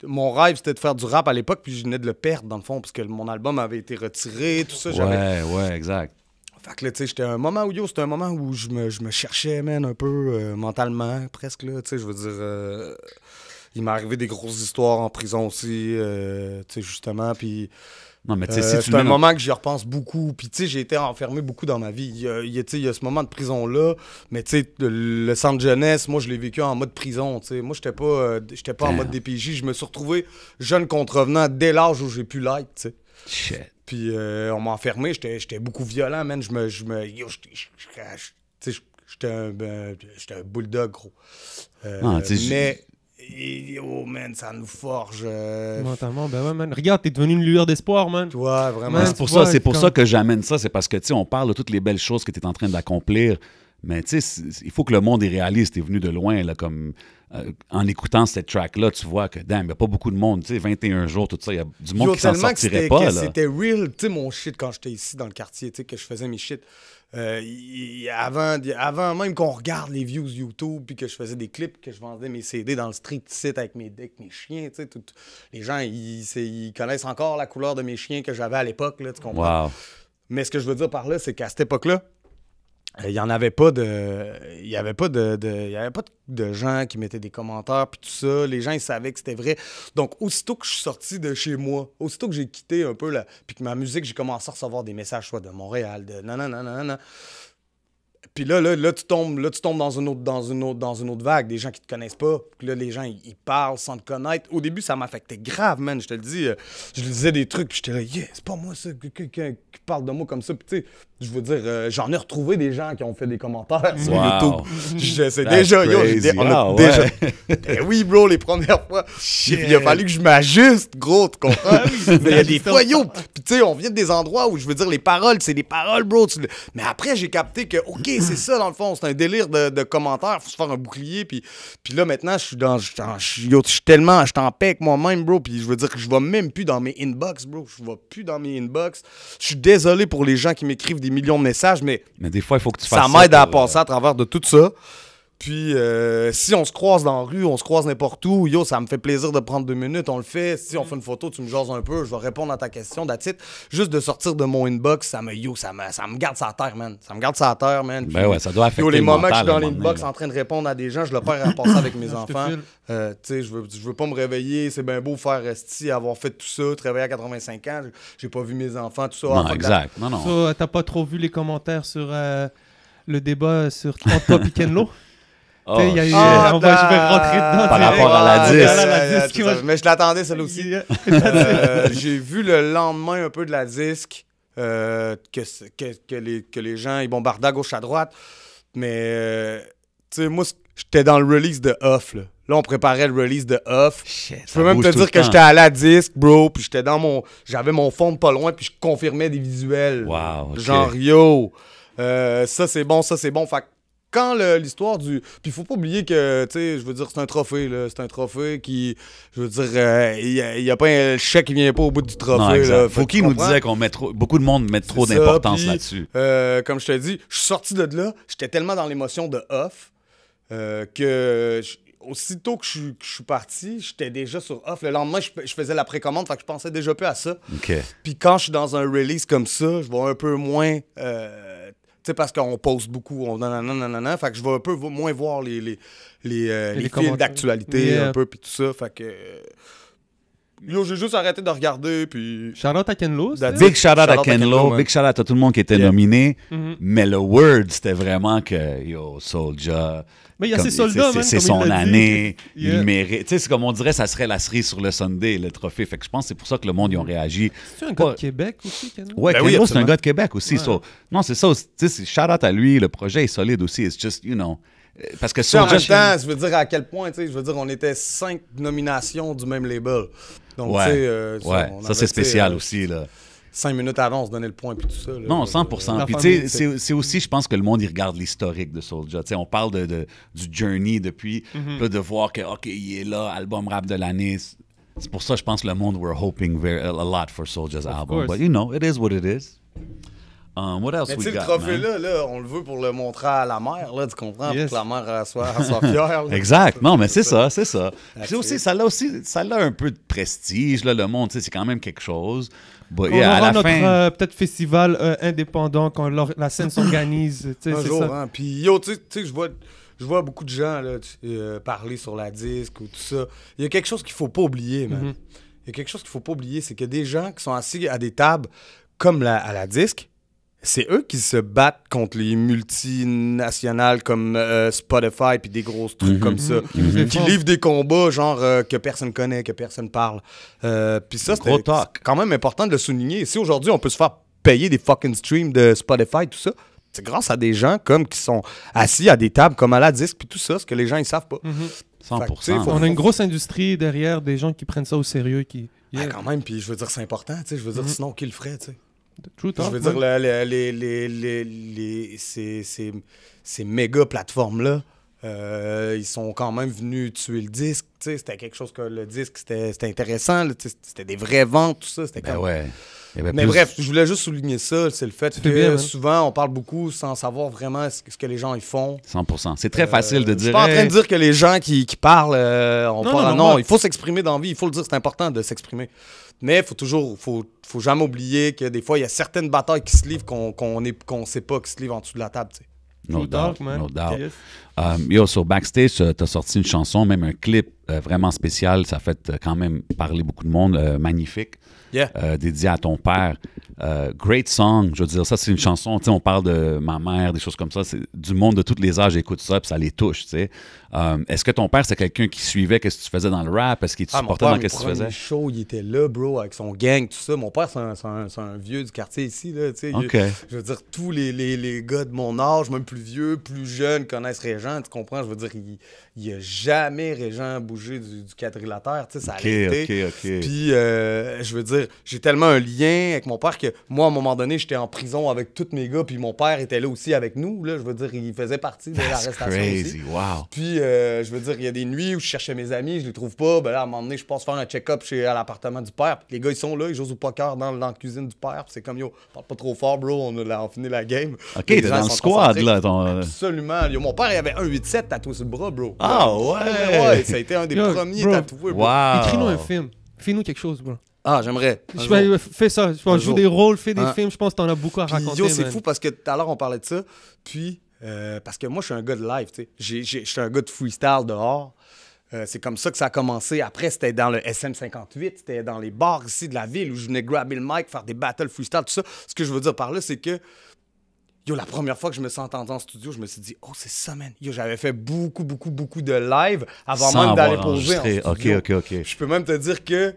mon rêve, c'était de faire du rap à l'époque, puis je venais de le perdre, dans le fond, parce que mon album avait été retiré, tout ça. Ouais, exact. Fait que là, tu sais, c'était un moment où je me cherchais, man, un peu mentalement, presque, là. Tu sais, je veux dire... il m'est arrivé des grosses histoires en prison aussi, tu sais, justement, puis... Non, mais c'est un moment que j'y repense beaucoup. Puis, tu sais, j'ai été enfermé beaucoup dans ma vie. Il y a ce moment de prison-là, mais tu sais, le centre jeunesse, moi, je l'ai vécu en mode prison, tu sais. Moi, j'étais pas en mode DPJ. Je me suis retrouvé jeune contrevenant dès l'âge où j'ai pu l'être, tu sais. Shit. Puis, on m'a enfermé. J'étais beaucoup violent, man. J'étais un bulldog, gros. Mais... oh man, ça nous forge. Mentalement, ben ouais, man. Regarde, t'es devenu une lueur d'espoir, man. Ouais, vraiment. Man, c'est pour ça que j'amène ça. C'est parce que, tu sais, on parle de toutes les belles choses que tu es en train d'accomplir. Mais, tu sais, il faut que le monde y réalise. T'es venu de loin, là, comme... en écoutant cette track-là, tu vois que, damn, il n'y a pas beaucoup de monde. Tu sais, 21 jours, tout ça, il y a du monde qui s'en sortirait pas, là. C'était real, tu sais, mon shit, quand j'étais ici dans le quartier, tu sais, que je faisais mes shit. Avant même qu'on regarde les views YouTube, puis que je faisais des clips, que je vendais mes CD dans le street site avec mes chiens, tu sais, les gens, ils connaissent encore la couleur de mes chiens que j'avais à l'époque, là, tu comprends? Wow. Mais ce que je veux dire par là, c'est qu'à cette époque-là, il n'y avait pas de gens qui mettaient des commentaires puis tout ça. Les gens, ils savaient que c'était vrai. Donc, aussitôt que je suis sorti de chez moi, aussitôt que j'ai quitté un peu puis que ma musique, j'ai commencé à recevoir des messages soit de Montréal, de nanana. Puis là, tu tombes dans une autre vague, des gens qui te connaissent pas. Puis là, les gens, ils parlent sans te connaître. Au début, ça m'affectait grave, man. Je te le dis, je lisais des trucs, puis j'étais là, yeah, c'est pas moi ça, qui parle de moi comme ça. Puis tu sais, je veux dire, j'en ai retrouvé des gens qui ont fait des commentaires sur YouTube. C'est déjà, Ben oui, bro, les premières fois. Il a fallu que je m'ajuste, gros, tu comprends? Mais il y a des fois, yo, puis tu sais, on vient de des endroits où, je veux dire, les paroles, c'est des paroles, bro. Mais après, j'ai capté que, OK, c'est ça, dans le fond, c'est un délire de commentaires, faut se faire un bouclier, puis là, maintenant, je suis tellement, je suis en paix avec moi-même, bro, puis je veux dire que je vais même plus dans mes inbox, bro. Je vais plus dans mes inbox. Je suis désolé pour les gens qui m'écrivent des millions de messages, mais des fois, il faut que tu fasses ça m'aide à passer à travers de tout ça. Puis si on se croise dans la rue, on se croise n'importe où, yo, ça me fait plaisir de prendre 2 minutes, on le fait. Si on fait une photo, tu me jases un peu, je vais répondre à ta question, that's it. Juste de sortir de mon inbox, ça me garde sa terre, man. Ça me garde sa terre, man. Ben ouais, ça doit affecter yo, les le moments que je mental, suis dans à un moment l'inbox donné, en train de répondre à des gens, je le perds à passer avec mes enfants. file. Tu sais, je veux pas me réveiller, c'est bien beau faire avoir fait tout ça, travailler à 85 ans, j'ai pas vu mes enfants, tout ça. Non, fuck exact. Non, non. So, t'as pas trop vu les commentaires sur le débat sur entre toi et Ken Lo? Oh, Tu sais, il y a eu, shit. je vais rentrer dedans. Par direct. rapport à la disque. La disque, ouais. Mais je l'attendais, celle aussi. Yeah. J'ai vu le lendemain un peu de la disque que les gens ils bombardaient à gauche à droite. Mais tu sais, moi, j'étais dans le release de Off. Là, on préparait le release de Off. Shit, Je peux même te dire que j'étais à la disque, bro. Puis j'avais mon fond de pas loin. Puis je confirmais des visuels. Wow, ok. Genre, yo, ça c'est bon, ça c'est bon. Fait que quand l'histoire du... Puis faut pas oublier que, tu sais, je veux dire, c'est un trophée, là. C'est un trophée qui... Je veux dire, il y a pas un chèque qui vient pas au bout du trophée, Non, exact. là. Fouki nous disait qu'on met trop... Beaucoup de monde met trop C'est ça, d'importance puis, là-dessus. Comme je te dis, je suis sorti de là, j'étais tellement dans l'émotion de Off que... Aussitôt que je suis parti, j'étais déjà sur Off. Le lendemain, je faisais la précommande, fait que je pensais déjà plus à ça. OK. Puis quand je suis dans un release comme ça, je vais un peu moins... tu sais, parce qu'on poste beaucoup, fait que je vais un peu moins voir les fils d'actualité, Yeah. un peu, puis tout ça. Fait que... yo, j'ai juste arrêté de regarder, puis... Shout-out à Ken Lo. That's Big shout-out à Shout-out à Ken Ken Lo, Lo, man. big shout-out à tout le monde qui était Yeah. nominé. Mhm. Mais le word, c'était vraiment que, yo, Soulja... Mais il y a comme- ses soldats, man, c'est comme son il l'a dit. année, Yeah. il mérite. Tu sais, c'est comme on dirait, ça serait la cerise sur le Sunday, le trophée. Fait que je pense que c'est pour ça que le monde, ils ont réagi. C'est un gars Pas- de Québec aussi, Ken Lo? Ouais, Ben Ken oui, Lo, c'est un absolument. gars de Québec aussi. Ouais. So, non, c'est ça. Tu sais, c'est shout-out à lui. Le projet est solide aussi. It's just, you know... Parce que Tu sais, en Soulja... même temps, je veux dire à quel point, tu sais, je veux dire, on était 5 nominations du même label. Donc, Ouais, tu sais... ouais. on Ça, avait, c'est spécial tu sais, aussi, là. 5 minutes avant, on se donnait le point, puis tout ça. Là. Non, 100%. La Puis famille, tu sais, c'est aussi, je pense que le monde, il regarde l'historique de Soulja. Tu sais, on parle du journey depuis, là, de voir que, OK, il est là, album rap de l'année. C'est pour ça, je pense, que le monde, we're hoping a lot for Soulja's album. course. But, you know, it is what it is. What else Mais tu we sais, le got, trophée-là, là, on le veut pour le montrer à la mère, là, tu comprends? Yes. Pour que la mère soit fière. man? Exact. Non, mais c'est ça, c'est ça. That's Puis aussi, it. ça a un peu de prestige, là, le monde, tu sais, c'est quand même quelque chose. But, On yeah, à aura la notre fin... peut-être festival indépendant quand la scène s'organise. Tu sais, Un c'est jour, ça. hein. Puis, yo, tu sais, je vois beaucoup de gens là, parler sur la disque ou tout ça. Il y a quelque chose qu'il faut pas oublier, man. Mhm. Il y a quelque chose qu'il faut pas oublier, c'est que des gens qui sont assis à des tables comme à la disque, c'est eux qui se battent contre les multinationales comme Spotify puis des grosses trucs comme ça. Qui livrent des combats genre que personne connaît, que personne parle. Puis ça, Gros c'est talk. quand même important de le souligner. Si aujourd'hui on peut se faire payer des fucking streams de Spotify, tout ça, c'est grâce à des gens comme qui sont assis à des tables comme à la disque puis tout ça, ce que les gens ils savent pas. 100%. Fait que, tu sais, faut- On a une grosse industrie derrière, des gens qui prennent ça au sérieux. Ah, quand même, puis je veux dire, c'est important, tu sais. Je veux dire, sinon, qui le ferait, tu sais? True Je talk, veux man. dire, ces méga plateformes-là, ils sont quand même venus tuer le disque. Tu sais, c'était quelque chose que le disque, c'était intéressant. Là, tu sais, c'était des vraies ventes, tout ça. C'était Ben comme... ouais. Il y avait Mais plus- bref, je voulais juste souligner ça. C'est le fait fais que bien, man. souvent, on parle beaucoup sans savoir vraiment ce que les gens ils font. 100%. C'est très facile de Je dire... suis pas en train hey, de dire que les gens qui parlent, non, il faut s'exprimer dans la vie, il faut le dire, c'est important de s'exprimer. Mais faut jamais oublier que des fois, il y a certaines batailles qui se livrent qu'on sait pas qui se livrent en dessous de la table, tu sais. No True talk, doubt, man. no doubt. Yes. Yo, sur Backstage, tu as sorti une chanson, même un clip vraiment spécial. Ça a fait quand même parler beaucoup de monde. Magnifique. Yeah. Dédié à ton père. Great song. Je veux dire, ça, c'est une chanson. Tu sais, on parle de ma mère, des choses comme ça. C'est du monde de tous les âges écoute ça, puis ça les touche, tu sais. Est-ce que ton père, c'est quelqu'un qui suivait ce que tu faisais dans le rap? Est-ce qu'il te Mon supportait père, dans mes ce que tu faisais? premiers shows, il était là, bro, avec son gang, tout ça. Mon père, c'est un vieux du quartier ici, là, tu sais. OK. Je veux dire, tous les gars de mon âge, même plus vieux, plus jeunes, connaissent Régent, tu comprends? Je veux dire, il a jamais Régent bougé du quadrilatère, tu sais, ça a été. OK. Puis, je veux dire, j'ai tellement un lien avec mon père que moi, à un moment donné, j'étais en prison avec tous mes gars, puis mon père était là aussi avec nous, là. Je veux dire, il faisait partie de That's l'arrestation crazy. aussi. Wow. Puis, je veux dire, il y a des nuits où je cherchais mes amis, je les trouve pas. Ben là, à un moment donné, je passe faire un check-up à l'appartement du père. Puis les gars, ils sont là, ils jouent au poker dans la cuisine du père. Puis c'est comme, yo, parle pas trop fort, bro, on finit la game. OK, Les t'es gens dans le sont squad, concentrés. là. Absolument. Mon père, il avait un 8-7 tatoué sur le bras, bro. Ah ouais? Ouais, ça a été un des premiers tatoués, bro. Wow. Écris-nous un film. Fais-nous quelque chose, bro. Ah, j'aimerais. Fais ça. Joue des rôles, fais des films. Je pense que t'en as beaucoup à raconter. Yo, c'est fou parce que tout à l'heure, on parlait de ça. Puis, parce que moi, je suis un gars de live, tu sais. Je suis un gars de freestyle dehors. C'est comme ça que ça a commencé. Après, c'était dans le SM58. C'était dans les bars ici de la ville où je venais grabber le mic, faire des battles freestyle, tout ça. Ce que je veux dire par là, c'est que yo, la première fois que je me suis entendu en studio, je me suis dit, oh, c'est ça, man. Yo, j'avais fait beaucoup de live avant même d'aller poser en studio. OK. Je peux même te dire que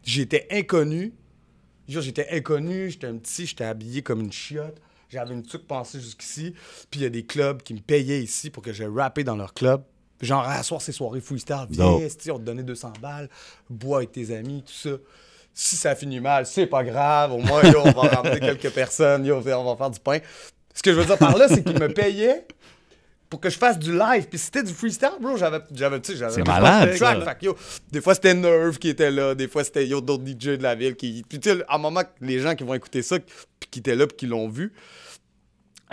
j'étais inconnu. Yo, j'étais un petit, j'étais habillé comme une chiotte. J'avais une tuque pensée jusqu'ici. Puis il y a des clubs qui me payaient ici pour que j'aille rapper dans leur club. Genre, à soir, ces soirées freestyle, viens, on te donnait 200 balles, bois avec tes amis, tout ça. Si ça finit mal, c'est pas grave. Au moins, yo, on va ramener quelques personnes, yo, on va faire du pain. Ce que je veux dire par là, c'est qu'ils me payaient pour que je fasse du live. Puis c'était du freestyle, bro. J'avais c'est malade, track. Fait que, yo, des fois, c'était Nerve qui était là. Des fois, c'était d'autres DJ de la ville qui... Puis tu sais, à un moment, les gens qui vont écouter ça, puis qui étaient là, puis qui l'ont vu,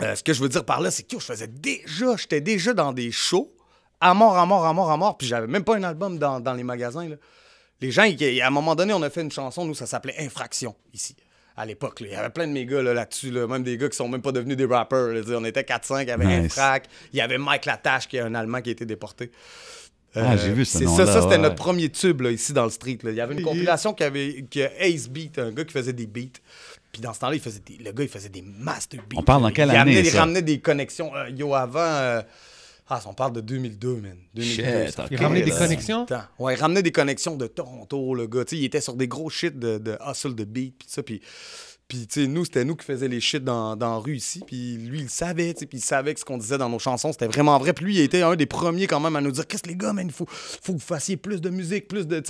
ce que je veux dire par là, c'est que yo, j'étais déjà dans des shows à mort. Puis j'avais même pas un album dans les magasins, là. Les gens, à un moment donné, on a fait une chanson, nous, ça s'appelait Infraction, ici. À l'époque, il y avait plein de mes gars là-dessus, là, même des gars qui sont même pas devenus des rappers. Là, on était 4-5, il y avait Infrac, il y avait Mike Latache, qui est un Allemand qui a été déporté. J'ai vu ce nom-là. Ça, c'était notre premier tube là, ici dans le street. Là. Il y avait une compilation qui a Ace Beat, un gars qui faisait des beats. Puis dans ce temps-là, le gars, il faisait des master beats. On parle dans quelle année, Il ramenait des connexions. Avant... on parle de 2002, man. 2002. Il ramenait des connexions? Ouais, il ramenait des connexions de Toronto, le gars. T'sais, il était sur des gros shit de hustle, de beat, puis ça. Puis tu sais, c'était nous qui faisions les shit dans la rue ici. Puis lui, il le savait, puis il savait que ce qu'on disait dans nos chansons, c'était vraiment vrai. Puis lui, il était un des premiers quand même à nous dire « Qu'est-ce que les gars, man, il faut que vous fassiez plus de musique, plus de... »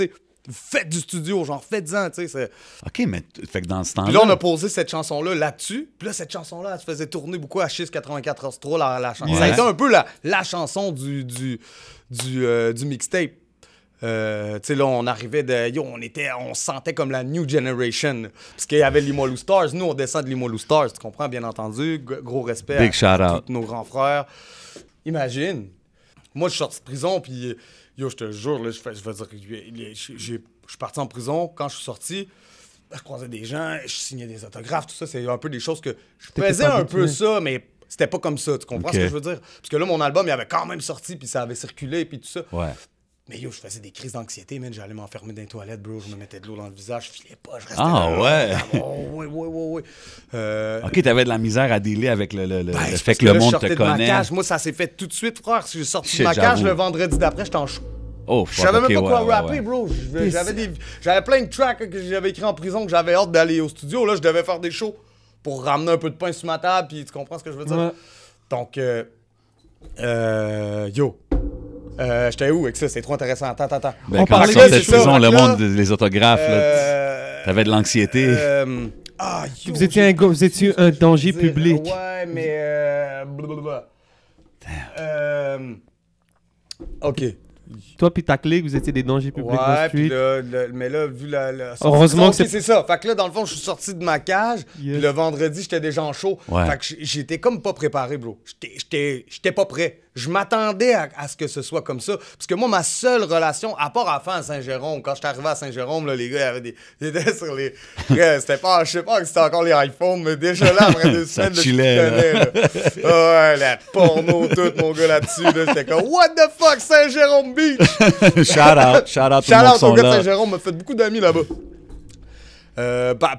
Faites du studio, genre, faites-en, tu sais. OK, mais fait que dans ce temps-là... Puis là, on a posé cette chanson-là là-dessus. Puis là, cette chanson-là, elle se faisait tourner beaucoup à Chiz 94.3, la chanson. Ouais. Ça a été un peu la chanson du mixtape. Tu sais, là, on arrivait de... Yo, on se sentait comme la new generation. Parce qu'il y avait Limoilou Stars. Nous, on descend de Limoilou Stars, tu comprends, bien entendu. Gros respect Big à tous nos grands frères. Imagine. Moi, je suis sorti de prison, puis... Yo, je te jure, là, je veux dire, je suis parti en prison. Quand je suis sorti, je croisais des gens, je signais des autographes, tout ça. C'est un peu des choses que je faisais un peu ça, mais c'était pas comme ça. Tu comprends ce que je veux dire? Parce que là, mon album, il avait quand même sorti, puis ça avait circulé, puis tout ça. Ouais. Mais yo, je faisais des crises d'anxiété, man. J'allais m'enfermer dans les toilettes, bro. Je me mettais de l'eau dans le visage, je filais pas, je restais là. Ouais. Ouais. OK, t'avais de la misère à dealer avec le fait que le monde te connaît. Moi, ça s'est fait tout de suite, frère. J'ai sorti de ma cage le vendredi d'après, j'étais en show. Oh, je savais même pas quoi rapper, bro. J'avais plein de tracks que j'avais écrits en prison, que j'avais hâte d'aller au studio. Là, je devais faire des shows pour ramener un peu de pain sur ma table, puis tu comprends ce que je veux dire? Ouais. Donc, yo. J'étais où avec ça? C'est trop intéressant. Attends. Ben, quand tu sortais de prison, le monde des autographes, t'avais de l'anxiété. Vous étiez un danger public. Ouais, mais... OK. Toi puis ta clique, vous étiez des dangers publics dans le street. Mais là, vu la heureusement que c'est ça. Fait que là, dans le fond, je suis sorti de ma cage. Puis le vendredi, j'étais déjà en show. Ouais. Fait que j'étais comme pas préparé, bro. J'étais pas prêt. Je m'attendais à ce que ce soit comme ça. Parce que moi, ma seule relation, à part à à Saint-Jérôme, quand j'étais arrivé à Saint-Jérôme, là, les gars, ils étaient sur les... C'était pas... Je sais pas si c'était encore les iPhones, mais déjà là, après 2 semaines, ça chillait, là. Ouais, la porno, tout, mon gars, là-dessus. Là, j'étais comme, what the fuck, Saint-Jérôme Beach? Shout out tout le monde au gars de Saint-Jérôme, m'a fait beaucoup d'amis là-bas.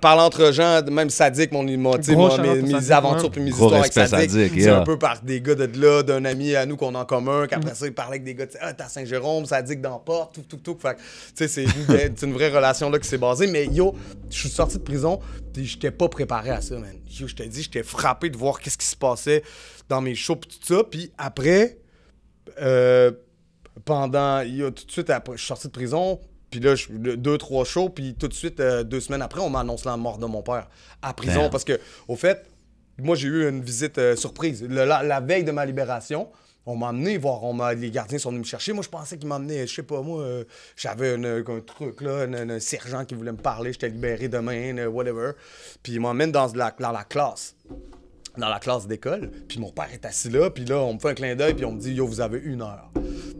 Parlant entre gens, même Sadik, mes aventures puis mes histoires avec Sadik. C'est un peu par des gars de là, d'un ami à nous qu'on a en commun, qu'après ça, il parlait avec des gars, t'as Saint-Jérôme, Sadik dans Porte, tout. Fait tu sais, c'est une vraie relation là qui s'est basée. Mais yo, je suis sorti de prison, puis j'étais pas préparé à ça, man. Yo, je te dis, j'étais frappé de voir qu'est-ce qui se passait dans mes shows, puis tout ça. Puis après, tout de suite, après, je suis sorti de prison. Puis là, 2-3 shows, puis tout de suite, 2 semaines après, on m'annonce la mort de mon père à prison. Damn. Parce que, au fait, moi, j'ai eu une visite surprise. La veille de ma libération, on m'a amené voir, les gardiens sont venus me chercher. Moi, je pensais qu'ils m'emmenaient, je sais pas, moi, j'avais un truc, là, un sergent qui voulait me parler, j'étais libéré demain, whatever. Puis ils m'emmènent dans la classe. dans la classe d'école, puis mon père est assis là, puis là, on me fait un clin d'œil, puis on me dit « Yo, vous avez 1 heure. »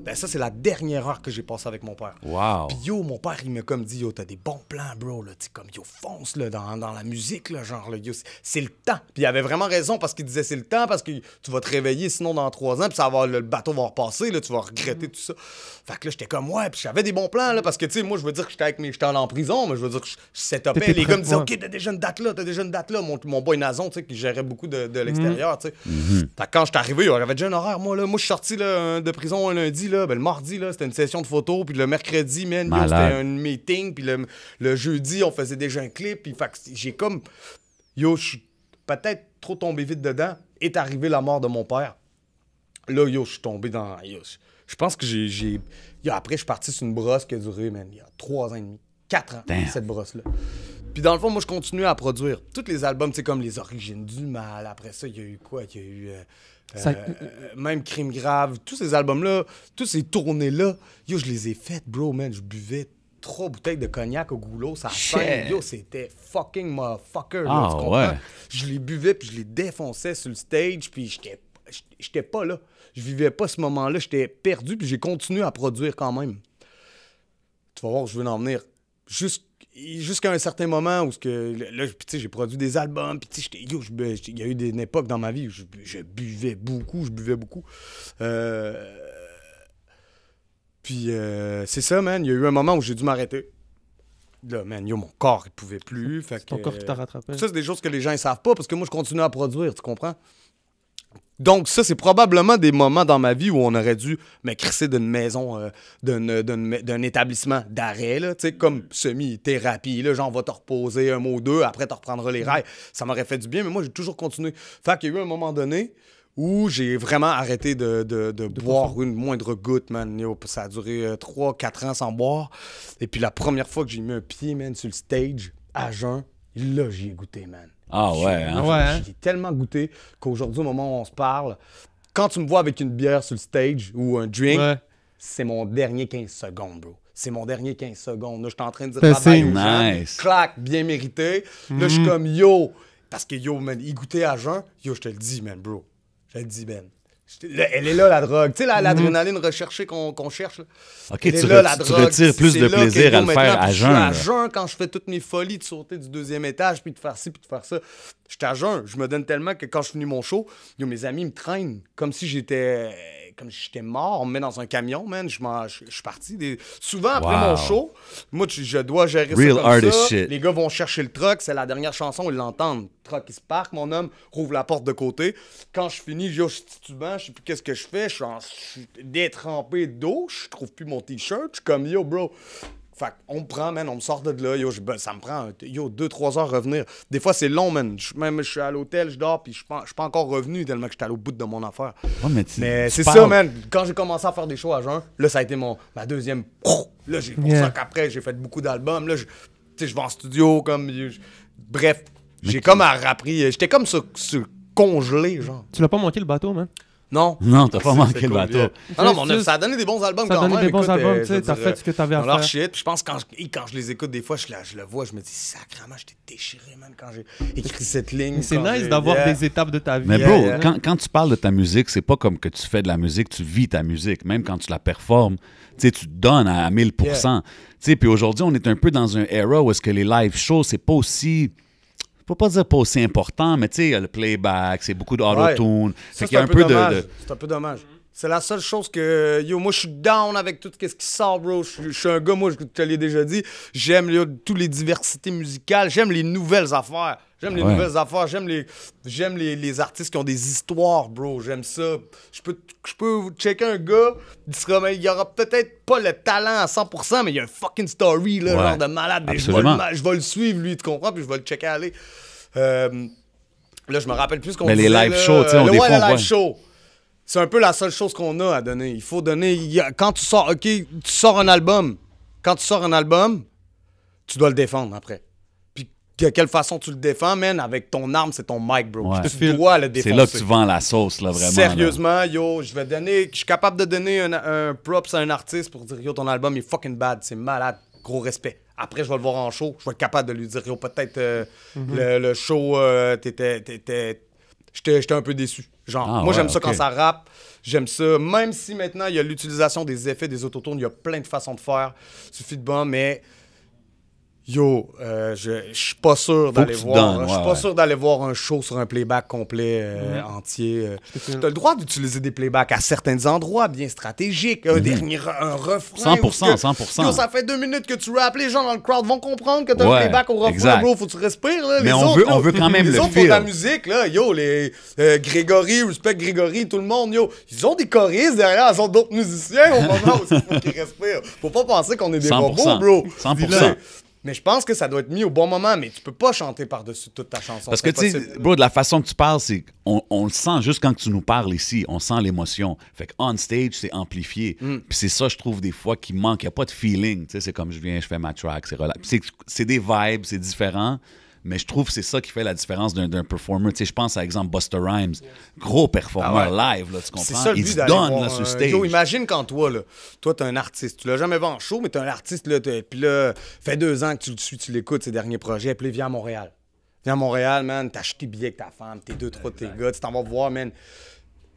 Ben ça, c'est la dernière heure que j'ai passée avec mon père. Wow. Puis yo, mon père, il m'a comme dit « Yo, t'as des bons plans, bro, là, tu sais, comme, yo, fonce, là, dans la musique, là, genre, là, yo, c'est le temps. » Puis il avait vraiment raison, parce qu'il disait « C'est le temps, parce que tu vas te réveiller, sinon, dans 3 ans, puis le bateau va repasser, là, tu vas regretter tout ça. » Fait que là, j'étais comme « Ouais, puis j'avais des bons plans, là, parce que, tu sais, moi, je veux dire que j'étais allé en prison, mais je veux dire que je setupais. Les gars me disaient « OK, t'as déjà une date là, Mon boy Nazon, tu sais, qui gérait beaucoup de l'extérieur, tu sais. Fait que quand j'étais arrivé, j'avais déjà un horaire, moi, là. Moi, je suis sorti là, de prison un lundi, là. Ben, le mardi, là, c'était une session de photos. Puis le mercredi, man, yo, c'était un meeting. Puis le jeudi, on faisait déjà un clip. Puis fait que j'ai comme... Yo, je suis peut-être trop tombé vite dedans. Est arrivé la mort de mon père. Là, yo, je suis tombé dans... Yo, je pense que j'ai... Yo, après, je suis parti sur une brosse qui a duré, man, il y a 3 ans et demi. 4 ans, cette brosse-là. Puis dans le fond, moi, je continuais à produire tous les albums, tu sais, comme Les Origines du Mal. Après ça, il y a eu quoi? Il y a eu même Crime Grave. Tous ces albums-là, tous ces tournées-là, yo, je les ai faites, bro, man. Je buvais 3 bouteilles de cognac au goulot, ça scène. Yo, c'était fucking motherfucker, là, tu comprends? Ouais. Je les buvais, puis je les défonçais sur le stage, puis j'étais pas là. Je vivais pas ce moment-là, j'étais perdu, puis j'ai continué à produire quand même. Tu vas voir où je veux en venir. Jusqu'à un certain moment où là, j'ai produit des albums, puis il y a eu une époque dans ma vie où je buvais beaucoup. Puis c'est ça, man. Il y a eu un moment où j'ai dû m'arrêter. Là, man, mon corps, il pouvait plus. C'est ton corps qui t'a rattrapé. Ça, c'est des choses que les gens ne savent pas, parce que moi, je continue à produire, tu comprends? Donc ça, c'est probablement des moments dans ma vie où on aurait dû me crisser d'une maison, d'un établissement d'arrêt, là, tu sais, comme semi-thérapie, là, genre, va te reposer un mois ou deux, après, tu reprendras les rails. Ça m'aurait fait du bien, mais moi, j'ai toujours continué. Fait qu'il y a eu un moment donné où j'ai vraiment arrêté de boire une moindre goutte, man. Yo, ça a duré 3-4 ans sans boire. Et puis la première fois que j'ai mis un pied, man, sur le stage, à jeun, là, j'y ai goûté, man. Ah ouais, hein? J'ai tellement goûté qu'aujourd'hui, au moment où on se parle, quand tu me vois avec une bière sur le stage ou un drink, c'est mon dernier 15 secondes, bro. C'est mon dernier 15 secondes. Là, je suis en train de dire c'est nice. Clac, bien mérité. Là, je suis comme yo. Parce que yo, man, il goûtait à jeun. Yo, je te le dis, man, bro. Je te le dis, man. Elle est là, la drogue. Tu sais, l'adrénaline recherchée qu'on cherche. Là. OK, tu retires plus de plaisir à le faire à jeun. Je suis à jeun quand je fais toutes mes folies de sauter du 2e étage, puis de faire ci, puis de faire ça. Je suis à jeun. Je me donne tellement que quand je finis mon show, yo, mes amis me traînent comme si j'étais mort. On me met dans un camion, man. Je suis parti. Souvent, après mon show, moi, je dois gérer Real ça comme artist ça. Shit. Les gars vont chercher le truck. C'est la dernière chanson. Ils l'entendent. Le truck, il se parque. Mon homme rouvre la porte de côté. Quand je finis, yo, je suis titubant. Je sais plus qu'est-ce que je fais. Je suis détrempé d'eau. Je trouve plus mon T-shirt. Je suis comme, yo, bro. Fait qu'on me prend, man, on me sort de là, yo, ça me prend, 2-3 heures revenir. Des fois, c'est long, man. Je suis à l'hôtel, je dors, puis je suis pas encore revenu tellement que j'étais allé au bout de mon affaire. Oh, mais c'est ça, man. Quand j'ai commencé à faire des shows à jeun, là, ça a été ma deuxième... Là, c'est pour ça qu'après, j'ai fait beaucoup d'albums. Là, je vais en studio, comme... Bref, j'ai comme appris... J'étais comme sur congelé, genre. Tu l'as pas manqué, le bateau, man? Non. Non, t'as pas manqué le bateau. Non, ça a donné des bons albums quand même. Ça a donné des bons albums, tu sais, t'as fait ce que t'avais à faire. Shit, je pense que quand je les écoute des fois, je le vois, je me dis, sacrément, j'étais déchiré, man, quand j'ai écrit cette ligne. C'est nice d'avoir des étapes de ta vie. Mais bro, quand tu parles de ta musique, c'est pas comme que tu fais de la musique, tu vis ta musique. Même quand tu la performes, tu te donnes à 1000%. Puis aujourd'hui, on est un peu dans un era où est-ce que les live shows, c'est pas aussi... Je peux pas dire pas aussi important, mais tu sais, le playback, c'est beaucoup d'autotune. C'est un peu dommage. C'est un peu dommage. C'est la seule chose que... Yo, moi, je suis down avec tout ce qui sort, bro. Je suis un gars, moi, je te l'ai déjà dit, j'aime toutes les diversités musicales, j'aime les nouvelles affaires. J'aime les artistes qui ont des histoires, bro. J'aime ça. Je peux checker un gars, il y aura peut-être pas le talent à 100%, mais il y a un fucking story, là, genre de malade. Je vais le suivre, lui, tu comprends? Puis je vais le checker aller. Là, je me rappelle plus ce qu'on disait. Mais les live shows, tu sais, on défend. Les live shows. C'est un peu la seule chose qu'on a à donner. Il faut donner... Quand tu sors... OK, tu sors un album. Quand tu sors un album, tu dois le défendre après. Puis de quelle façon tu le défends, man? Avec ton arme, c'est ton mic, bro. Ouais. Tu dois le défoncer. C'est là que tu vends la sauce, là, vraiment. Sérieusement, là. yo, je suis capable de donner un props à un artiste pour dire, yo, ton album est fucking bad, c'est malade, gros respect. Après, je vais le voir en show, je vais être capable de lui dire, yo, peut-être le show, j'étais un peu déçu. Genre, moi, j'aime ça quand ça rappe. J'aime ça. Même si maintenant, il y a l'utilisation des effets, des autotones, il y a plein de façons de faire. Suffit de bon, mais... Yo, je suis pas sûr d'aller voir. Je suis pas sûr d'aller voir un show sur un playback complet entier. T'as le droit d'utiliser des playbacks à certains endroits bien stratégiques. Un refrain. 100%. Yo, ça fait 2 minutes que tu rappes, les gens dans le crowd vont comprendre que t'as un playback au refrain, bro. Faut que tu respires, là. Mais on veut quand même le autres, feel. pour la musique, là, yo, les Grégory, Respect Grégory, tout le monde, yo, ils ont des choristes derrière, ils ont d'autres musiciens au moment où il faut qu'ils respirent. Faut pas penser qu'on est des robots, bro. 100%. Mais je pense que ça doit être mis au bon moment, mais tu peux pas chanter par-dessus toute ta chanson. Parce que, tu sais, bro, de la façon que tu parles, c'est on le sent juste quand tu nous parles ici. On sent l'émotion. Fait que on stage, c'est amplifié. Puis c'est ça, je trouve, des fois, qui manque. Il n'y a pas de feeling. Tu sais, c'est comme je viens, je fais ma track. C'est des vibes, c'est différent. Mais je trouve que c'est ça qui fait la différence d'un performer. Tu sais, je pense à exemple Busta Rhymes, gros performeur live, là, tu comprends? C'est ça, il se donne là, sur stage. Yo, imagine quand toi, t'es un artiste. Tu l'as jamais vu en show, mais t'es un artiste, là, puis là, fait 2 ans que tu le suis, tu l'écoutes, ses derniers projets, puis là, viens à Montréal. Viens à Montréal, man, t'achètes tes billets avec ta femme, tes 2-3 de tes gars, tu t'en vas voir, man.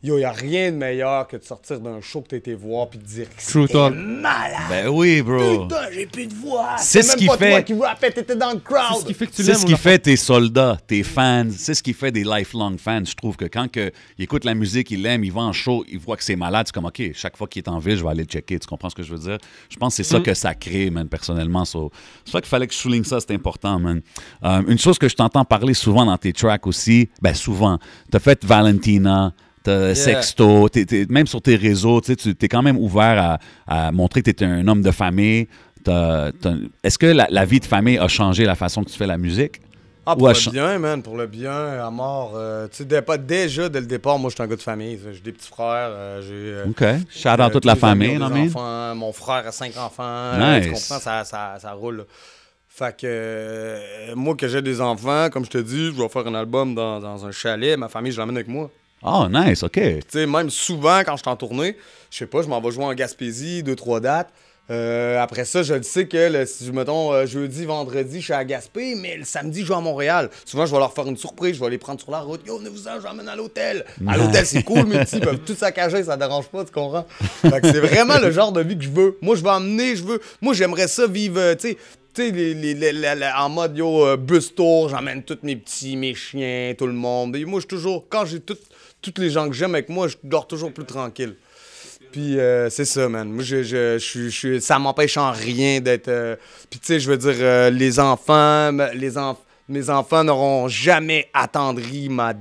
Yo, y a rien de meilleur que de sortir d'un show que t'as été voir puis de dire que c'était malade. Ben oui, bro. Putain, j'ai plus de voix. C'est ce qui même pas fait... toi qui rappais, t'étais dans le crowd. C'est ce qui fait que tu C'est l'aimes. ce qui fait tes soldats, tes fans. C'est ce qui fait des lifelong fans. Je trouve que quand ils écoutent la musique, ils l'aiment, ils vont en show, ils voient que c'est malade. C'est comme, OK, chaque fois qu'il est en ville, je vais aller le checker. Tu comprends ce que je veux dire? Je pense que c'est ça que ça crée, man, personnellement. C'est ça qu'il fallait que je souligne ça, c'est important, man. Une chose que je t'entends parler souvent dans tes tracks aussi, ben souvent, t'as fait Valentina, t'as Sexto, même sur tes réseaux, tu es quand même ouvert à montrer que tu es un homme de famille. Est-ce que la vie de famille a changé la façon que tu fais la musique? Ah, pour le bien, man, pour le bien, à mort. Tu sais, déjà, dès le départ, moi, je suis un gars de famille. J'ai des petits frères. OK. Shout out à toute la famille, non, mais? Mon frère a 5 enfants. Nice. Tu comprends, ça roule. Là. Fait que moi, que j'ai des enfants, comme je te dis, je vais faire un album dans un chalet. Ma famille, je l'amène avec moi. Oh, nice, OK. Tu sais, même souvent, quand je suis en tournée, je sais pas, je m'en vais jouer en Gaspésie, 2-3 dates. Après ça, je le sais que, si mettons, jeudi, vendredi, je suis à Gaspé, mais le samedi, je vais à Montréal. Souvent, je vais leur faire une surprise, je vais les prendre sur la route. Yo, venez-vous-en, je l'emmène à l'hôtel. À l'hôtel, c'est cool, mais ils peuvent tout saccager, ça dérange pas, tu comprends? Fait que c'est vraiment le genre de vie que je veux. Moi, je veux emmener, Moi, j'aimerais ça vivre, tu sais, en mode, bus tour, j'emmène tous mes petits, mes chiens, tout le monde. Et moi, quand j'ai tous les gens que j'aime avec moi, je dors toujours plus tranquille. Puis c'est ça, man. Moi, ça m'empêche en rien d'être... Puis tu sais, je veux dire, mes enfants n'auront jamais attendri ma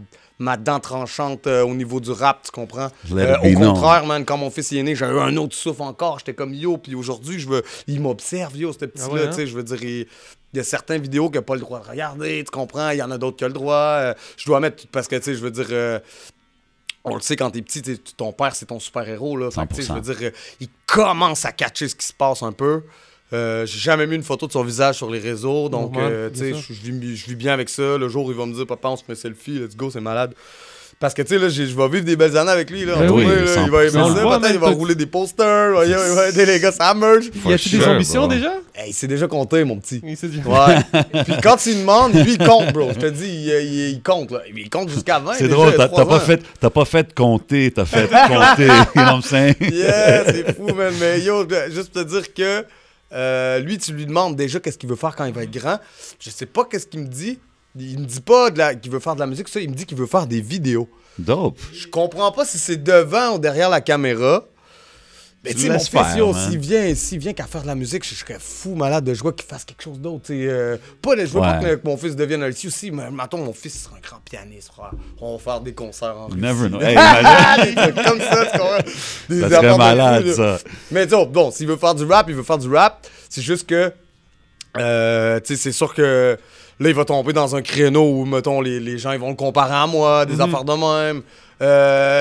dent tranchante au niveau du rap, tu comprends? Au contraire, man, quand mon fils est né, j'ai eu un autre souffle encore. J'étais comme yo, puis aujourd'hui, il m'observe, yo, ce petit-là, tu sais, je veux dire... Il y a certaines vidéos qu'il n'a pas le droit de regarder, tu comprends? Il y en a d'autres qui ont le droit. Je dois mettre... Parce que, tu sais, je veux dire... on le sait, quand t'es petit, ton père, c'est ton super-héros, là. Fait que, je veux dire, il commence à catcher ce qui se passe un peu. J'ai jamais mis une photo de son visage sur les réseaux, donc, tu sais, je vis bien avec ça. Le jour où il va me dire, papa, on se fait un selfie, let's go, c'est malade. Parce que, tu sais, là, je vais vivre des belles années avec lui, là. Oui, là il va aimer ça, peut-être, il va rouler des posters, il va aider les gars, ça merge. Y a-tu des ambitions déjà? Hey, il s'est déjà compté, mon petit. Il s'est déjà... Ouais. Puis quand il demande, lui, il compte, bro. Je te dis, il compte, là. Il compte jusqu'à 20. C'est drôle, t'as pas fait compter, t'as fait compter. You know what I'm saying? Yeah, c'est fou, man. Mais yo, juste pour te dire que lui, tu lui demandes déjà qu'est-ce qu'il veut faire quand il va être grand. Je sais pas qu'est-ce qu'il me dit. Il me dit pas qu'il veut faire de la musique, ça. Il me dit qu'il veut faire des vidéos. Dope. Je comprends pas si c'est devant ou derrière la caméra. Mais tu sais, mon fils, s'il vient qu'à faire de la musique, je serais fou malade de jouer qu'il fasse quelque chose d'autre. Je veux pas que mon fils devienne un Russie aussi, mais mettons, mon fils sera un grand pianiste, frère. On va faire des concerts en Russie. Never know. Hey, imagine. Des trucs comme ça, tu comprends? Ça serait malade, ça. Mais bon, s'il veut faire du rap, il veut faire du rap. C'est juste que, tu sais, c'est sûr que là, il va tomber dans un créneau où, mettons, les gens, ils vont le comparer à moi, des affaires de même.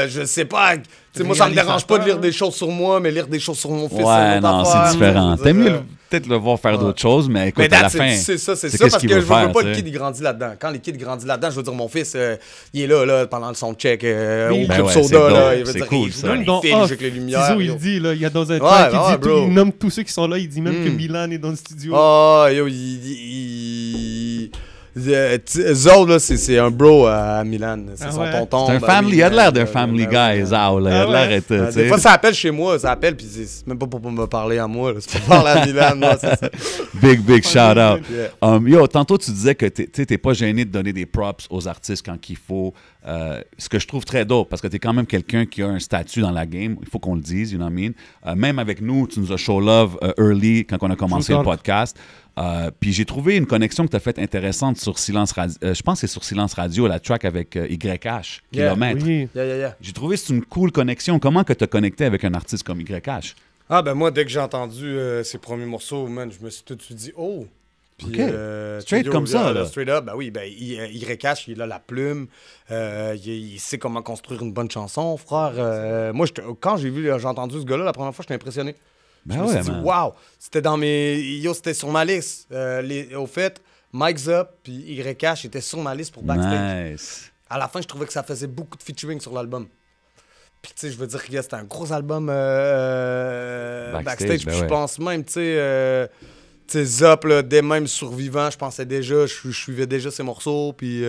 Je sais pas. T'sais, moi, ça me dérange pas de lire des choses sur moi, mais lire des choses sur mon fils, ouais, non, c'est différent. T'aimes mieux peut-être le voir faire d'autres choses, mais écoute, à la fin, c'est ça, parce que je veux pas le kid, il grandit là-dedans. Quand les kids grandissent là-dedans, je veux dire, mon fils, il est là, pendant le soundcheck, au Club Soda, là, il veut dire, cool, il filme avec les lumières. Tizo, il dit, là, il y a dans un track, il nomme tous ceux qui sont là, il dit même que Milan est dans le studio. Ah, yo, Zao, là, c'est un bro à Milan. C'est son tonton. C'est un family. Il a l'air d'un family guy, Zao. Il a l'air d'être. Des fois, ça appelle chez moi. Ça appelle, puis c'est même pas pour me parler à moi. C'est pour parler à Milan. Moi, c'est ça. Big shout out. Yeah. Yo, tantôt, tu disais que t'es pas gêné de donner des props aux artistes quand il faut. Ce que je trouve très dope, parce que t'es quand même quelqu'un qui a un statut dans la game. Il faut qu'on le dise, you know what I mean? Même avec nous, tu nous as show love early quand on a commencé le podcast. Puis j'ai trouvé une connexion que tu as faite intéressante sur Silence Radio. Je pense que c'est sur Silence Radio, la track avec YH, Kilomètre. Oui. Yeah. J'ai trouvé que c'est une cool connexion. Comment que tu as connecté avec un artiste comme YH? Ah, ben moi, dès que j'ai entendu ses premiers morceaux, man, je me suis tout de suite dit, oh! Puis, OK. Straight comme ça, là. Straight up, ben oui, ben YH, il a la plume, il sait comment construire une bonne chanson, frère. Moi, quand j'ai entendu ce gars-là, la première fois, j'étais impressionné. Ben je me suis dit, man. wow! C'était dans mes... Yo, c'était sur ma liste. Au fait, Mike Zop puis YH étaient sur ma liste pour Backstage. Nice. À la fin, je trouvais que ça faisait beaucoup de featuring sur l'album. Puis, tu sais, je veux dire que c'était un gros album Backstage. Ben Puis, je pense même, tu sais, Zop, là, dès même Survivant, je pensais déjà, je suivais déjà ses morceaux. Puis,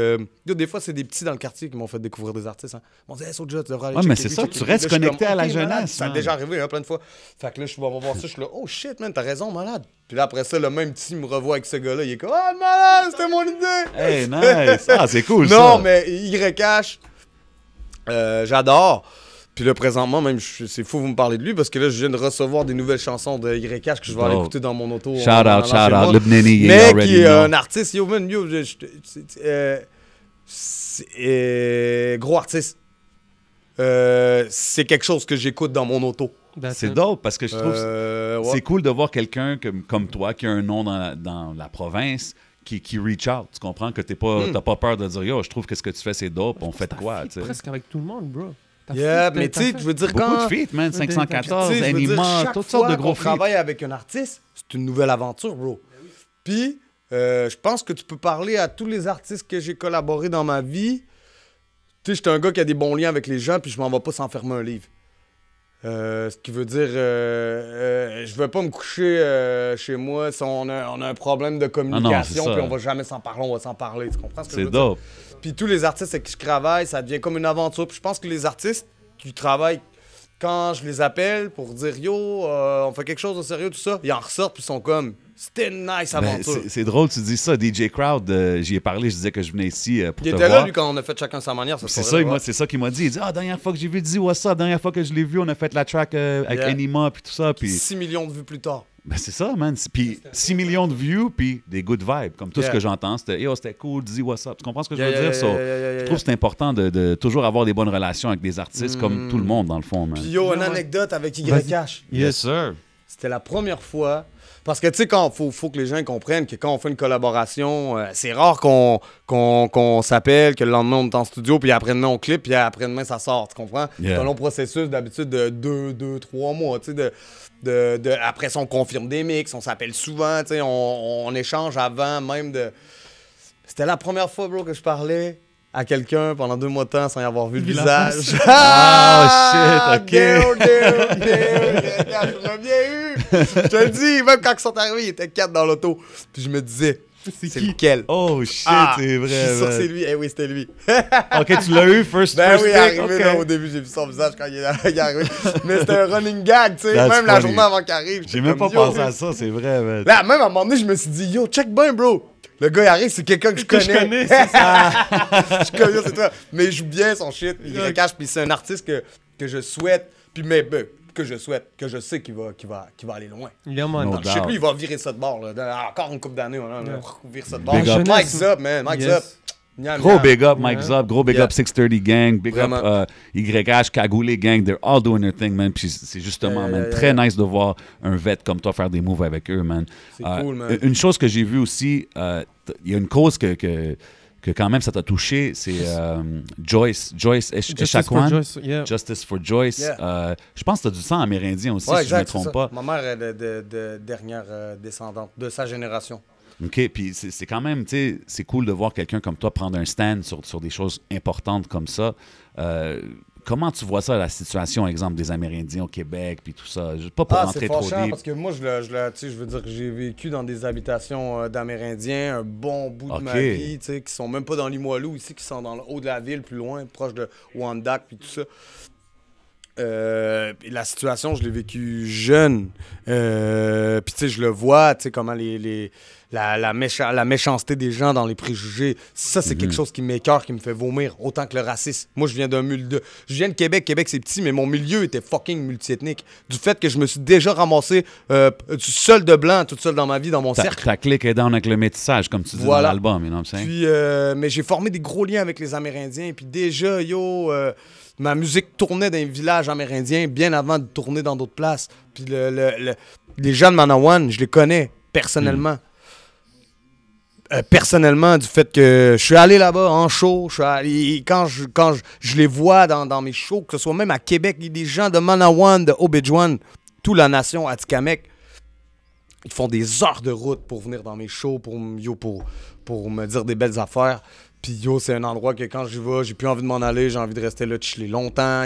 des fois, c'est des petits dans le quartier qui m'ont fait découvrir des artistes. Hein. Ils m'ont dit, hey, Soulja, tu devrais aller Ouais, mais checker c'est lui, ça, checker tu lui. restes Là, je suis connecté comme, à la OK, malade. jeunesse, Ça a man. déjà arrivé plein de fois. Fait que là, je vais voir ça, je suis là, oh shit, man, t'as raison, malade. Puis là, après ça, le même petit me revoit avec ce gars-là. Il est comme, ah, malade, c'était mon idée. Hey, nice. Ah, c'est cool, ça. Non, mais YH, j'adore. Puis là, présentement, même, c'est fou vous me parlez de lui parce que là, je viens de recevoir des nouvelles chansons de YH que je vais aller écouter dans mon auto. Shout out, Lebanese, Mais already qui est know. un artiste, yo, man, yo, gros artiste. C'est quelque chose que j'écoute dans mon auto. C'est dope parce que je trouve Ouais. c'est cool de voir quelqu'un comme toi qui a un nom dans la province qui reach out. Tu comprends que t'as pas peur de dire yo, je trouve que ce que tu fais c'est dope, on fait de quoi, tu sais. Presque avec tout le monde, bro. T'as Yeah, fait- mais t'as tu sais, fait- je veux dire, Beaucoup quand... de feats, man, Tu 514, sais, je veux dire, Anima, chaque toutes sortes de fois gros qu'on feats. travaille avec un artiste, c'est une nouvelle aventure, bro. Puis, je pense que tu peux parler à tous les artistes que j'ai collaboré dans ma vie. Tu sais, j'étais un gars qui a des bons liens avec les gens, puis je m'en vais pas s'enfermer un livre. Ce qui veut dire, je vais pas me coucher chez moi si on a un problème de communication, ça. puis on va jamais s'en parler, on va s'en parler. Tu comprends ce que je C'est veux dire? dope. Puis tous les artistes avec qui je travaille, ça devient comme une aventure. Puis je pense que les artistes qui travaillent, quand je les appelle pour dire yo, on fait quelque chose de sérieux, tout ça, ils en ressortent puis ils sont comme c'était une nice Ben, aventure. c'est drôle, tu dis ça. DJ Crowd, j'y ai parlé, je disais que je venais ici pour Il te était voir. là, lui, quand on a fait chacun sa manière. C'est ça, c'est ça qu'il m'a dit. Il dit, dernière fois que j'ai vu Dizzy What's Up, dernière fois que je l'ai vu, on a fait la track avec Yeah. Anima, puis tout ça. Puis 6 millions de vues plus tard. ben, c'est ça, man. Puis 6 millions de views, puis des good vibes. Comme tout ce Yeah. que j'entends, c'était yo, c'était cool, Dizzy What's Up. Tu comprends ce que je Yeah, veux yeah, dire? yeah, So, yeah, yeah, je yeah. trouve que c'est important de toujours avoir des bonnes relations avec des artistes comme tout le monde, dans le fond, man. Puis yo, une anecdote avec YH. Yes, sir. C'était la première fois. Parce que, tu sais, quand faut que les gens comprennent que quand on fait une collaboration, c'est rare qu'on s'appelle, que le lendemain on est en studio, puis après-demain on clip, puis après-demain ça sort. Tu comprends? Yeah. C'est un long processus d'habitude de 2-3 mois. Tu sais, après ça, on confirme des mix, on s'appelle souvent, tu sais, on échange avant même de. C'était la première fois, bro, que je parlais à quelqu'un pendant 2 mois de temps sans y avoir vu le Vu la visage. Ah, shit, ok. Je reviens eu. Je te le dis, même quand ils sont arrivés, il était 4 dans l'auto. Puis je me disais, c'est qui? lequel? Oh, shit, Ah, c'est vrai. Je suis sûr que man. c'est lui. Eh oui, c'était lui. Ok, tu l'as eu, first Ben oui, pick? arrivé Ok. là, au début, j'ai vu son visage quand il est arrivé. Mais c'était un running gag, tu sais. That's Même la funny. journée avant qu'il arrive. J'ai même pas pensé à ça, c'est vrai, man. Là, même à un moment donné, je me suis dit, yo, check bien, bro. Le gars, il arrive, c'est quelqu'un que je connais. je connais, c'est ça. Je connais, c'est toi. Mais il joue bien son shit. Il cache, puis c'est un artiste que je souhaite. Puis, que je souhaite, que je sais qu'il va aller loin. Yeah, man. No Je sais doubt. plus, il va virer ça de bord. Là. Dans encore une couple d'années, on va virer ça de bord. Big up. Mike Zop, man. Mike Yes. Zop. Miam, Gros miam. big up, Mike Yeah. Zop. Gros big Yeah. up 630 Gang. Big Vraiment. up YH, Cagoulé Gang. They're all doing their thing, man. Puis c'est justement, man, très nice de voir un vet comme toi faire des moves avec eux, man. C'est cool, man. Une chose que j'ai vue aussi, il y a une cause que quand même ça t'a touché, c'est Joyce Justice for Echaquan. Joyce, yeah. Justice for Joyce. Yeah. Je pense que tu as du sang amérindien aussi, Ouais, si je ne me exact, c'est trompe ça. pas. Ma mère est de dernière descendante de sa génération. OK, puis c'est quand même, tu sais, c'est cool de voir quelqu'un comme toi prendre un stand sur des choses importantes comme ça. comment tu vois ça, la situation, exemple, des Amérindiens au Québec, puis tout ça? Pas pour rentrer trop fâchant, deep. parce que moi, tu sais, je veux dire que j'ai vécu dans des habitations d'Amérindiens un bon bout de ma vie, tu sais, qui sont même pas dans Limoilou, ici, qui sont dans le haut de la ville, plus loin, proche de Wandak, puis tout ça. La situation, je l'ai vécue jeune. Puis, tu sais, je le vois, tu sais, comment la méchanceté des gens dans les préjugés. Ça, c'est quelque chose qui m'écoeure, qui me fait vomir, autant que le racisme. Moi, je viens je viens de Québec. Québec, c'est petit, mais mon milieu était fucking multiethnique. Du fait que je me suis déjà ramassé seul de blanc, toute seule dans ma vie, dans mon cercle. Ta clique est down avec le métissage, comme tu dis dans l'album, you know what I'm saying? Puis, mais j'ai formé des gros liens avec les Amérindiens. Puis déjà, ma musique tournait dans les villages amérindiens bien avant de tourner dans d'autres places. Puis les gens de Manawan, je les connais personnellement. Personnellement, du fait que je suis allé là-bas en show, quand je les vois dans mes shows, que ce soit même à Québec, il y a des gens de Manawan, de Obidjwan, toute la nation Atikamekw, ils font des heures de route pour venir dans mes shows, pour me dire des belles affaires. Puis c'est un endroit que quand j'y vais, j'ai plus envie de m'en aller, j'ai envie de rester là, de chiller longtemps.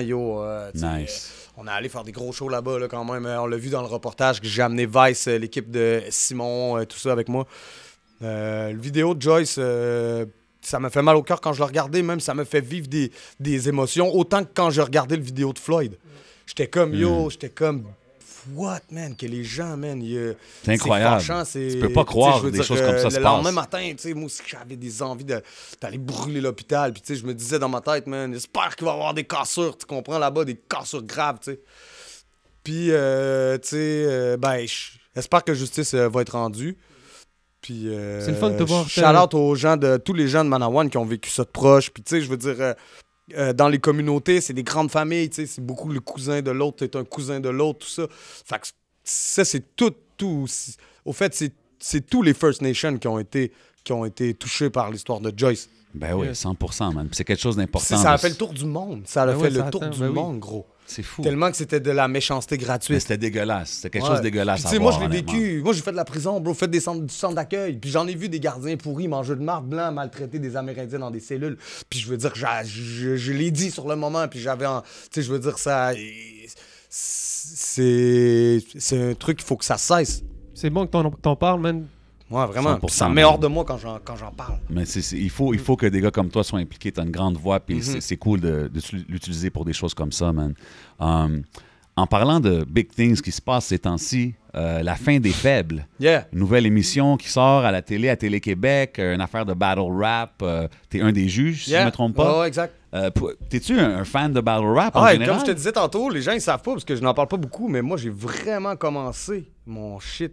Nice. On est allé faire des gros shows là-bas là, quand même. On l'a vu dans le reportage que j'ai amené Vice, l'équipe de Simon, tout ça avec moi. Le vidéo de Joyce, ça me fait mal au cœur quand je le regardais, même ça me fait vivre des émotions, autant que quand je regardais le vidéo de Floyd. J'étais comme, what, man, que les gens, man, c'est incroyable. Fâchant, tu peux pas croire des choses comme ça se passent. Le lendemain matin, tu sais, moi aussi, j'avais des envies d'aller brûler l'hôpital. Puis, tu sais, je me disais dans ma tête, man, j'espère qu'il va y avoir des cassures, tu comprends, là-bas, des cassures graves, tu sais. Puis, tu sais, j'espère que justice va être rendue. Puis, c'est le fun de te voir. Shout-out aux tous les gens de Manawan qui ont vécu ça de proche. Puis, tu sais, je veux dire... dans les communautés, c'est des grandes familles, tu sais, c'est beaucoup le cousin de l'autre, c'est un cousin de l'autre, tout ça. Fait que ça, c'est tout. Au fait, c'est tous les First Nations qui ont été touchés par l'histoire de Joyce. Ben oui, 100%, man. C'est quelque chose d'important. Ça a fait le tour du monde. Ça a fait le tour du monde, gros. C'est fou. Tellement que c'était de la méchanceté gratuite. C'était dégueulasse. C'était quelque chose de dégueulasse à voir, moi, je l'ai vécu. Moi, j'ai fait de la prison, bro. Fait du centre d'accueil. Puis j'en ai vu des gardiens pourris manger de marde blanc, maltraiter des Amérindiens dans des cellules. Puis je veux dire, je l'ai dit sur le moment. Puis j'avais... Tu sais, je veux dire, ça... C'est un truc, il faut que ça cesse. C'est bon que t'en parles, man. Ouais, vraiment. Ça me met hors de moi quand j'en parle. Mais il faut que des gars comme toi soient impliqués. T'as une grande voix, puis c'est cool de l'utiliser pour des choses comme ça, man. En parlant de big things qui se passent ces temps-ci, la fin des faibles. Yeah. Une nouvelle émission qui sort à Télé-Québec, une affaire de battle rap. T'es un des juges, si je ne me trompe pas. Ouais, exact. T'es-tu un fan de battle rap en général? Comme je te disais tantôt, les gens ils savent pas parce que je n'en parle pas beaucoup, mais moi j'ai vraiment commencé mon shit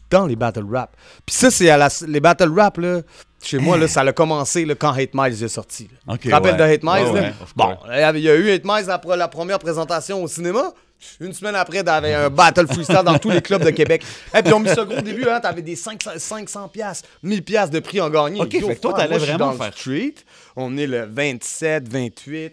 dans les battle rap. Puis ça, c'est les battle rap, là, chez moi, là, ça a commencé là, quand Hate Miles est sorti. Tu te rappelles de Hate Miles? Là? Bon, il y a eu Hate Miles après la première présentation au cinéma. Une semaine après, t'avais un battle freestyle dans tous les clubs de Québec. Et puis, on mis ça gros au début, hein, t'avais des 500$, 1000$ de prix en gagné. OK, fait que toi, t'allais vraiment faire... le street. On est le 27, 28.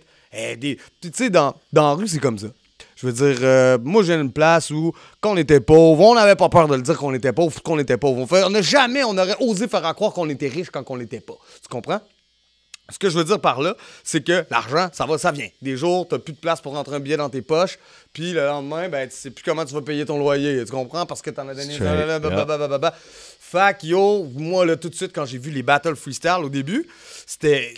Tu sais, dans la rue, c'est comme ça. Je veux dire, moi, j'ai une place où, quand on était pauvre, on n'avait pas peur de le dire qu'on était pauvre, qu'on était pauvre. On aurait osé faire croire qu'on était riche quand on l'était pas. Tu comprends? Ce que je veux dire par là, c'est que l'argent, ça vient. Des jours, t'as plus de place pour rentrer un billet dans tes poches, puis le lendemain, ben, tu sais plus comment tu vas payer ton loyer. Tu comprends? Parce que t'en as donné... Fait que, moi, là, tout de suite, quand j'ai vu les battles freestyle au début, c'était...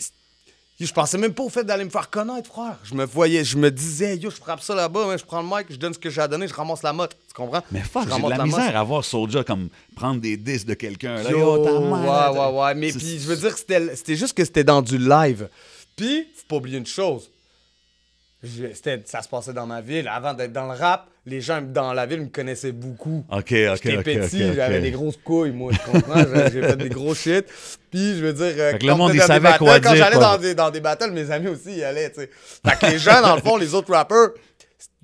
Je pensais même pas au fait d'aller me faire connaître, frère. Je me disais, je frappe ça là-bas, je prends le mic, je donne ce que j'ai à donner, je ramasse la motte. Tu comprends? Mais fuck, j'ai de la misère à voir Soulja comme prendre des disques de quelqu'un. Là, ouais. Mais puis, je veux dire, c'était juste que c'était dans du live. Puis, faut pas oublier une chose. Ça se passait dans ma ville. Avant d'être dans le rap, les gens dans la ville me connaissaient beaucoup. J'étais petit, j'avais des grosses couilles, moi, tu comprends? J'ai fait des gros shit. Puis, je veux dire, le monde, il savait quoi dire. Quand j'allais dans des battles, mes amis aussi y allaient, tu sais. Fait que les gens, dans le fond, les autres rappers,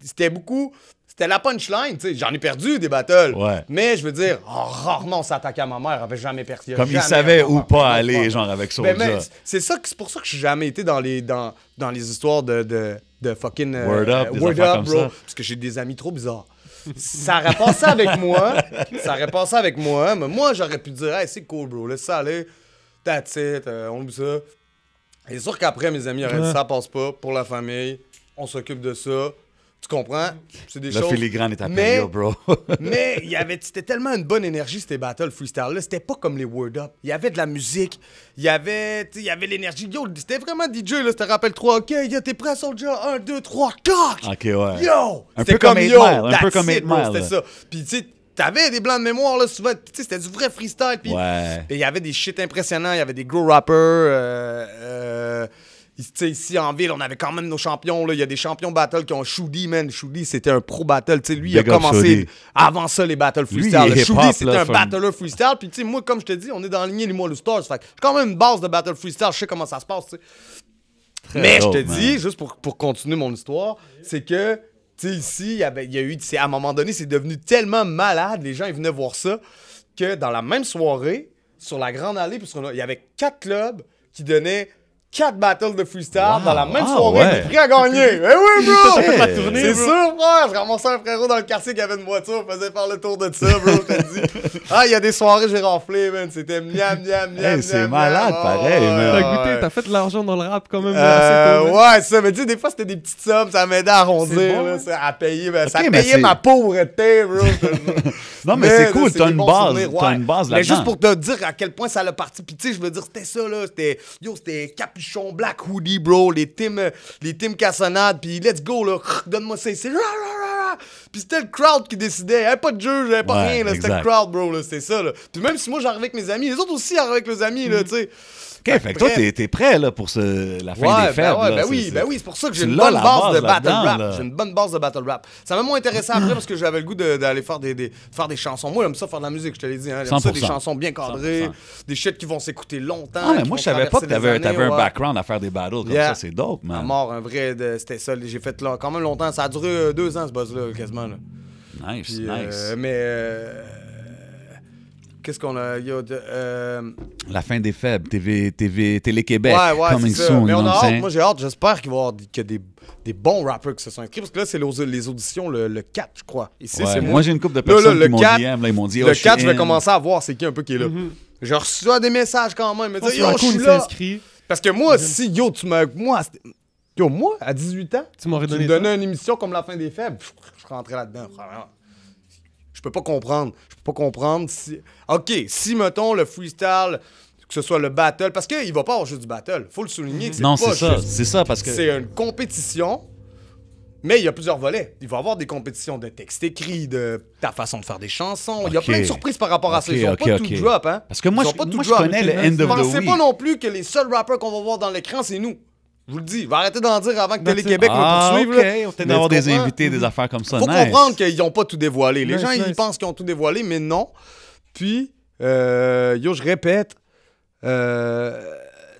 c'était la punchline, tu sais. J'en ai perdu des battles. Ouais. Mais je veux dire, rarement on s'attaquait à ma mère, elle avait jamais perdu. Comme il savait où pas aller, genre avec Soulja. C'est pour ça que je suis jamais été dans les histoires de fucking Word Up, bro. Parce que j'ai des amis trop bizarres. Ça aurait passé avec moi. Mais moi, j'aurais pu dire, hey, c'est cool, bro, laisse ça aller. That's it, on oublie ça. Et c'est sûr qu'après, mes amis auraient dit, ça passe pas pour la famille. on s'occupe de ça. Tu comprends? C'est des Le choses. filigrane est à Perio, bro. Mais c'était tellement une bonne énergie, ces battles freestyle-là. C'était pas comme les Word Up. Il y avait de la musique, il y avait l'énergie. Yo, c'était vraiment DJ, là. C'était rappel 3. OK, yo, t'es prêt, Soulja? 1, 2, 3, toc! OK, ouais. Yo! Un C'était peu comme 8 yo, Mile, un peu that's comme it, 8 bro, Mile, c'était là. ça. Puis, tu sais, t'avais des blancs de mémoire, là, souvent. Tu sais, c'était du vrai freestyle. Puis, Ouais. il y avait des shit impressionnants. Il y avait des gros rappers. Ici en ville, on avait quand même nos champions. Il y a des champions battle qui ont Shoody, man. Shoody, c'était un pro battle. T'sais, lui, il a Big up commencé Shoody. avant ça, les battles Lui, freestyle. il est Shoody, hip-hop, c'était là, un from- battler freestyle. Puis, tu sais, moi, comme je te dis, on est dans la lignée Limo Stars. Fait que j'ai quand même une base de battle freestyle. Je sais comment ça se passe, tu sais. Mais je te dope, man. dis, juste pour continuer mon histoire, c'est que, tu sais, ici, il y a eu, à un moment donné, c'est devenu tellement malade, les gens, ils venaient voir ça, que dans la même soirée, sur la Grande Allée, il y avait 4 clubs qui donnaient 4 battles de freestyle Wow. dans la même Ah, soirée, ouais. des prix à gagner. Eh oui, bro! T'as fait la tournée, C'est bro. sûr, frère! Je ramassais un frérot dans le quartier qui avait une voiture, faisait faire le tour de ça, bro, je te dis. Ah, il y a des soirées, j'ai raflé, man. C'était miam, miam, miam, Hey, c'est miam, malade, miam. pareil, man. T'as goûté, ouais. t'as fait de l'argent dans le rap quand même. assez tôt, man. Ouais, ça, mais tu sais, des fois, c'était des petites sommes, ça m'aidait à arrondir, C'est bon, là, hein? ça, à payer, ben, ça Ok, mais payait c'est- ma pauvreté, bro. Non, mais c'est cool, c'est t'as des une bons base, souvenirs, t'as ouais. une base Mais là-dedans. juste pour te dire à quel point ça l'a parti, puis tu sais, je veux dire, c'était ça, là, c'était capuchon, black hoodie, bro, les teams cassonades, puis let's go, là, donne-moi ça, c'est puis c'était le crowd qui décidait, il y avait pas de jeu, j'avais pas Ouais, rien, là, c'était le exact. crowd, bro, là, c'était ça, là. Puis même si moi j'arrivais avec mes amis, les autres aussi arrivaient avec leurs amis, là, tu sais. OK, fait que toi, bref. t'es prêt, là, pour la fin des fêtes. là. Oui, c'est pour ça que j'ai tu une l'as, bonne la base de base battle là-dedans, rap. là. J'ai une bonne base de battle rap. Ça m'a moins intéressé après parce que j'avais le goût d'aller faire faire des chansons. Moi, j'aime ça faire de la musique, je te l'ai dit. Hein. J'aime ça, des 100%. chansons bien cadrées, 100%. des shit qui vont s'écouter longtemps. Ah, mais qui moi, vont je savais pas que traverser les t'avais années, un ouais. background à faire des battles comme Yeah. ça. C'est dope, À man. mort, un vrai. C'était ça. J'ai fait là, quand même longtemps. Ça a duré 2 ans, ce buzz-là, quasiment. Là. Nice, Puis, nice. qu'est-ce qu'on a. La fin des faibles, Télé-Québec, Ouais, coming c'est ça. soon. Mais on you know a what I'm hâte. saying? Moi, j'ai hâte. J'espère qu'il va y avoir des bons rappers qui se sont inscrits. Parce que là, c'est les auditions le 4, je crois. Ici, Ouais, c'est moi, j'ai une couple de Là, personnes le qui m'ont 4, DM, là, ils m'ont dit, Le oh, 4, je vais in. commencer à voir c'est qui un peu qui est là. Je reçois des messages quand même. Ils me Je pense disent, que yo, je Raccoon suis s'est là. inscrit. Parce que moi, si, yo, moi, à 18 ans, Tu m'aurais tu donné me ça. donnais une émission comme La Fin des Faibles, je rentrais là-dedans. Vraiment. Je peux pas comprendre si... OK, si, mettons, le freestyle, que ce soit le battle, parce qu'il va pas avoir juste du battle. Faut le souligner que c'est Non, pas c'est ça, juste... c'est ça, parce que... C'est une compétition, mais il y a plusieurs volets. Il va y avoir des compétitions de texte écrit, de ta façon de faire des chansons. Il y a Ok. plein de surprises par rapport à ça. Ils ont Ok, pas ok. tout drop, hein. Parce que moi, Ils ont je, pas tout moi, je drop. connais le end of the Pensez week. pas non plus que les seuls rappeurs qu'on va voir dans l'écran, c'est nous. Je vous le dis. Va arrêter d'en dire avant que Télé-Québec me poursuive. OK, là. on peut Mais d'avoir tu des comprends? invités, des affaires comme ça. Faut Nice. comprendre qu'ils n'ont pas tout dévoilé. Les Nice, gens, ils nice. pensent qu'ils ont tout dévoilé, mais non. Puis, yo, je répète, tu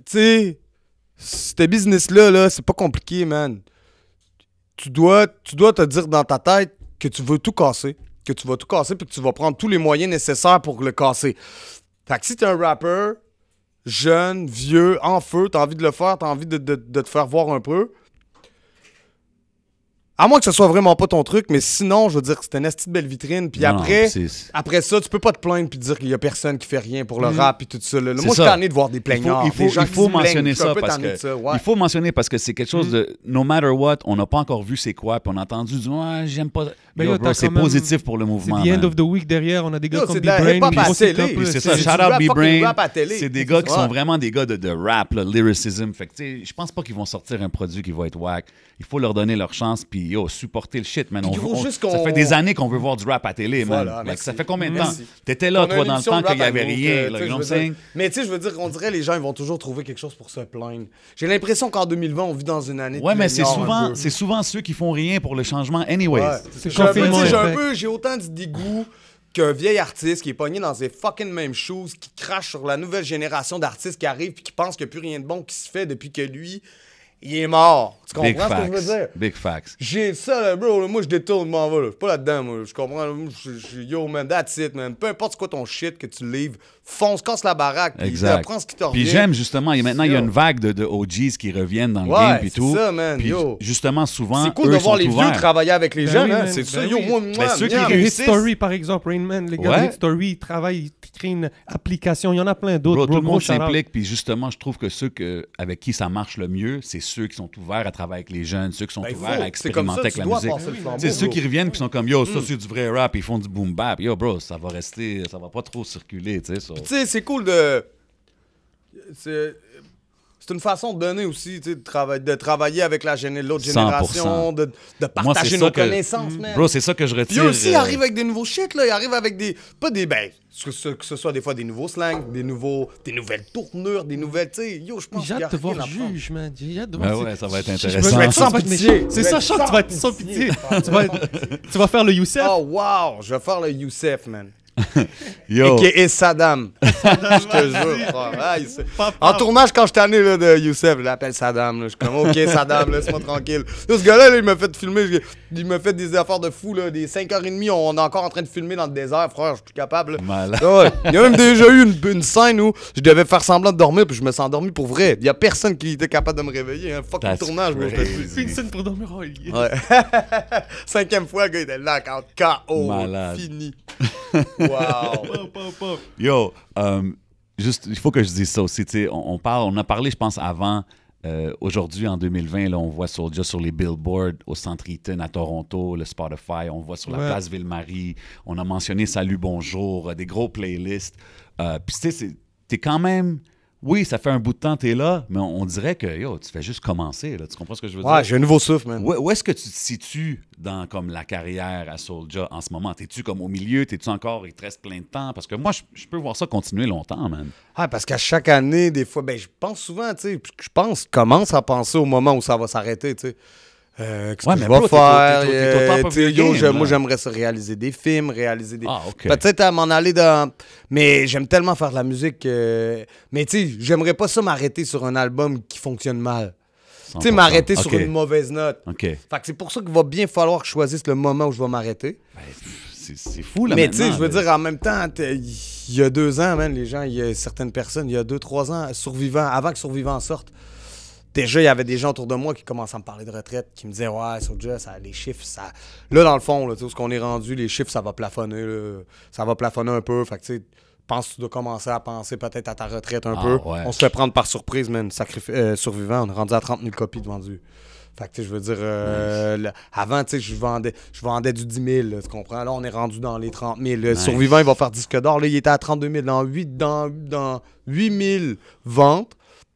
sais, ce business-là, c'est pas compliqué, man. Tu dois te dire dans ta tête que tu veux tout casser, puis que tu vas prendre tous les moyens nécessaires pour le casser. Fait que si t'es un rappeur, jeune, vieux, en feu, t'as envie de le faire, t'as envie de te faire voir un peu, à moins que ce soit vraiment pas ton truc, mais sinon, je veux dire, c'est une esti de belle vitrine. Puis Non, non, après, c'est- après ça, tu peux pas te plaindre puis dire qu'il y a personne qui fait rien pour le rap et tout ça. Là. C'est Moi, je suis ça. tanné de voir des plaignards. Il faut des gens qui se plaignent. mentionner Je suis un ça peu parce tanné de que ça, ouais. il faut mentionner parce que c'est quelque chose de no matter what, on n'a pas encore vu c'est quoi, puis on a entendu dire ouais, j'aime pas. Ben Yo, yo, bro, t'as c'est quand même- positif pour le C'est mouvement. the end man. of the week derrière. On a des gars Yo, comme c'est de la B-Brain. hip-hop qui à grossissent télé. un peu. Puis c'est C'est ça, du shout out rap, fucking B-Brain. rap à télé. C'est des gars qui Ouais. sont vraiment des gars de rap, là, lyricism. Fait que, tu sais, je pense pas qu'ils vont sortir un produit qui va être whack. Il faut leur donner leur chance, puis yo, supporter le shit, man. Puis il faut juste ça qu'on- fait des années qu'on veut voir du rap à télé, man. Voilà, Like, merci. ça fait combien de temps? Merci. T'étais là, On a toi, une dans le émission temps de rap qu'il y avait à groupe, rien. tu là, sais, you know je what I'm veux saying? dire. Mais tu sais, je veux dire, on dirait les gens ils vont toujours trouver quelque chose pour se plaindre. J'ai l'impression qu'en 2020, on vit dans une année de Ouais, mais c'est plaignards un peu. souvent ceux qui font rien pour le changement, anyways. Ouais. C'est J'ai un peu, confinement, tu sais, j'ai un effect. peu- j'ai autant de dégoût qu'un vieil artiste qui est pogné dans ses fucking mêmes shoes, qui crache sur la nouvelle génération d'artistes qui arrivent puis qui pense qu'il n'y a plus rien de bon qui se fait depuis que lui, il est mort. Tu comprends Big ce que je veux facts. dire? Big facts. J'ai ça, là, bro. Là, moi, je détourne, je m'en vais. Là. Je suis pas là-dedans, moi. Je comprends. Là, moi, yo, man, that's it, man. Peu importe c'est quoi ton shit que tu livres, fonce, casse la baraque, puis prends ce qui te revient. Puis j'aime justement, maintenant il y a une vague de OGs qui reviennent dans le game et tout. c'est ça, man. Puis justement, souvent, c'est cool de voir les vieux travailler avec les jeunes, hein. C'est ça, moi, ceux qui réussissent. Hit Story, par exemple, Rain Man, les gars de Hit Story, ils travaillent, ils créent une application. Il y en a plein d'autres. Tout le monde s'implique, puis justement, je trouve que ceux avec qui ça marche le mieux, c'est ceux qui sont ouverts à travailler avec les jeunes, ceux qui sont ouverts à expérimenter avec la musique. C'est ceux qui reviennent qui sont comme, yo, ça c'est du vrai rap, ils font du boom bap. Yo, bro, ça va rester, ça va pas trop circuler, tu sais. Tu sais, c'est cool de... C'est une façon de donner aussi, tu sais, de travailler avec l'autre génération, de partager nos connaissances, man. Bro, c'est ça que je retire. Puis aussi, il arrive avec des nouveaux shit, là. Il arrive avec des... Pas des... Ben, que ce soit des fois des nouveaux slangs, des nouvelles tournures, des nouvelles... Tu sais, yo, je pense qu'il y a de voir juge, man. J'ai hâte de voir... Ben ouais, ça va être intéressant. Je vais être sans pitié. C'est ça, je sens que tu vas être sans pitié. Tu vas faire le Youssef. Oh, wow! Je vais faire le Youssef, man. Yo. A.K.A. Saddam. Je te jure, frère. En tournage, quand je t'en ai de Youssef, je l'appelle Saddam. Là. Je suis comme, OK, Saddam, laisse-moi tranquille. Là, ce gars-là, il m'a fait filmer. Il m'a fait des affaires de fou. Là. Des 5h30, on est encore en train de filmer dans le désert, frère. Je suis plus capable. Ouais. Il y a même déjà eu une scène où je devais faire semblant de dormir, puis je me suis endormi pour vrai. Il y a personne qui était capable de me réveiller. Hein. Fuck le tournage, bro. C'est une scène pour dormir en lit. Ouais. 5e fois, le gars, il était là, KO. Malade. Fini. Wow. Yo, juste, il faut que je dise ça aussi. On a parlé, je pense, avant. Aujourd'hui, en 2020, là, on voit Soulja sur les billboards au Centre Eaton à Toronto, le Spotify. On voit sur la place Ville-Marie. On a mentionné Salut, bonjour, des gros playlists. Puis tu sais, t'es quand même... Oui, ça fait un bout de temps que t'es là, mais on dirait que yo, tu fais juste commencer. Là. Tu comprends ce que je veux dire? Ouais, j'ai un nouveau souffle, man. Où est-ce que tu te situes dans comme, la carrière à Soulja en ce moment? T'es-tu comme au milieu? T'es-tu encore, il te reste plein de temps? Parce que moi, je peux voir ça continuer longtemps, man. Ah, parce qu'à chaque année, des fois, ben, je pense souvent, tu sais, je commence à penser au moment où ça va s'arrêter, tu sais. Qu'est-ce que je vais faire? Moi, j'aimerais ça réaliser des films, peut-être à m'en aller dans... Mais j'aime tellement faire de la musique. Mais tu sais, j'aimerais pas ça m'arrêter sur un album qui fonctionne mal. Tu sais, m'arrêter sur une mauvaise note. Fait que c'est pour ça qu'il va bien falloir que je choisisse le moment où je vais m'arrêter. C'est fou, là, mais tu sais, je veux dire, en même temps, il y a 2 ans, man, les gens, il y a certaines personnes, il y a 2-3 ans, avant que Survivant sorte, déjà, il y avait des gens autour de moi qui commençaient à me parler de retraite, qui me disaient « Ouais, Soulja, les chiffres, ça... » Là, dans le fond, là, tu sais, où ce qu'on est rendu, les chiffres, ça va plafonner, là. Ça va plafonner un peu. Fait que, tu sais, pense que tu dois commencer à penser peut-être à ta retraite un peu. Ouais. On se fait prendre par surprise, man. Survivant, on est rendu à 30 000 copies de vendues. Fait que, tu sais, je veux dire, avant, tu sais, je vendais du 10 000, là, tu comprends? Là, on est rendu dans les 30 000. Le Survivant, il va faire disque d'or. Là, il était à 32 000. Dans 8 000 ventes.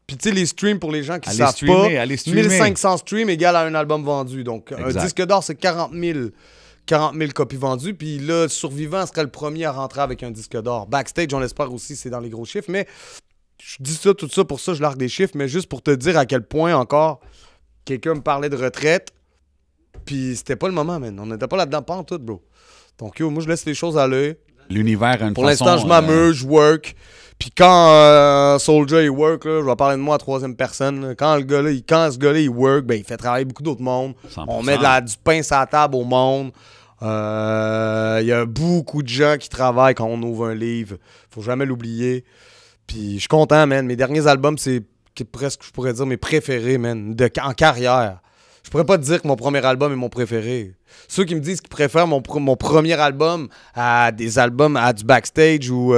Puis, tu sais, les streams, pour les gens qui ne savent pas, 1500 streams égale à un album vendu. Donc, un disque d'or, c'est 40 000 copies vendues. Puis là, Survivant serait le premier à rentrer avec un disque d'or. Backstage, on l'espère aussi, c'est dans les gros chiffres. Mais je dis ça, tout ça, pour ça, je largue des chiffres. Mais juste pour te dire à quel point, encore, quelqu'un me parlait de retraite. Puis c'était pas le moment, man. On n'était pas là-dedans, pas en tout, bro. Donc, yo, moi, je laisse les choses aller. L'univers a une pour l'instant, je m'amuse, je work. Puis quand Soulja il work, là, je vais parler de moi à 3e personne. Là. Quand ce gars-là il work, ben, il fait travailler beaucoup d'autres mondes. 100%. On met du pain sur la table au monde. Il y a beaucoup de gens qui travaillent quand on ouvre un livre. Faut jamais l'oublier. Puis je suis content, man. Mes derniers albums, c'est presque, je pourrais dire, mes préférés, man, en carrière. Je pourrais pas te dire que mon premier album est mon préféré. Ceux qui me disent qu'ils préfèrent mon premier album à des albums à du Backstage ou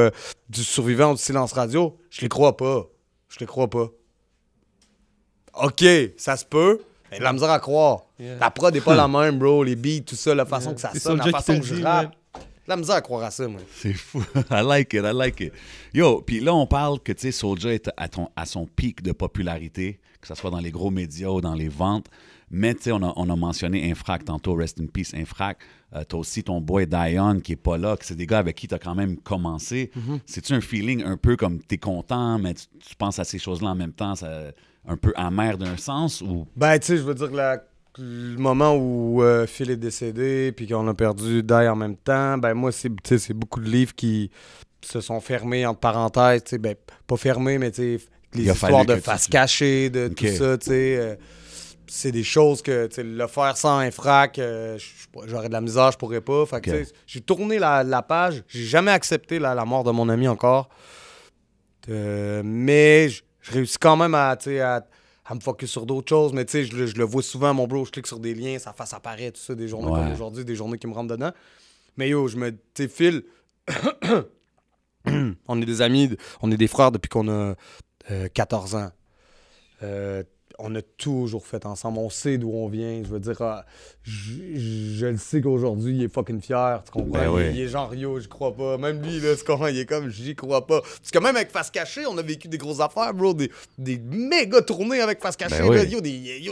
du Survivant ou du Silence Radio, je les crois pas. OK, ça se peut, mais la misère à croire. La prod n'est pas la même, bro. Les beats, tout ça, la façon que ça sonne, la façon que je rappe. La misère à croire à ça, moi. C'est fou. I like it. Yo, puis là, on parle que, tu sais, Soulja est à son pic de popularité, que ce soit dans les gros médias ou dans les ventes. Mais, tu sais, on a mentionné Infrac tantôt, Rest in Peace, Infrac. T'as aussi ton boy Dion qui est pas là, que c'est des gars avec qui t'as quand même commencé. Mm-hmm. C'est-tu un feeling un peu comme t'es content, mais tu penses à ces choses-là en même temps, un peu amer d'un sens? Ou... Ben, tu sais, je veux dire que le moment où Phil est décédé puis qu'on a perdu Die en même temps, ben moi, c'est beaucoup de livres qui se sont fermés, entre parenthèses. Ben, pas fermés, mais les histoires de face cachée, de tout ça, tu sais... c'est des choses que, le faire sans Infrac, j'aurais de la misère, je pourrais pas. Fait que, j'ai tourné la page. J'ai jamais accepté la mort de mon ami encore. Mais je réussis quand même à me focus sur d'autres choses. Mais tu sais, je le vois souvent, mon bro, je clique sur des liens, ça apparaît, tout ça, des journées comme aujourd'hui, des journées qui me rentrent dedans. Mais yo, tu sais, Phil, on est des amis, on est des frères depuis qu'on a 14 ans. On a toujours fait ensemble. On sait d'où on vient. Je veux dire, je le sais qu'aujourd'hui, il est fucking fier. Tu comprends? Il est genre, yo, je crois pas. Même lui, là, tu comprends? Il est comme, j'y crois pas. Parce que même avec Face Cachée, on a vécu des grosses affaires, bro. Des méga tournées avec Face Cachée. Là. Yo,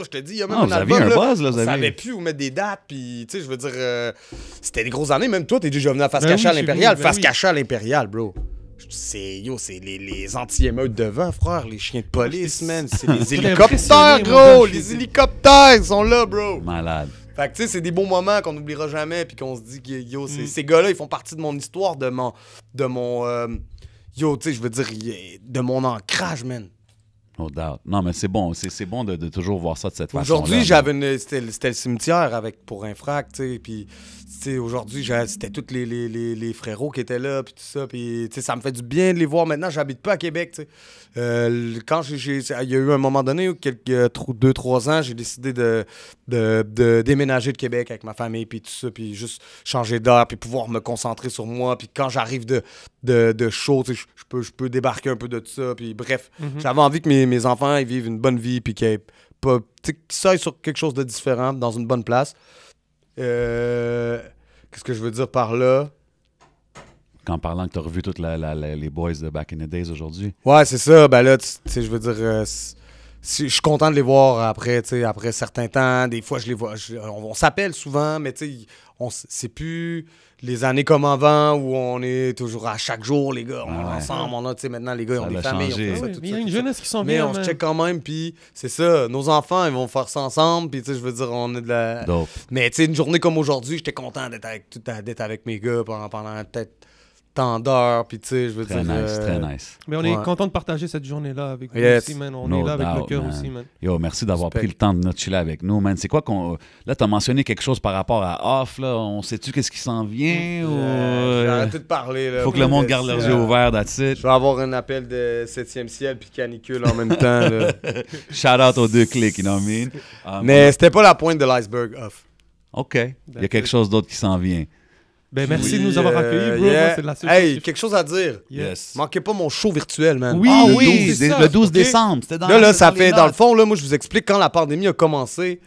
je te dis, il y a même un album. Un buzz, là, on savait plus où mettre des dates. Puis, tu sais, je veux dire, c'était des grosses années. Même toi, t'es déjà venu à Face Cachée à l'Impérial. Face Cachée à l'Impérial, bro. C'est les anti-émeutes devant, frère, les chiens de police, man. C'est les hélicoptères, gros. Les hélicoptères sont là, bro. Malade. Fait que tu sais, c'est des bons moments qu'on n'oubliera jamais, puis qu'on se dit que yo, ces gars-là, ils font partie de mon histoire, de mon yo, tu sais, je veux dire, de mon ancrage, man. No doubt. Non, mais c'est bon. C'est bon de toujours voir ça de cette façon-là. Aujourd'hui, c'était le cimetière pour Infrac, tu sais, puis aujourd'hui, c'était tous les frérots qui étaient là, puis tout ça, puis ça me fait du bien de les voir. Maintenant, j'habite pas à Québec, tu sais. Quand il y a eu un moment donné, 2-3 ans, j'ai décidé de déménager de Québec avec ma famille, puis tout ça, puis juste changer d'air, puis pouvoir me concentrer sur moi, puis quand j'arrive de show, tu sais, je peux débarquer un peu de tout ça, puis bref, j'avais envie que mes enfants ils vivent une bonne vie, puis qu'ils soient sur quelque chose de différent, dans une bonne place. Qu'est-ce que je veux dire par là? En parlant que tu as revu tous les boys de Back in the Days aujourd'hui. Ouais, c'est ça. Ben là, tu sais, je veux dire, je suis content de les voir après certains temps. Des fois, je les vois. On s'appelle souvent, mais tu sais, c'est plus les années comme avant où on est toujours à chaque jour, les gars. On est ensemble. Tu sais, maintenant, les gars, ils ont des familles. Il y a une jeunesse qui s'en vient. Mais on se check quand même, puis c'est ça. Nos enfants, ils vont faire ça ensemble, puis tu sais, je veux dire, on est de la. Dope. Mais tu sais, une journée comme aujourd'hui, j'étais content d'être avec mes gars pendant peut-être tant d'heures, puis tu sais, je veux dire... Très nice. Mais on est content de partager cette journée-là avec vous aussi, man. On est là avec le cœur aussi, man. Yo, merci d'avoir pris le temps de notre chiller avec nous, man. C'est quoi qu'on... Là, t'as mentionné quelque chose par rapport à Off, là. On sait-tu qu'est-ce qui s'en vient, ou... J'ai arrêté de parler, là. Faut que le monde garde leurs yeux ouverts, that's it. Je vais avoir un appel de 7e ciel puis canicule en même temps, là. Shout-out aux 2 clics, you know what I mean? Mais c'était pas la pointe de l'iceberg, Off. OK. Il y a quelque chose d'autre qui s'en vient. Ben, merci de nous avoir accueillis, bro. C'est de la hey, quelque chose à dire. Yes. Manquez pas mon show virtuel, man. Oui, le 12 décembre. C'était là, ça fait, dans le fond, là, moi, je vous explique, quand la pandémie a commencé,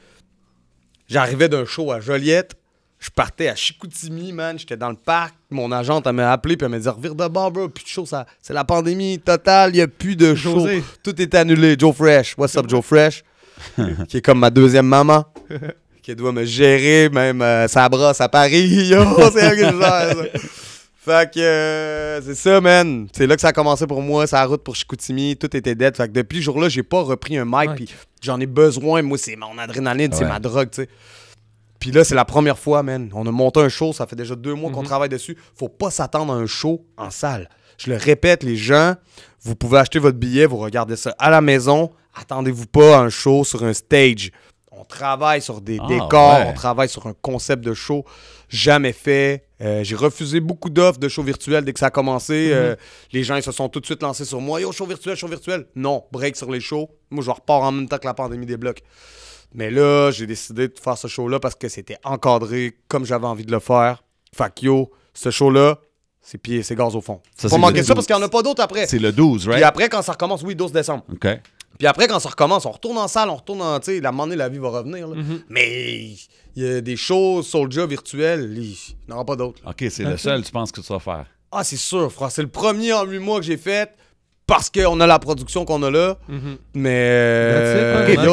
j'arrivais d'un show à Joliette, je partais à Chicoutimi, man, j'étais dans le parc, mon agente, elle m'a appelé, puis elle m'a dit, revire de bord, bro, plus de show, c'est la pandémie totale, il n'y a plus de show. Tout est annulé. Joe Fresh, what's up, Joe Fresh? Qui est comme ma deuxième maman. Qui doit me gérer, même sa brosse à Paris. Yo, c'est elle qui me gère, ça. Fait que c'est ça, man. C'est là que ça a commencé pour moi. C'est la route pour Chicoutimi. Tout était dead. Fait que depuis ce jour-là, j'ai pas repris un mic. Puis j'en ai besoin. Moi, c'est mon adrénaline, c'est ma drogue, tu sais. Puis là, c'est la première fois, man. On a monté un show. Ça fait déjà 2 mois qu'on travaille dessus. Faut pas s'attendre à un show en salle. Je le répète, les gens, vous pouvez acheter votre billet, vous regardez ça à la maison. Attendez-vous pas à un show sur un stage. On travaille sur des décors, on travaille sur un concept de show jamais fait. J'ai refusé beaucoup d'offres de shows virtuels dès que ça a commencé. Les gens ils se sont tout de suite lancés sur moi. Yo, show virtuel. Non, break sur les shows. Moi, je repars en même temps que la pandémie débloque. Mais là, j'ai décidé de faire ce show-là parce que c'était encadré comme j'avais envie de le faire. Fait que yo, ce show-là, c'est gaz au fond. Ça, faut manquer ça parce qu'il n'y en a pas d'autres après. C'est le 12, right? Puis après, quand ça recommence, oui, 12 décembre. OK. Puis après, quand ça recommence, on retourne en salle, on retourne en... Tu sais, la monnaie, la vie va revenir. Là. Mais il y a des shows Soulja virtuels, il n'y en aura pas d'autres. OK, c'est le seul, tu penses que tu vas faire? Ah, c'est sûr, frère. C'est le premier en 8 mois que j'ai fait. Parce qu'on a la production qu'on a là. Mais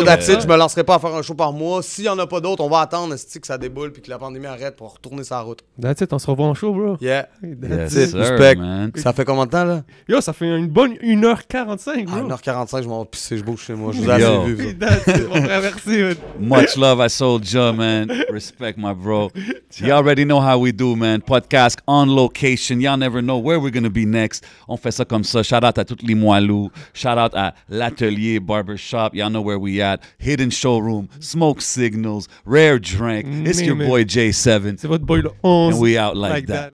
that's it, je me lancerai pas à faire un show par mois. S'il y en a pas d'autres, on va attendre que ça déboule puis que la pandémie arrête pour retourner sa route. That's it, on se revoit en show, bro. Yeah. Yes, it. sir, Respect. Man. Ça fait combien de temps, là? Yo, ça fait une bonne 1h45, bro. 1h45, je m'en vais pisser, je bouge chez moi. Je vous ai assez vu. That's it, mon frère, merci, man. Much love à Soulja, man. Respect, my bro. You already know how we do, man. Podcast on location. Y'all never know where we're going to be next. On fait ça comme ça. Shout out à tous les Moilous. Shout out à l'Atelier Barbershop. Y'all know where we at. Hidden Showroom. Smoke Signals. Rare Drink. It's your boy J7. C'est votre boy le 11. And we out like that.